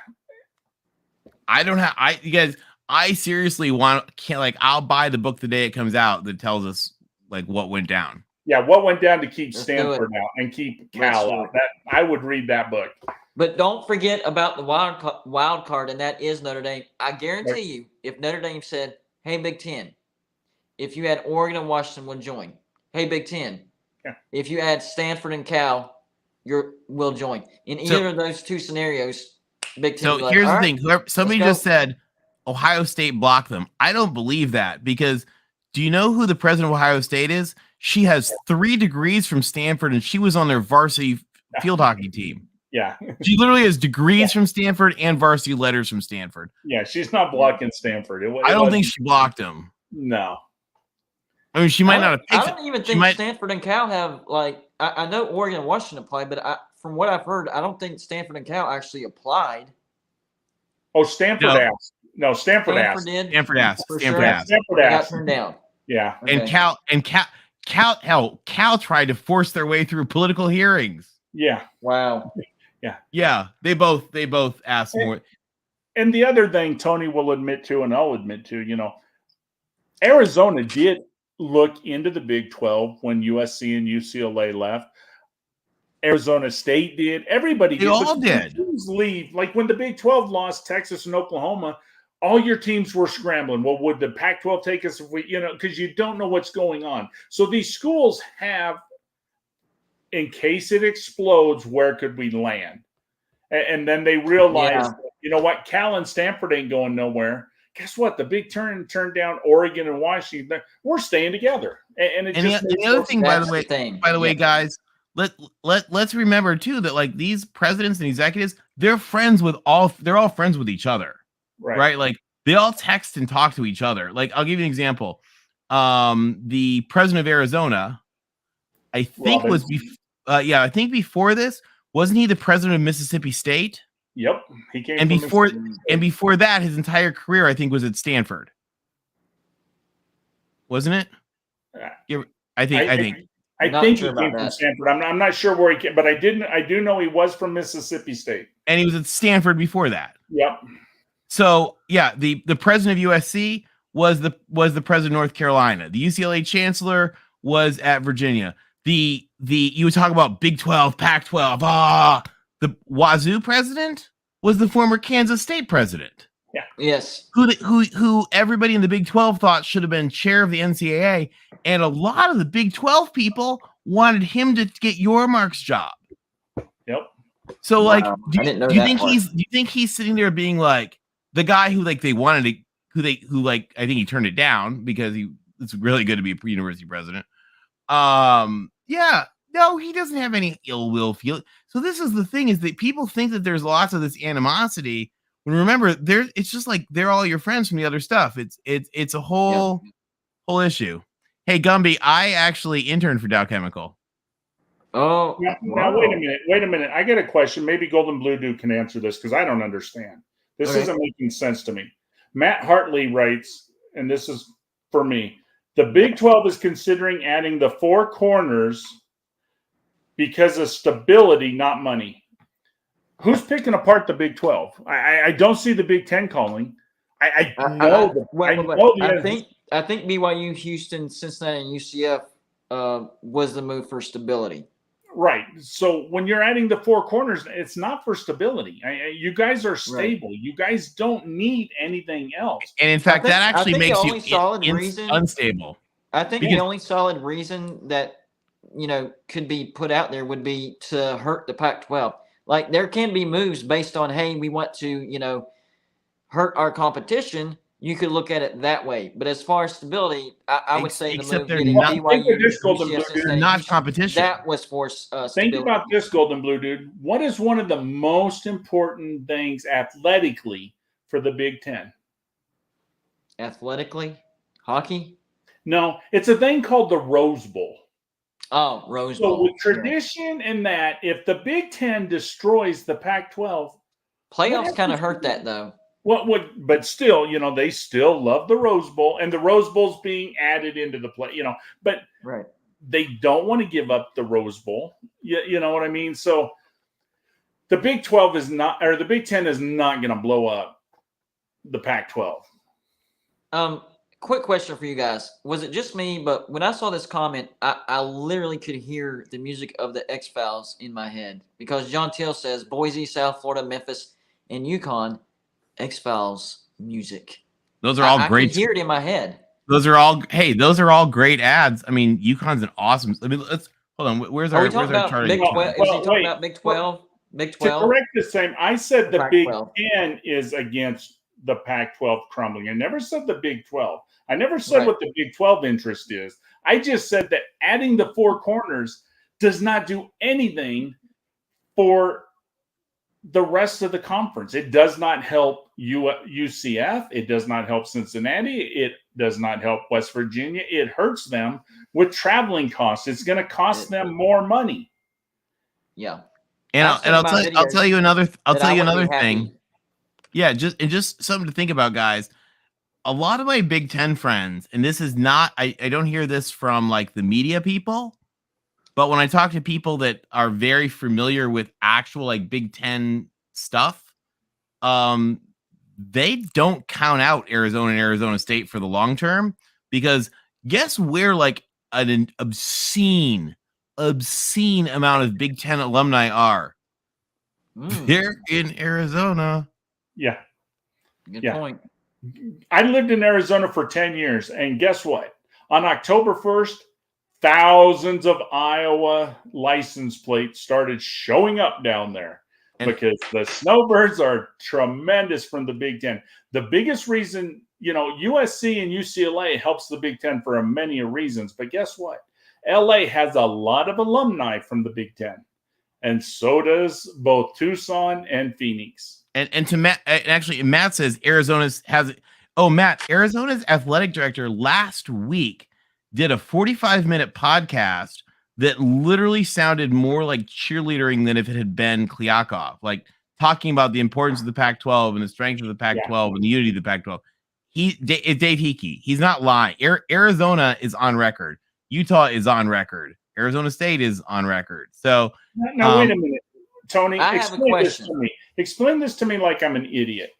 D: I seriously I'll buy the book the day it comes out that tells us like what went down.
B: Yeah, what went down to keep Stanford out and keep Cal out. That I would read that book.
C: But don't forget about the wild card, and that is Notre Dame. I guarantee you, if Notre Dame said, hey, Big Ten, if you had Oregon and Washington would join. Hey, Big Ten, if you add Stanford and Cal, we'll join. In either of those 2 scenarios, Big Ten.
D: So here's the thing. Somebody just said Ohio State blocked them. I don't believe that, because do you know who the president of Ohio State is? She has 3 degrees from Stanford, and she was on their varsity field hockey team.
B: Yeah.
D: She literally has degrees from Stanford and varsity letters from Stanford.
B: Yeah, she's not blocking Stanford.
D: I don't think she blocked him.
B: No.
D: I mean, she might not have picked
C: I don't even think Stanford and Cal have, I know Oregon and Washington applied, but from what I've heard, I don't think Stanford and Cal actually applied.
B: Oh, Stanford asked. No, Stanford asked.
D: Stanford asked.
B: Stanford asked.
C: Got turned down.
B: Yeah.
D: Okay. And Cal tried to force their way through political hearings.
B: Yeah.
C: Wow.
D: Yeah. They both asked more.
B: And the other thing Tony will admit to, and I'll admit to, Arizona did look into the Big 12 when USC and UCLA left. Arizona State did. Everybody did.
D: They all did.
B: Teams leave. Like when the Big 12 lost Texas and Oklahoma, all your teams were scrambling. Well, would the Pac-12 take us if we, because you don't know what's going on. So these schools have, in case it explodes, where could we land? And then they realized, you know what, Cal and Stanford ain't going nowhere. Guess what? The Big Ten turned down Oregon and Washington. We're staying together. And
D: the other thing, by the way, guys, let's remember too that like these presidents and executives, they're all friends with each other. Right? Like they all text and talk to each other. Like I'll give you an example. The president of Arizona, I think I think before this, wasn't he the president of Mississippi State?
B: Yep, he came.
D: And before that, his entire career, I think, was at Stanford. Wasn't it? I think
B: he came from Stanford. I'm not sure where he came, but I do know he was from Mississippi State.
D: And he was at Stanford before that.
B: Yep.
D: So yeah, the president of USC was the president of North Carolina. The UCLA chancellor was at Virginia. The you talk about Big 12, Pac-12. The Wazoo president was the former Kansas State president.
B: Yeah.
C: Yes.
D: Who everybody in the Big 12 thought should have been chair of the NCAA, and a lot of the Big 12 people wanted him to get Yormark's job.
B: Yep.
D: So like,
C: Wow.
D: do you think he's sitting there being like the guy who like they wanted to who I think he turned it down because it's really good to be a university president. Yeah, no, he doesn't have any ill will feel. So this is the thing, is that people think that there's lots of this animosity. When remember, it's just like they're all your friends from the other stuff. It's a whole issue. Hey Gumby, I actually interned for Dow Chemical.
C: Oh,
B: now wait a minute. I got a question. Maybe Golden Blue Dude can answer this because I don't understand. This isn't making sense to me. Matt Hartley writes, and this is for me, the Big 12 is considering adding the four corners because of stability, not money. Who's picking apart the Big 12? I don't see the Big 10 calling. I
C: think BYU, Houston, Cincinnati, and UCF was the move for stability.
B: Right. So when you're adding the four corners, it's not for stability. You guys are stable. Right. You guys don't need anything else.
D: And in fact, that actually makes you unstable.
C: I think the only solid reason that could be put out there would be to hurt the Pac-12. Like there can be moves based on, hey, we want to hurt our competition. You could look at it that way, but as far as stability, I would say the move getting BYU,
D: not competition.
C: That was for stability.
B: Think about this, Golden Blue Dude. What is one of the most important things athletically for the Big 10?
C: Athletically, hockey?
B: No, it's a thing called the Rose Bowl.
C: Oh, Rose Bowl.
B: So with tradition and that, if the Big 10 destroys the Pac-12,
C: playoffs kind of hurt that though.
B: But still, they still love the Rose Bowl, and the Rose Bowl's being added into the play, but
C: right.
B: They don't want to give up the Rose Bowl. You know what I mean? So the Big 12 is not, or the Big 10 is not going to blow up the Pac-12.
C: Quick question for you guys. Was it just me, but when I saw this comment, I literally could hear the music of the X-Files in my head, because John Till says Boise, South Florida, Memphis, and UConn, X-Files music.
D: Those are all great.
C: I can hear it in my head.
D: Those are all great ads. I mean, UConn's an awesome. I mean, let's hold on. Where's our chart?
C: Is he talking about Big 12? Big 12.
B: To correct the same, I said the Big 10 is against the Pac-12 crumbling. I never said the Big 12. I never said what the Big 12 interest is. I just said that adding the four corners does not do anything for the rest of the conference. It does not help UCF. It does not help Cincinnati. It does not help West Virginia. It hurts them with traveling costs. It's going to cost them more money.
C: Yeah.
D: And I'll tell you another thing. Yeah, just something to think about, guys. A lot of my Big 10 friends, and this is not, I don't hear this from like the media people, but when I talk to people that are very familiar with actual like Big 10 stuff, they don't count out Arizona and Arizona State for the long term, because guess where like an obscene amount of Big 10 alumni are? They're in Arizona.
B: Yeah.
C: Good point.
B: I lived in Arizona for 10 years, and guess what? On October 1st, thousands of Iowa license plates started showing up down there because the Snowbirds are tremendous from the Big 10. The biggest reason, USC and UCLA helps the Big 10 for many reasons, but guess what? LA has a lot of alumni from the Big 10, and so does both Tucson and Phoenix.
D: And to Matt, actually, Matt says Arizona's athletic director last week did a 45-minute podcast that literally sounded more like cheerleading than if it had been Kliakov, like talking about the importance of the Pac-12 and the strength of the Pac-12 and the unity of the Pac-12. It's Dave Hickey. He's not lying. Arizona is on record. Utah is on record. Arizona State is on record. So
B: now wait a minute, Tony.
C: I have a question.
B: Explain this to me like I'm an idiot.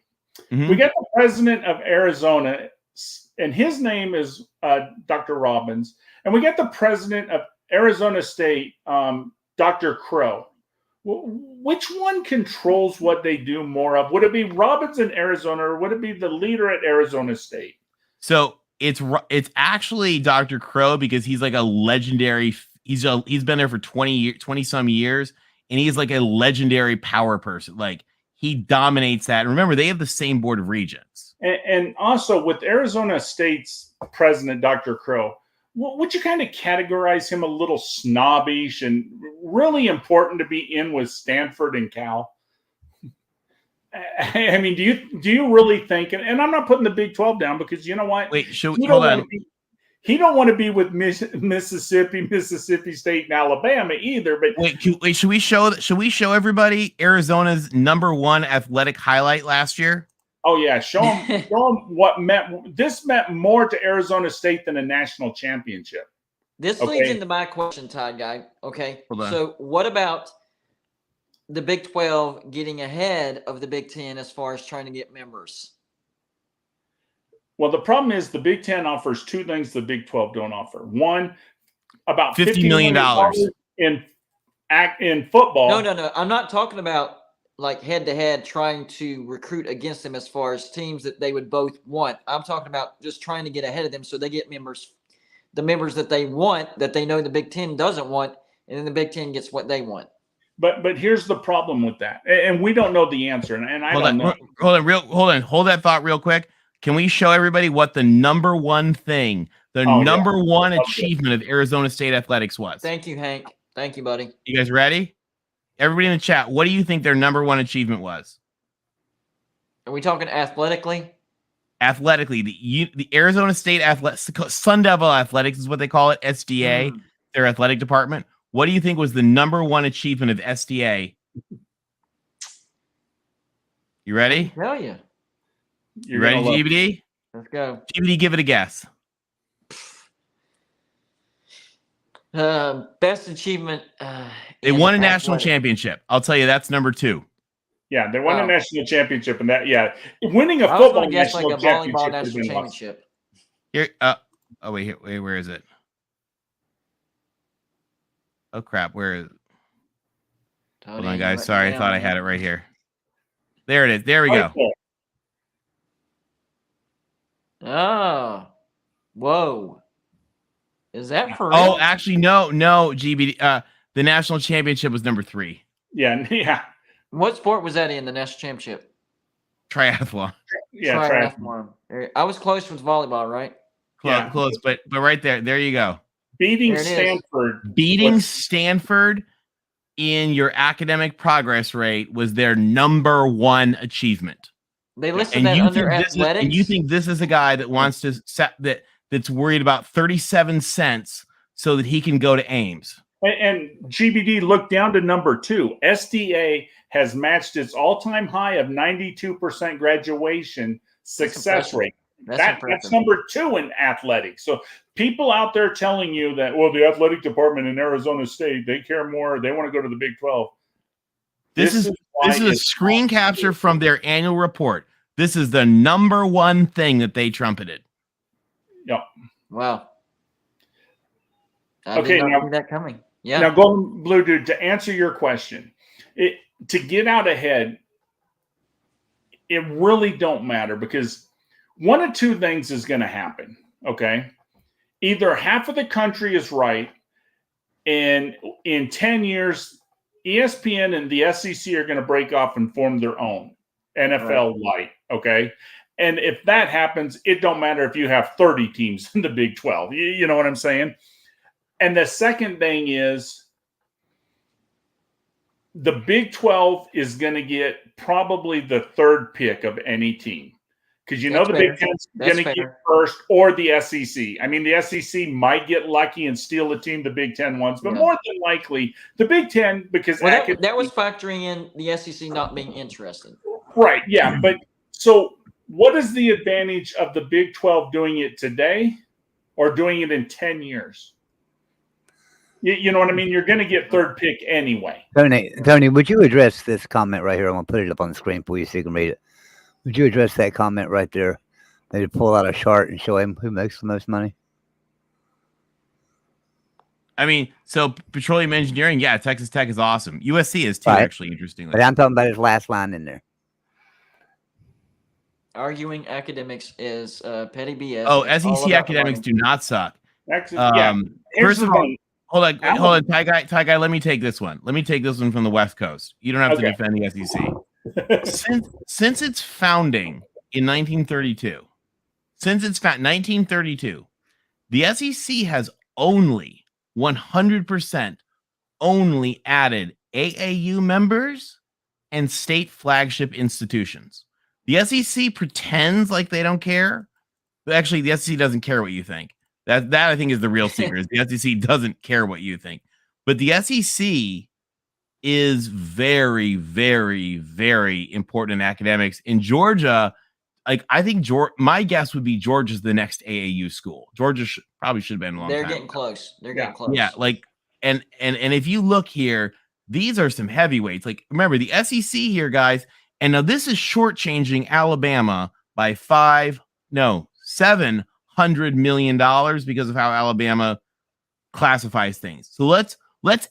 D: Mm-hmm.
B: We got the president of Arizona, and his name is Dr. Robbins, and we got the president of Arizona State, Dr. Crow. Which one controls what they do more of? Would it be Robbins in Arizona, or would it be the leader at Arizona State?
D: So it's actually Dr. Crow, because he's like a legendary. He's been there for 20 some years, and he's like a legendary power person. Like, he dominates that. And remember, they have the same board of regents.
B: And also with Arizona State's president, Dr. Crow, would you kind of categorize him a little snobbish and really important to be in with Stanford and Cal? I mean, do you really think? And I'm not putting the Big 12 down, because you know what?
D: Wait, hold on.
B: He don't want to be with Mississippi State, and Alabama either. But
D: wait, should we show everybody Arizona's #1 athletic highlight last year?
B: Oh yeah, show them what this meant more to Arizona State than a national championship.
C: This leads into my question, Todd Guy. Okay, so what about the Big 12 getting ahead of the Big 10 as far as trying to get members?
B: Well, the problem is the Big 10 offers two things the Big 12 don't offer. One, about
D: $50 million
B: in football.
C: No. I'm not talking about like head-to-head trying to recruit against them as far as teams that they would both want. I'm talking about just trying to get ahead of them so they get members, the members that they want, that they know the Big 10 doesn't want, and then the Big 10 gets what they want.
B: But here's the problem with that, and we don't know the answer. And I don't know.
D: Hold that thought real quick. Can we show everybody what the #1 thing, number one achievement of Arizona State athletics was?
C: Thank you, Hank. Thank you, buddy.
D: You guys ready? Everybody in the chat, what do you think their #1 achievement was?
C: Are we talking athletically?
D: Athletically, the Arizona State Sun Devil Athletics is what they call it, SDA, their athletic department. What do you think was the #1 achievement of SDA? You ready?
C: I tell you.
D: You ready, GBD?
C: Let's go.
D: GBD, give it a guess.
C: Best achievement.
D: They won a national championship. I'll tell you, that's #2.
B: Yeah, they won a national championship, and winning a football national
C: like a volleyball national championship.
D: Here, wait, where is it? Oh crap, where is it? Hold on, guys. Sorry, I thought I had it right here. There it is. There we go.
C: Oh, whoa. Is that for real?
D: Oh, actually, no, GBD. The national championship was #3.
B: Yeah.
C: What sport was that in, the national championship?
D: Triathlon.
B: Yeah,
C: triathlon. I was close with volleyball, right?
D: Close, but right there you go.
B: Beating Stanford.
D: Stanford in your academic progress rate was their #1 achievement.
C: They listed that under athletics.
D: And you think this is a guy that wants to set that's worried about 37 cents so that he can go to Ames.
B: And GBD looked down to #2. SDA has matched its all-time high of 92% graduation success rate. That's #2 in athletics. So people out there telling you that, well, the athletic department in Arizona State, they care more, they want to go to the Big 12.
D: This is a screen capture from their annual report. This is the #1 thing that they trumpeted.
B: Yep.
C: Wow.
B: I did not see
C: that coming. Yeah.
B: Now, Golden Blue Dude, to answer your question, to get out ahead, it really don't matter, because one of two things is going to happen. Okay. Either half of the country is right, and in 10 years, ESPN and the SEC are going to break off and form their own NFL light. Okay. And if that happens, it don't matter if you have 30 teams in the Big 12. You know what I'm saying? And the second thing is the Big 12 is going to get probably the third pick of any team, because the Big 10 is going to get first, or the SEC. I mean, the SEC might get lucky and steal a team the Big 10 wants, but more than likely the Big 10, because
C: that was factoring in the SEC not being interested.
B: Right. Yeah. But so what is the advantage of the Big 12 doing it today or doing it in 10 years? You know what I mean? You're going to get third pick anyway.
E: Tony, would you address this comment right here? I'm going to put it up on the screen for you so you can read it. Would you address that comment right there? They pull out a chart and show him who makes the most money.
D: I mean, so petroleum engineering, yeah, Texas Tech is awesome. USC is too,
E: Right.
D: actually, interestingly.
E: But I'm talking about his last line in there.
C: Arguing academics is petty BS.
D: Oh,
C: and it's all
D: SEC
C: about
D: academics do not suck.
B: Yeah.
D: First of all,
B: thing.
D: hold on, Ty guy. Let me take this one. Let me take this one from the West Coast. You don't have to defend the SEC. Since its founding in 1932, 1932, the SEC has only 100% only added AAU members and state flagship institutions. The SEC pretends like they don't care, but actually the SEC doesn't care what you think. That I think is the real secret. Is the SEC doesn't care what you think. But the SEC is very, very, very important in academics. In Georgia, like I think my guess would be Georgia's the next AAU school. Georgia probably should have been a long time.
C: They're getting close. They're getting close.
D: Yeah, like and if you look here, these are some heavyweights. Like remember the SEC here, guys. And now this is shortchanging Alabama by $700 million because of how Alabama classifies things. So let's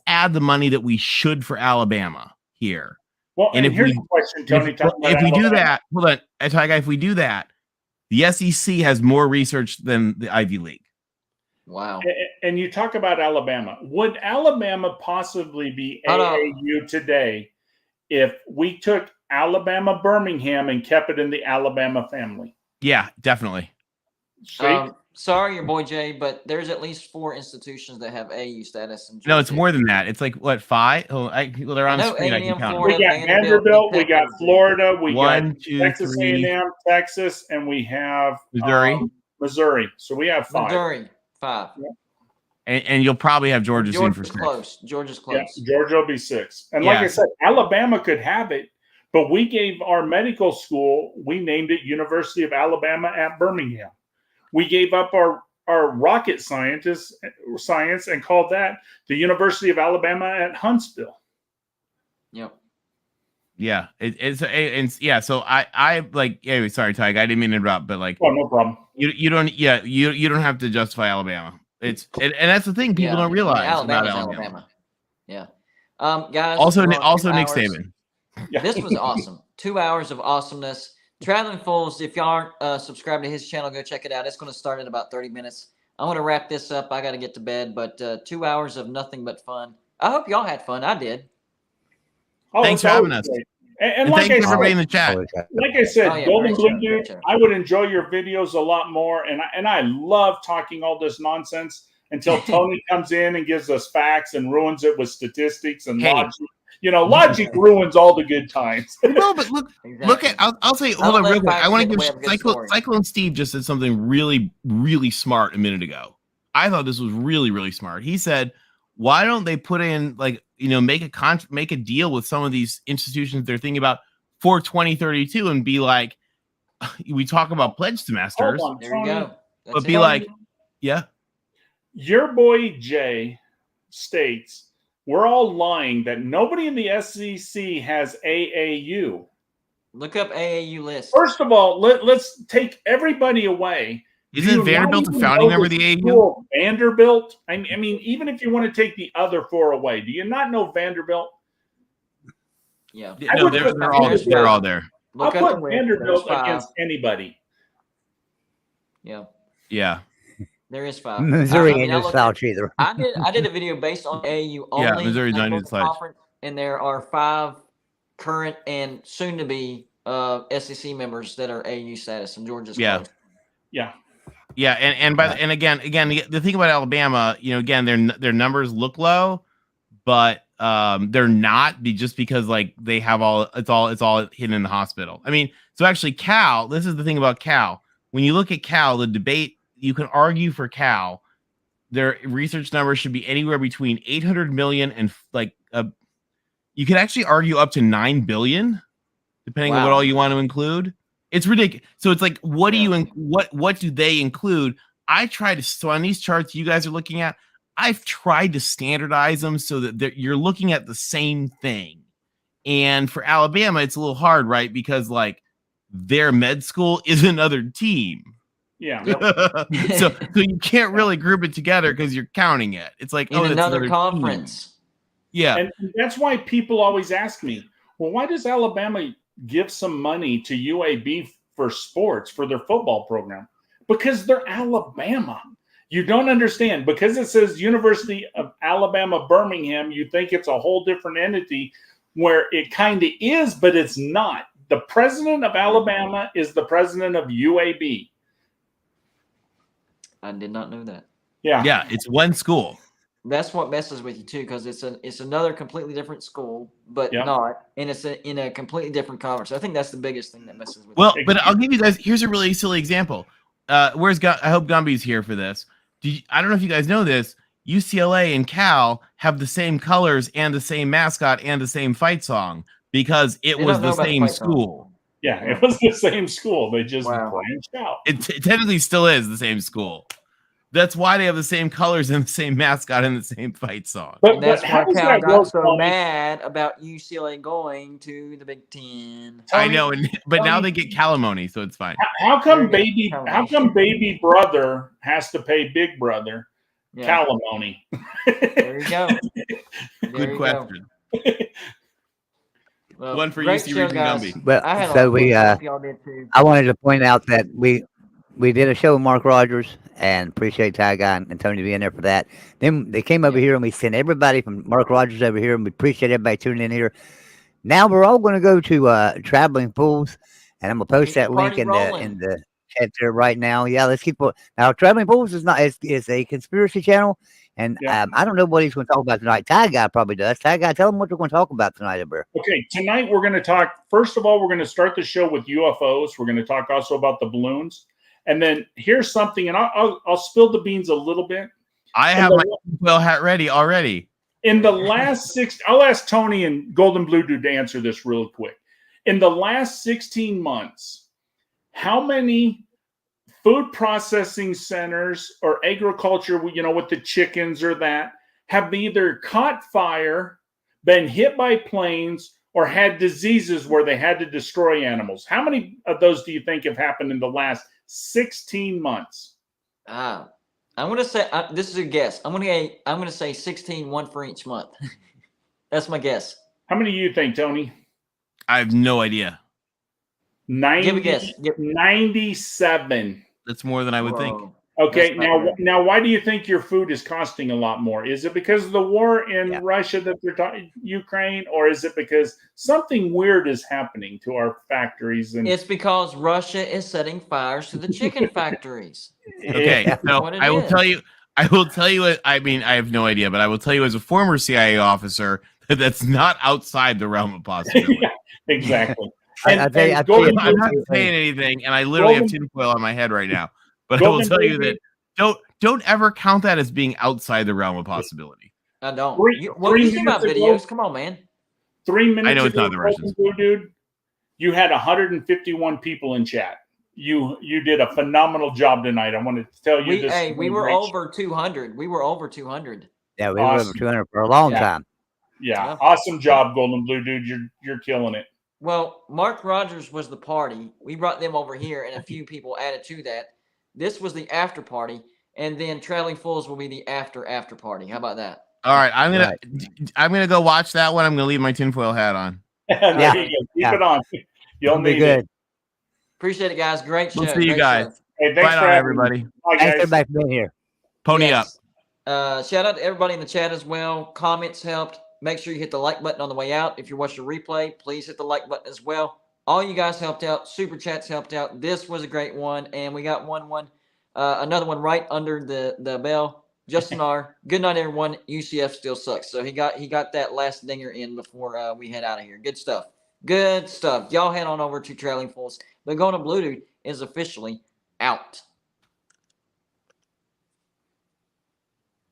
D: add the money that we should for Alabama here.
B: Well, and here's the question, Tony.
D: If we do that, hold on, if we do that, the SEC has more research than the Ivy League.
C: Wow.
B: And you talk about Alabama. Would Alabama possibly be AAU today if we took Alabama Birmingham and kept it in the Alabama family?
D: Yeah, definitely.
C: Sorry, your boy Jay, but there's at least 4 institutions that have AU status. In Georgia.
D: No, it's more than that. It's like what 5? Oh, they're on the screen. I can count them.
B: We got Vanderbilt, we got Florida, we got
D: 2,
B: Texas
D: 3,
B: A&M, Texas, and we have
D: Missouri.
B: So we have 5.
C: Missouri, 5.
B: Yeah.
D: And you'll probably have Georgia soon for 6.
C: Georgia's close.
B: Yeah, Georgia will be 6. And like I said, Alabama could have it, but we gave our medical school, we named it University of Alabama at Birmingham. We gave up our rocket science and called that the University of Alabama at Huntsville.
C: Yep.
D: Yeah, it's so I like. Anyway, sorry, Ty, I didn't mean to interrupt, but like,
B: oh, no problem.
D: You don't have to justify Alabama. And that's the thing people don't realize about Alabama.
C: Yeah. Guys.
D: Also Nick Saban.
C: Yeah. This was awesome. 2 hours of awesomeness. Traveling Fools, if y'all aren't subscribed to his channel, go check it out. It's going to start in about 30 minutes. I'm going to wrap this up. I got to get to bed, but 2 hours of nothing but fun. I hope y'all had fun. I did.
B: Oh,
D: thanks for having us.
B: And
D: like thanks everybody in the chat.
B: Like I said, Golden Blue Dude, I would enjoy your videos a lot more. And I love talking all this nonsense until Tony comes in and gives us facts and ruins it with statistics and logic. You know, logic ruins all the good times.
D: No, but look at. I'll say. Hold on, real quick. I want to give Cyclone Steve just said something really, really smart a minute ago. I thought this was really, really smart. He said, "Why don't they put in make a deal with some of these institutions they're thinking about for 2032 and be like, we talk about pledge semesters.
B: Hold on,
C: there you go.
D: But be like, yeah,
B: your boy Jay states." We're all lying that nobody in the SEC has AAU.
C: Look up AAU list.
B: First of all, let's take everybody away.
D: Isn't Vanderbilt a founding member of the AAU?
B: Vanderbilt? I mean, even if you want to take the other 4 away, do you not know Vanderbilt?
C: Yeah.
D: No, they're all there.
B: I'll put Vanderbilt against anybody.
C: Yeah.
D: Yeah.
C: There is 5.
E: Missouri ain't no slouch either.
C: I did a video based on AAU only.
D: Yeah, Missouri's not even slouch.
C: And there are 5 current and soon to be SEC members that are AAU status, and Georgia's close.
B: Yeah.
D: Yeah, and again, the thing about Alabama, again, their numbers look low, but they're not just because like they have it's all hidden in the hospital. I mean, so actually Cal, this is the thing about Cal. When you look at Cal, the debate. You can argue for Cal, their research numbers should be anywhere between 800 million and you could actually argue up to 9 billion, depending on what all you want to include. It's ridiculous. So it's like, what do they include? So on these charts you guys are looking at, I've tried to standardize them so that you're looking at the same thing. And for Alabama, it's a little hard, right? Because like their med school is another team.
B: Yeah.
D: so you can't really group it together because you're counting it. It's like,
C: in
D: that's
C: another
D: team.
C: conference.
D: Yeah.
B: And that's why people always ask me, well, why does Alabama give some money to UAB for sports, for their football program? Because they're Alabama. You don't understand. Because it says University of Alabama, Birmingham, you think it's a whole different entity, where it kind of is, but it's not. The president of Alabama is the president of UAB.
C: I did not know that.
B: Yeah.
D: Yeah, it's one school.
C: That's what messes with you too, because it's another completely different school, but
B: Yep.
C: not, and it's in a completely different conference. I think that's the biggest thing that messes with.
D: Well,
C: you.
D: but I'll give you guys. Here's a really silly example. I hope Gumby's here for this. I don't know if you guys know this. UCLA and Cal have the same colors and the same mascot and the same fight song because it
C: They
D: was
C: don't know
D: the
C: about the
D: same
C: fight song.
D: school.
B: Yeah, it was the same school. They just
C: Wow.
B: branched out.
D: It technically still is the same school. That's why they have the same colors and the same mascot and the same fight song.
C: And that's
B: how
C: why
B: does
C: Cal
B: that
C: got
B: work,
C: so
B: Tony?
C: mad about UCLA going to the Big Ten.
D: I know, but now
B: Tony-
D: they get calamony, so it's fine.
B: How come
C: There you
B: baby?
C: go.
B: How come baby brother has to pay big brother
C: Yeah,
B: calamony?
C: there you go. There
D: Good
C: you
D: question.
C: go. Well,
D: One for
C: great
D: UC
C: show,
D: Reed and
C: guys.
D: Gumby.
E: Well,
C: I had a lot
E: so
C: of
E: we
C: fun. I hope y'all did too.
E: I wanted to point out that we did a show with Mark Rogers, and appreciate Ty Guy and Tony being there for that. Then they came over here and we sent everybody from Mark Rogers over here, and we appreciate everybody tuning in here. Now we're all going to go to Traveling Pools, and I'm gonna post
C: Keep the
E: that link
C: party
E: in
C: rolling.
E: the chat there right now. Yeah, let's keep it. Now Traveling Pools is a conspiracy channel, and
B: Yeah.
E: I don't know what he's going to talk about tonight. Ty Guy probably does. Ty Guy, tell him what we're going to talk about tonight, over.
B: Okay, tonight we're going to talk. First of all, we're going to start the show with UFOs. We're going to talk also about the balloons, and then here's something, and I'll spill the beans a little bit.
D: I have my tinfoil hat ready already.
B: In the last I'll ask Tony and Golden Blue Dude to answer this real quick. In the last 16 months, how many food processing centers or agriculture, with the chickens or that, have either caught fire, been hit by planes, or had diseases where they had to destroy animals? How many of those do you think have happened in the last 16 months?
C: I'm going to say, this is a guess. I'm going to say 16, one for each month. That's my guess.
B: How many do you think, Tony?
D: I have no idea.
B: 90,
C: Give a guess.
B: 97.
D: That's more than I would think.
C: Whoa.
B: Okay,
C: That's not bad.
B: now, why do you think your food is costing a lot more? Is it because of the war in Russia that they're talking, Ukraine, or is it because something weird is happening to our factories? And
C: It's because Russia is setting fires to the chicken factories.
D: Okay, so
C: What it
D: I will
C: is.
D: tell you. I mean, I have no idea, but I will tell you as a former CIA officer that that's not outside the realm of possibility.
B: Yeah, exactly.
E: I'll tell you- I'll tell
B: Golden
E: you-
D: I'm not
E: Golden-
D: saying anything, and I literally have tinfoil on my head right now. But I will
B: Golden
D: tell you
B: Blue
D: that don't ever count that as being outside the realm of possibility.
C: I don't.
B: Three-
C: You
B: three
C: see my
B: minutes ago-
C: videos. Come on, man.
B: 3 minutes
D: I know it's
B: ago,
D: not the Russians.
B: Golden Blue Dude, you had 151 people in chat. You did a phenomenal job tonight. I wanted to tell you this.
C: We were over 200. We were over 200.
E: Yeah, we were
B: Awesome.
E: over 200 for a long
C: Yeah.
E: time.
B: Yeah, awesome job, Golden Blue Dude. You're killing it.
C: Well, Mark Rogers was the party. We brought them over here, and a few people added to that. This was the after party, and then Traveling Fools will be the after party. How about that?
D: All right, I'm gonna go watch that one. I'm gonna leave my tinfoil hat on.
B: There
E: Yeah.
B: you go. Keep
E: Yeah.
B: it on. You'll
E: It'll be
B: need
E: good.
B: it.
C: Appreciate it, guys. Great show.
D: We'll see you
C: Great
D: guys.
C: show.
B: Hey, thanks
D: Bye,
B: for
D: on
B: having
D: everybody.
B: me. Bye,
E: Thanks
B: guys.
E: everybody for being here.
D: Pony up.
C: Shout out to everybody in the chat as well. Comments helped. Make sure you hit the like button on the way out. If you're watching the replay, please hit the like button as well. All you guys helped out. Super chats helped out. This was a great one, and we got another one right under the bell. Justin R. Good night, everyone. UCF still sucks. So he got that last dinger in before we head out of here. Good stuff. Good stuff. Y'all head on over to Trailing Fools. The Golden Blue Dude is officially out.